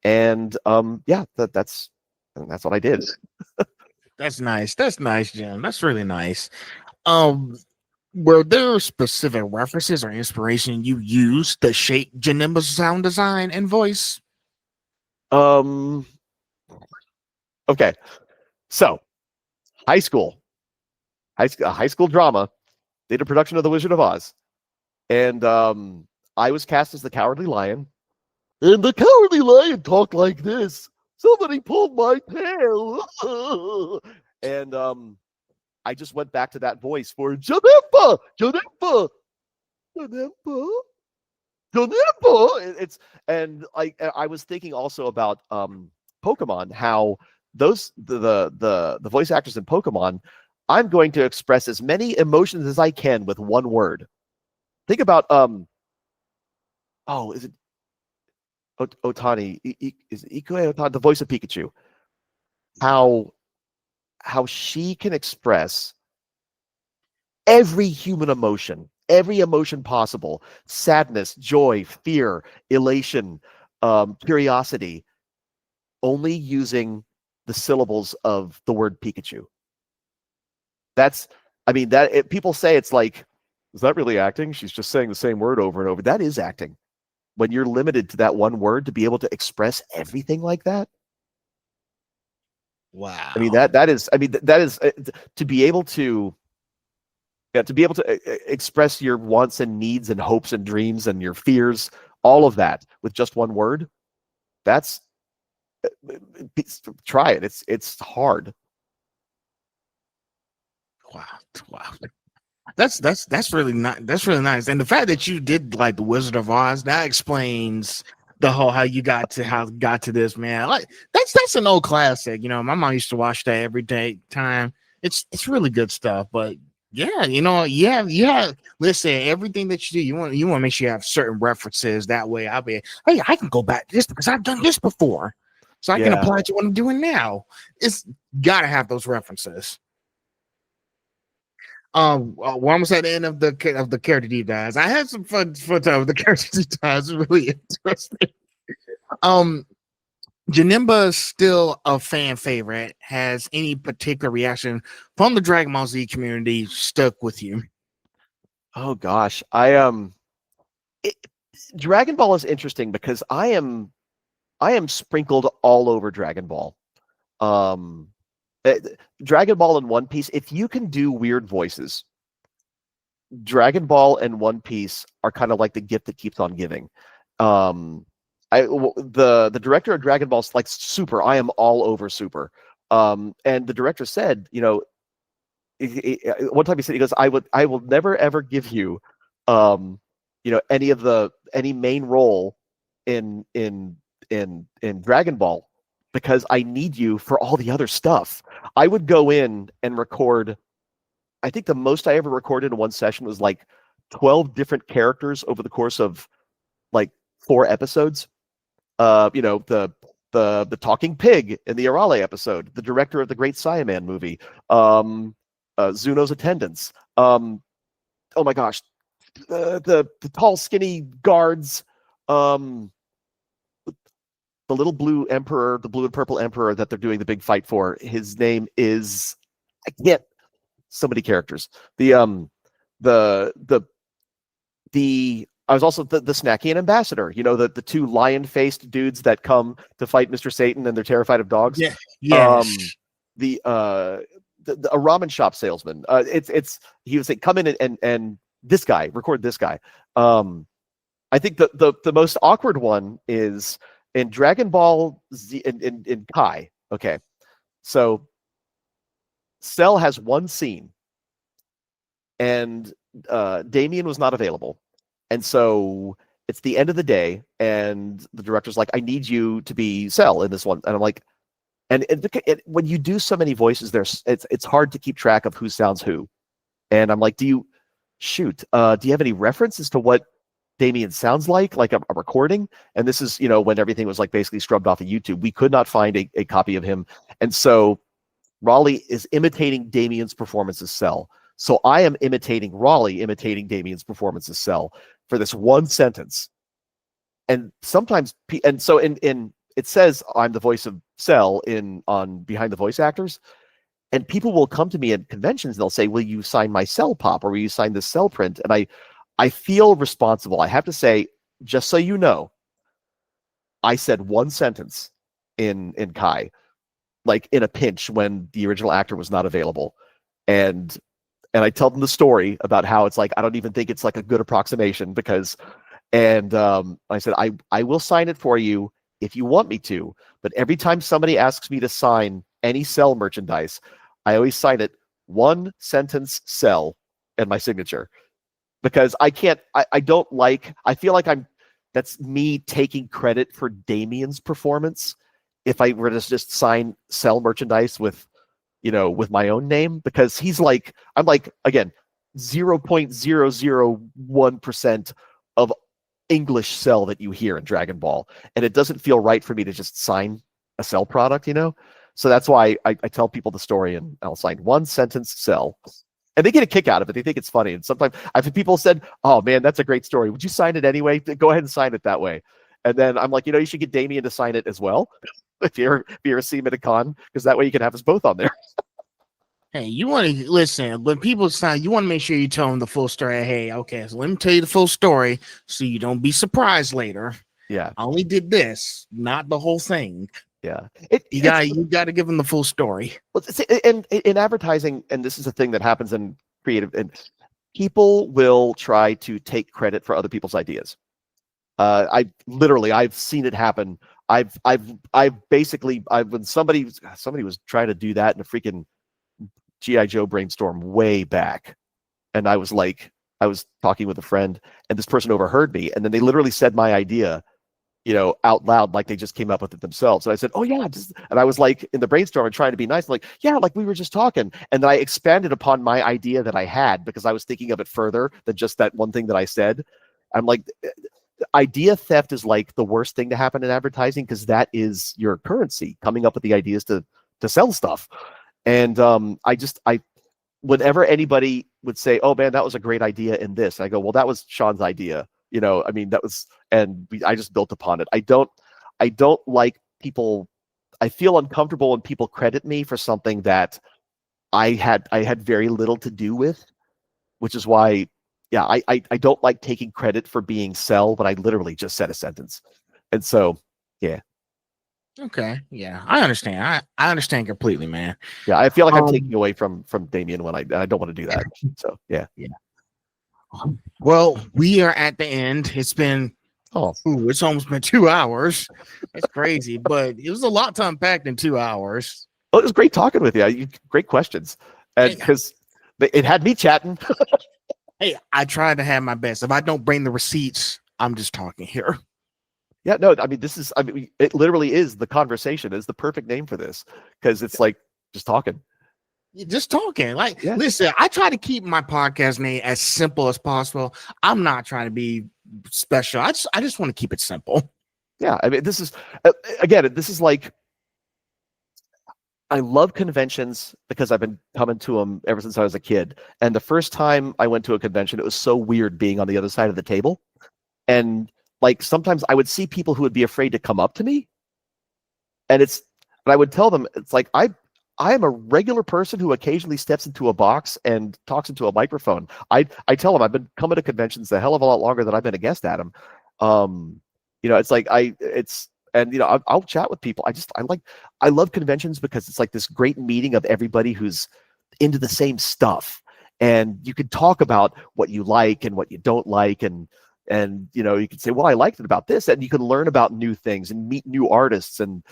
And that's what I did. That's nice. That's nice, Jim. That's really nice. Were there specific references or inspiration you used to shape Janemba's sound design and voice? Okay. So, high school drama. Did a production of The Wizard of Oz. And I was cast as the Cowardly Lion. And the Cowardly Lion talked like this. Somebody pulled my tail. And I just went back to that voice for Janemba. It's and I was thinking also about Pokemon, how the voice actors in Pokemon, I'm going to express as many emotions as I can with one word. Think about is it Otani? Is it Ikue Otani, the voice of Pikachu? How she can express every human emotion, every emotion possible: sadness, joy, fear, elation, curiosity, only using the syllables of the word Pikachu. People say it's like, is that really acting? She's just saying the same word over and over. That is acting. When you're limited to that one word, to be able to express everything like that. Wow. That is to be able to express your wants and needs and hopes and dreams and your fears, all of that with just one word. Try it. It's hard. Wow. That's really nice. That's really nice. And the fact that you did like The Wizard of Oz, that explains the whole how you got to this, man. Like that's an old classic. You know, my mom used to watch that every day time. It's really good stuff. But yeah, you know, you have listen, everything that you do, you want to make sure you have certain references. That way I'll be, hey, I can go back to this because I've done this before. So I can Yeah. apply it to what I'm doing now. It's gotta have those references. We're almost at the end of the character deep dives. I had some fun time with the character deep dives. It's really interesting. Um, Janemba is still a fan favorite. Has any particular reaction from the Dragon Ball Z community stuck with you? Oh gosh, Dragon Ball is interesting because I am sprinkled all over Dragon Ball. Um, Dragon Ball and One Piece. If you can do weird voices, Dragon Ball and One Piece are kind of like the gift that keeps on giving. The director of Dragon Ball is like Super. I am all over Super. And the director said, you know, one time he said, he goes, I will never ever give you, you know, any main role in Dragon Ball because I need you for all the other stuff. I would go in and record. I think the most I ever recorded in one session was like 12 different characters over the course of like 4 episodes. You know, the talking pig in the Arale episode, the director of the Great Saiyaman movie, Zuno's attendants. Oh my gosh, the tall, skinny guards, the little blue emperor, the blue and purple emperor that they're doing the big fight for. His name is, I can't. So many characters. The I was also the Snackian ambassador. You know, the 2 lion-faced dudes that come to fight Mr. Satan and they're terrified of dogs. Yeah. Yes. The a ramen shop salesman. He would say, come in and this guy, record this guy. I think the most awkward one is in Dragon Ball Z in Kai. Okay, so Cell has one scene, and Damien was not available, and so it's the end of the day, and the director's like, "I need you to be Cell in this one," and I'm like, and when you do so many voices, it's hard to keep track of who sounds who, and I'm like, do you have any reference as to what Damien sounds like a recording? And this is, you know, when everything was like basically scrubbed off of YouTube. We could not find a copy of him, and so Raleigh is imitating Damien's performance as Cell. So I am imitating Raleigh, imitating Damien's performance as Cell for this one sentence. And sometimes, and so in it says I'm the voice of Cell on Behind the Voice Actors, and people will come to me at conventions and they'll say, "Will you sign my Cell pop, or will you sign this Cell print?" And I feel responsible. I have to say, just so you know, I said one sentence in Kai, like in a pinch when the original actor was not available, and I tell them the story about how it's like I don't even think it's like a good approximation because, and I said I will sign it for you if you want me to, but every time somebody asks me to sign any Cell merchandise, I always sign it one sentence Cell and my signature, because I can't. I don't like. I feel like that's me taking credit for Damien's performance if I were to just sign Cell merchandise with, you know, with my own name, because I'm like, again, 0.001% of English Cell that you hear in Dragon Ball. And it doesn't feel right for me to just sign a Cell product, you know? So that's why I tell people the story and I'll sign one sentence Cell. And they get a kick out of it. They think it's funny. And sometimes I've had people said, "Oh man, that's a great story. Would you sign it anyway? Go ahead and sign it that way." And then I'm like, you know, you should get Damien to sign it as well if you ever see him at a con, because that way you can have us both on there. Hey, you want to listen when people sign, you want to make sure you tell them the full story. Hey, okay, so let me tell you the full story so you don't be surprised later. Yeah. I only did this, not the whole thing. Yeah. You got to give them the full story. And in advertising, and this is a thing that happens in creative, and people will try to take credit for other people's ideas. I've seen it happen. I've basically when somebody was trying to do that in a freaking G.I. Joe brainstorm way back, and I was talking with a friend, and this person overheard me, and then they literally said my idea out loud, like they just came up with it themselves. And I said, oh yeah, and I was like in the brainstorm and trying to be nice, like, yeah, like we were just talking. And then I expanded upon my idea that I had because I was thinking of it further than just that one thing that I said. I'm like, idea theft is like the worst thing to happen in advertising because that is your currency, coming up with the ideas to sell stuff. And whenever anybody would say, oh man, that was a great idea in this, I go, well, that was Sean's idea. I mean, that was, and I just built upon it. I don't like people. I feel uncomfortable when people credit me for something that I had very little to do with, which is why, yeah, I don't like taking credit for being Cell, but I literally just said a sentence. And so, yeah. Okay. Yeah, I understand. I understand completely, man. Yeah, I feel like I'm taking away from Damien when I don't want to do that. So, yeah. Yeah. Well, we are at the end. It's been it's almost been 2 hours. It's crazy, but it was a lot to unpack in 2 hours. Well, it was great talking with you. Great questions, and because it had me chatting. Hey, I tried to have my best. If I don't bring the receipts, I'm just talking here. Yeah, no, I mean, it literally is the conversation. It's the perfect name for this because it's like just talking. Just talking. Like, listen, I try to keep my podcast name as simple as possible. I'm not trying to be special. I just want to keep it simple. Yeah, I mean, this is again, this is like, I love conventions because I've been coming to them ever since I was a kid. And the first time I went to a convention, it was so weird being on the other side of the table. And like sometimes I would see people who would be afraid to come up to me. And I would tell them, it's like, I am a regular person who occasionally steps into a box and talks into a microphone. I tell them I've been coming to conventions a hell of a lot longer than I've been a guest at them. It's like I'll chat with people. I love conventions because it's like this great meeting of everybody who's into the same stuff, and you can talk about what you like and what you don't like, and you can say, well, I liked it about this, and you can learn about new things and meet new artists, and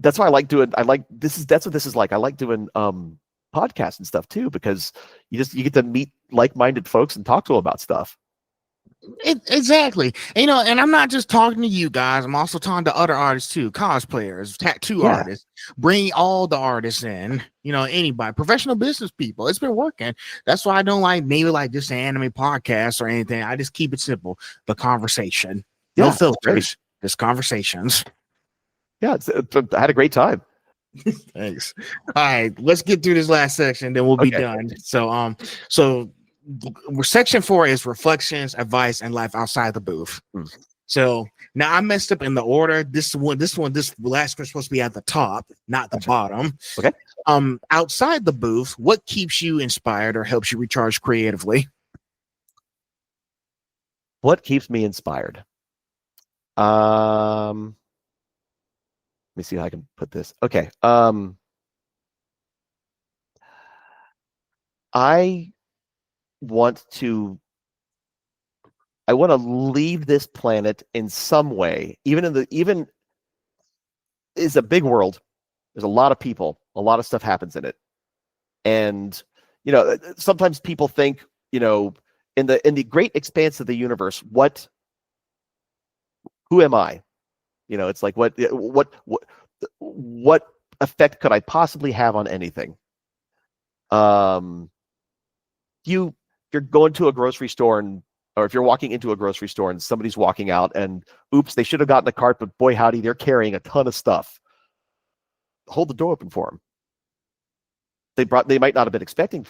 that's why I like doing. That's what this is like. I like doing podcasts and stuff too, because you get to meet like-minded folks and talk to them about stuff. Exactly. And I'm not just talking to you guys. I'm also talking to other artists too, cosplayers, tattoo artists. Bring all the artists in. Anybody, professional business people. It's been working. That's why I don't like just an anime podcast or anything. I just keep it simple. The conversation, no filters, just conversations. Yeah, I had a great time. Thanks. All right, let's get through this last section, then we'll be done. So, section 4 is reflections, advice, and life outside the booth. So now I messed up in the order. This last one is supposed to be at the top, not the bottom. Okay. Outside the booth, what keeps you inspired or helps you recharge creatively? What keeps me inspired? Let me see how I can put this. Okay. I want to leave this planet in some way. Even it's a big world. There's a lot of people. A lot of stuff happens in it. And sometimes people think, in the great expanse of the universe, who am I? It's like what effect could I possibly have on anything? You're going to a grocery store, or if you're walking into a grocery store and somebody's walking out and oops, they should have gotten a cart, but boy howdy, they're carrying a ton of stuff. Hold the door open for them. They might not have been expecting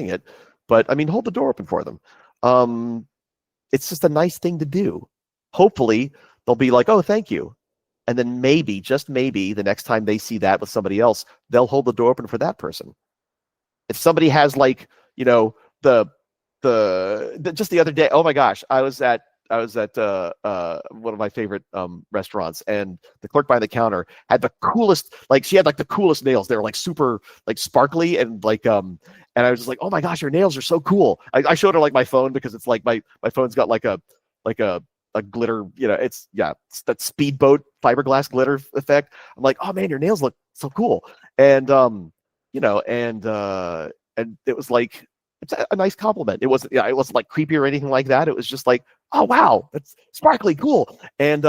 it, but I mean, hold the door open for them. It's just a nice thing to do. Hopefully they'll be like, oh, thank you. And then maybe, just maybe, the next time they see that with somebody else, they'll hold the door open for that person. If somebody has just the other day, oh my gosh, I was at one of my favorite restaurants, and the clerk behind the counter had the coolest, she had the coolest nails. They were super sparkly and and I was just like, oh my gosh, your nails are so cool. I showed her my phone because it's my phone's got a glitter, it's that speedboat fiberglass glitter effect. I'm like, oh man, your nails look so cool. And and it was it's a nice compliment. It wasn't creepy or anything like that. It was just oh wow, that's sparkly, cool. And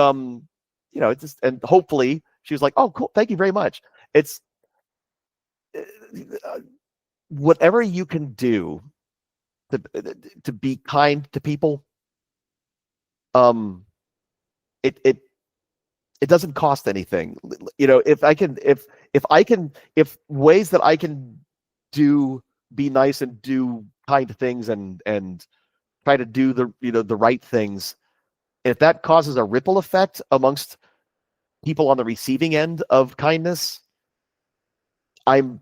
it just, and hopefully she was like, oh cool, thank you very much. It's whatever you can do to be kind to people. It doesn't cost anything. If ways that I can be nice and do kind things and try to do the right things, if that causes a ripple effect amongst people on the receiving end of kindness, I'm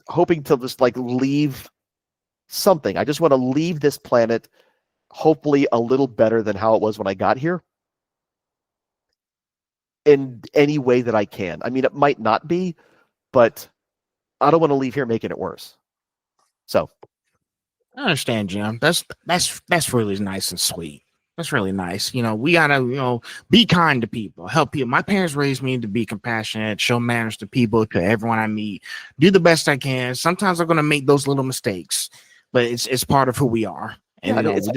hoping to just leave something. I just want to leave this planet hopefully a little better than how it was when I got here, in any way that I can. I mean, it might not be, but I don't want to leave here making it worse. So I understand, Jim. That's really nice and sweet. That's really nice. We gotta, be kind to people, help people. My parents raised me to be compassionate, show manners to people, to everyone I meet, do the best I can. Sometimes I'm gonna make those little mistakes, but it's part of who we are. And it's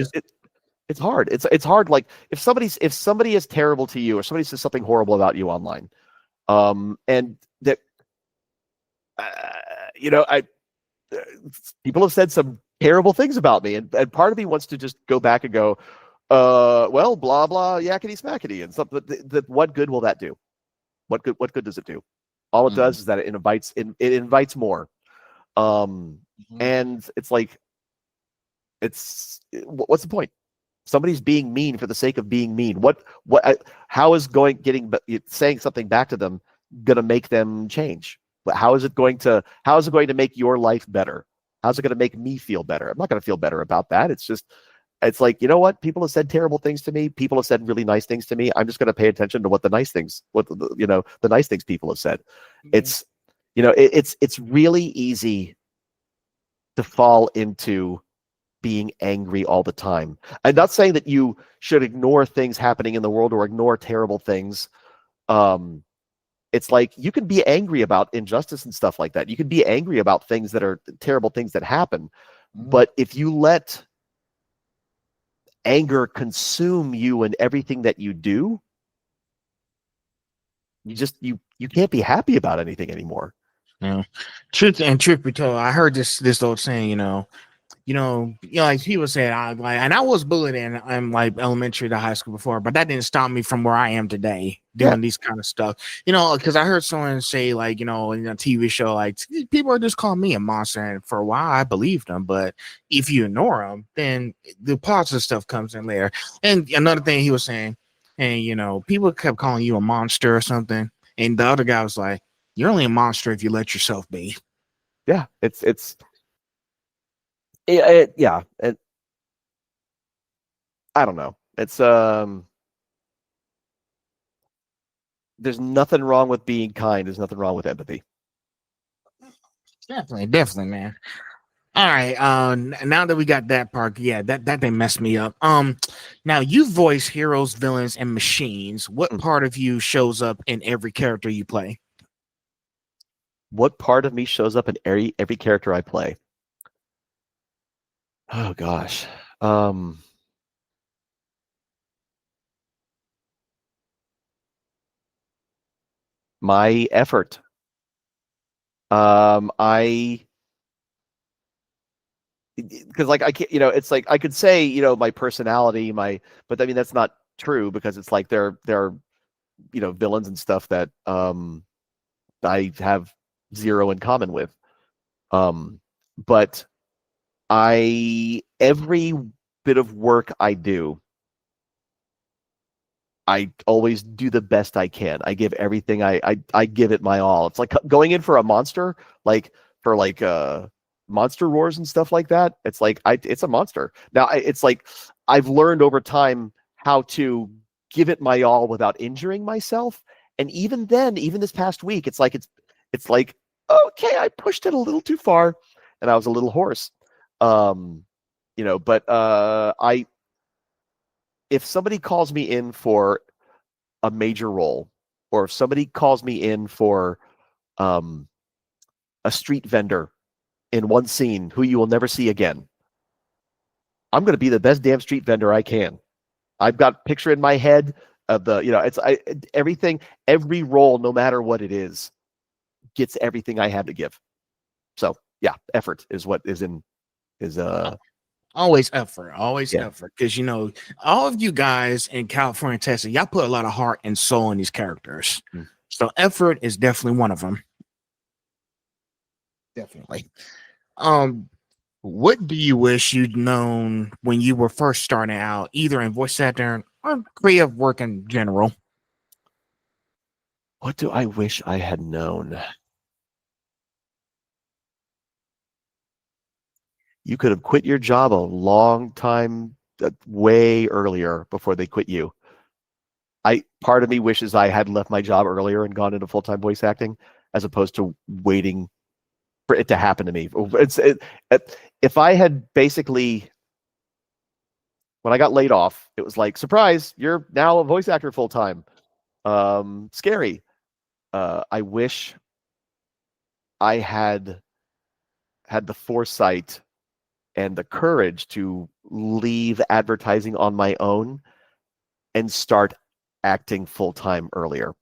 hard. It's hard. Like if somebody is terrible to you, or somebody says something horrible about you online, and that people have said some terrible things about me, and part of me wants to just go back and go, well, blah blah, yakety smackety, and something. What good will that do? What good does it do? All it does is that it invites more. And it's like, what's the point? Somebody's being mean for the sake of being mean. How is saying something back to them going to make them change? How is it going to make your life better? How's it going to make me feel better? I'm not going to feel better about that. It's like, you know what? People have said terrible things to me. People have said really nice things to me. I'm just going to pay attention to what the nice things people have said. Mm-hmm. It's really easy to fall into being angry all the time. I'm not saying that you should ignore things happening in the world or ignore terrible things. It's like you can be angry about injustice and stuff like that. You can be angry about things that are terrible things that happen. Mm-hmm. But if you let anger consume you and everything that you do, you can't be happy about anything anymore. Truth be told, I heard this old saying, like he was saying, and I was bullied in like elementary to high school before, but that didn't stop me from where I am today doing these kind of stuff. Because I heard someone say, like, in a TV show, like, people are just calling me a monster, and for a while I believed them. But if you ignore them, then the positive stuff comes in there. And another thing he was saying, and people kept calling you a monster or something, and the other guy was like, "You're only a monster if you let yourself be." Yeah, I don't know. It's there's nothing wrong with being kind. There's nothing wrong with empathy. Definitely, man. All right. Now that we got that part, that thing messed me up. Now you voice heroes, villains, and machines. What part of you shows up in every character you play? What part of me shows up in every character I play? Oh gosh. My effort. Because like I can't, it's like I could say, my personality, but I mean that's not true, because it's like there are villains and stuff that I have zero in common with. But every bit of work I do, I always do the best I can. I give everything. I give it my all. It's like going in for a monster, like for monster roars and stuff like that. It's like it's a monster. Now it's like I've learned over time how to give it my all without injuring myself. And even then, even this past week, it's like okay, I pushed it a little too far, and I was a little hoarse. But if somebody calls me in for a major role, or if somebody calls me in for a street vendor in one scene who you will never see again, I'm going to be the best damn street vendor I can. I've got picture in my head of the, everything, every role, no matter what it is, gets everything I have to give. So yeah, effort is what is always effort, Yeah. effort. Because all of you guys in California, Texas, y'all put a lot of heart and soul in these characters. So effort is definitely one of them. Definitely. What do you wish you'd known when you were first starting out, either in voice acting or creative work in general? What do I wish I had known? You could have quit your job a long time, way earlier before they quit you. Part of me wishes I had left my job earlier and gone into full-time voice acting, as opposed to waiting for it to happen to me. If I had basically, when I got laid off, it was like, surprise, you're now a voice actor full-time. Scary. I wish I had the foresight and the courage to leave advertising on my own and start acting full-time earlier.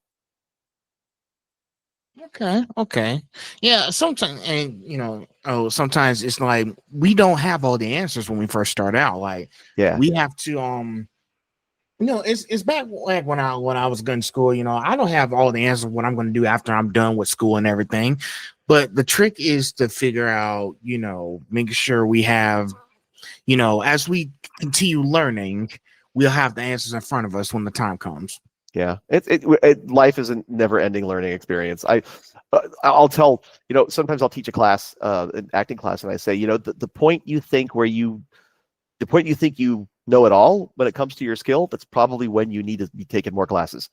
Okay. Yeah, sometimes, and sometimes it's like we don't have all the answers when we first start out. Like, we have to it's back like when I was going to school, I don't have all the answers what I'm going to do after I'm done with school and everything. But the trick is to figure out, making sure we have, as we continue learning, we'll have the answers in front of us when the time comes. Yeah, life is a never-ending learning experience. I'll tell, sometimes I'll teach a class, an acting class, and I say, the point you think you know it all when it comes to your skill, that's probably when you need to be taking more classes.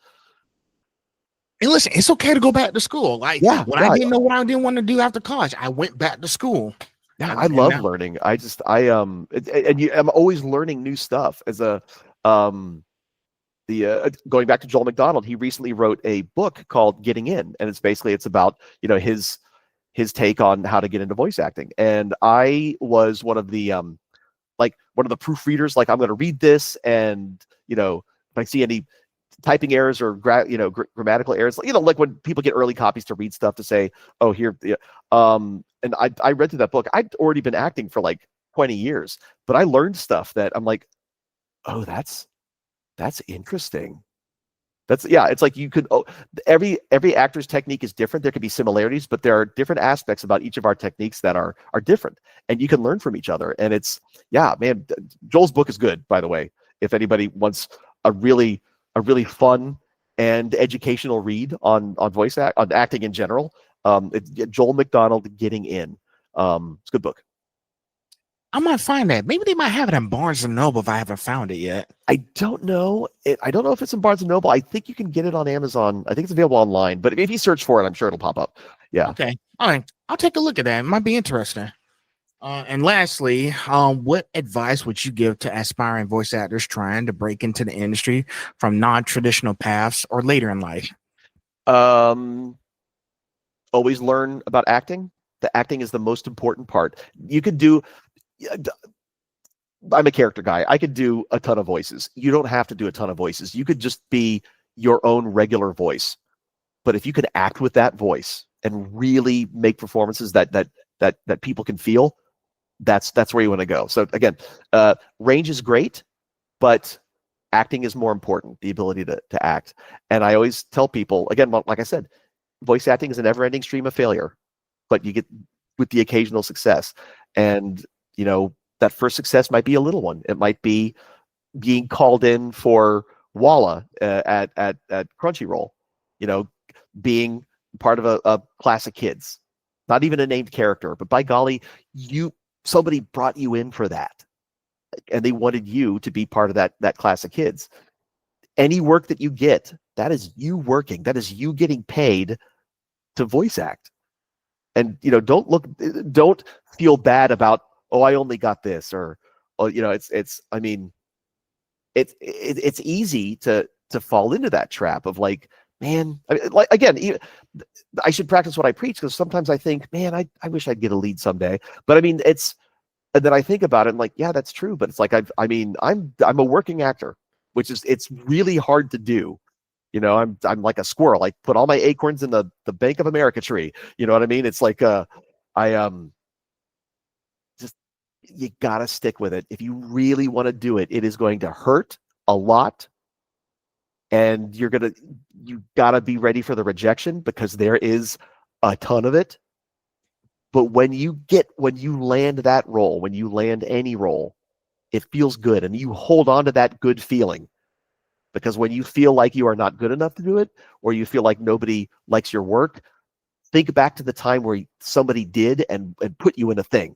And listen, it's okay to go back to school. Like, I didn't know what I didn't want to do after college, I went back to school. Yeah, I love learning. I'm always learning new stuff. As going back to Joel McDonald, he recently wrote a book called Getting In, and it's about his take on how to get into voice acting. And I was one of the proofreaders. Like, I'm going to read this, and if I see any typing errors or grammatical errors, like when people get early copies to read stuff to say, oh, here, and I read through that book. I'd already been acting for like 20 years, but I learned stuff that I'm like, oh, that's interesting. It's like you could, every actor's technique is different. There could be similarities, but there are different aspects about each of our techniques that are different, and you can learn from each other. And man, Joel's book is good, by the way. If anybody wants a really fun and educational read on acting in general, Joel McDonald, Getting In. It's a good book. I might find that. Maybe they might have it in Barnes & Noble if I haven't found it yet. I don't know. I don't know if it's in Barnes & Noble. I think you can get it on Amazon. I think it's available online. But if you search for it, I'm sure it'll pop up. Yeah. Okay. All right. I'll take a look at that. It might be interesting. And lastly, what advice would you give to aspiring voice actors trying to break into the industry from non-traditional paths or later in life? Always learn about acting. The acting is the most important part. You could do... I'm a character guy. I could do a ton of voices. You don't have to do a ton of voices. You could just be your own regular voice. But if you can act with that voice and really make performances that people can feel, that's where you want to go. So again, range is great, but acting is more important, the ability to act. And I always tell people, again, like I said, voice acting is a never-ending stream of failure, but you get with the occasional success. And that first success might be a little one. It might be being called in for Walla at Crunchyroll, being part of a class of kids, not even a named character, but by golly, somebody brought you in for that, and they wanted you to be part of that class of kids. Any work that you get, that is you working, that is you getting paid to voice act. And don't feel bad about, oh, I only got this, or, oh, it's easy to fall into that trap of like, man, again, I should practice what I preach, because sometimes I think, man, I wish I'd get a lead someday. But and then I think about it and like, yeah, that's true. But it's like, I'm a working actor. which is, it's really hard to do. You know, I'm like a squirrel. I put all my acorns in the Bank of America tree. You know what I mean? It's like just, you gotta stick with it. If you really want to do it, it is going to hurt a lot. And you gotta be ready for the rejection, because there is a ton of it. But when you land that role, when you land any role, it feels good, and you hold on to that good feeling. Because when you feel like you are not good enough to do it, or you feel like nobody likes your work, think back to the time where somebody did and put you in a thing.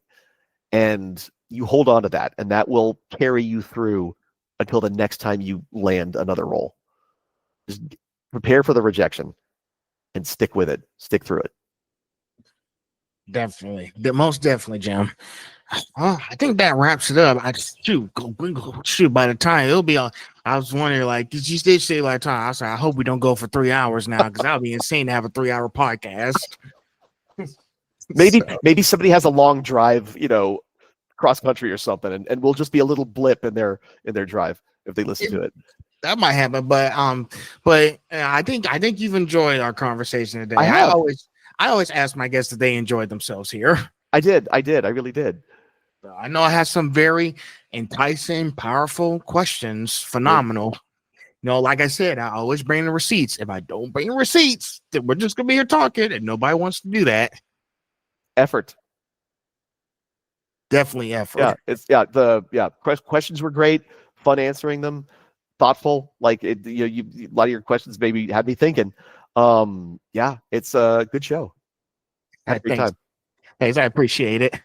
And you hold on to that, and that will carry you through until the next time you land another role. Just prepare for the rejection and stick with it. Stick through it. Definitely. Most definitely, Jim. I think that wraps it up. Shoot, by the time it'll be on, I was wondering, like, did you say like time? I was like, I hope we don't go for 3 hours now, because that would be insane to have a 3-hour podcast. Maybe somebody has a long drive, you know, cross country or something, and we'll just be a little blip in their drive if they listen to it. That might happen, but I think you've enjoyed our conversation today. I always ask my guests if they enjoyed themselves here. I did. I really did. I know I had some very enticing, powerful questions. Phenomenal. You know, like I said, I always bring the receipts. If I don't bring the receipts, then we're just gonna be here talking, and nobody wants to do that. Effort. Definitely effort. Questions were great. Fun answering them. Thoughtful. Like a lot of your questions maybe had me thinking. It's a good show. Had a great time. Thanks. I appreciate it.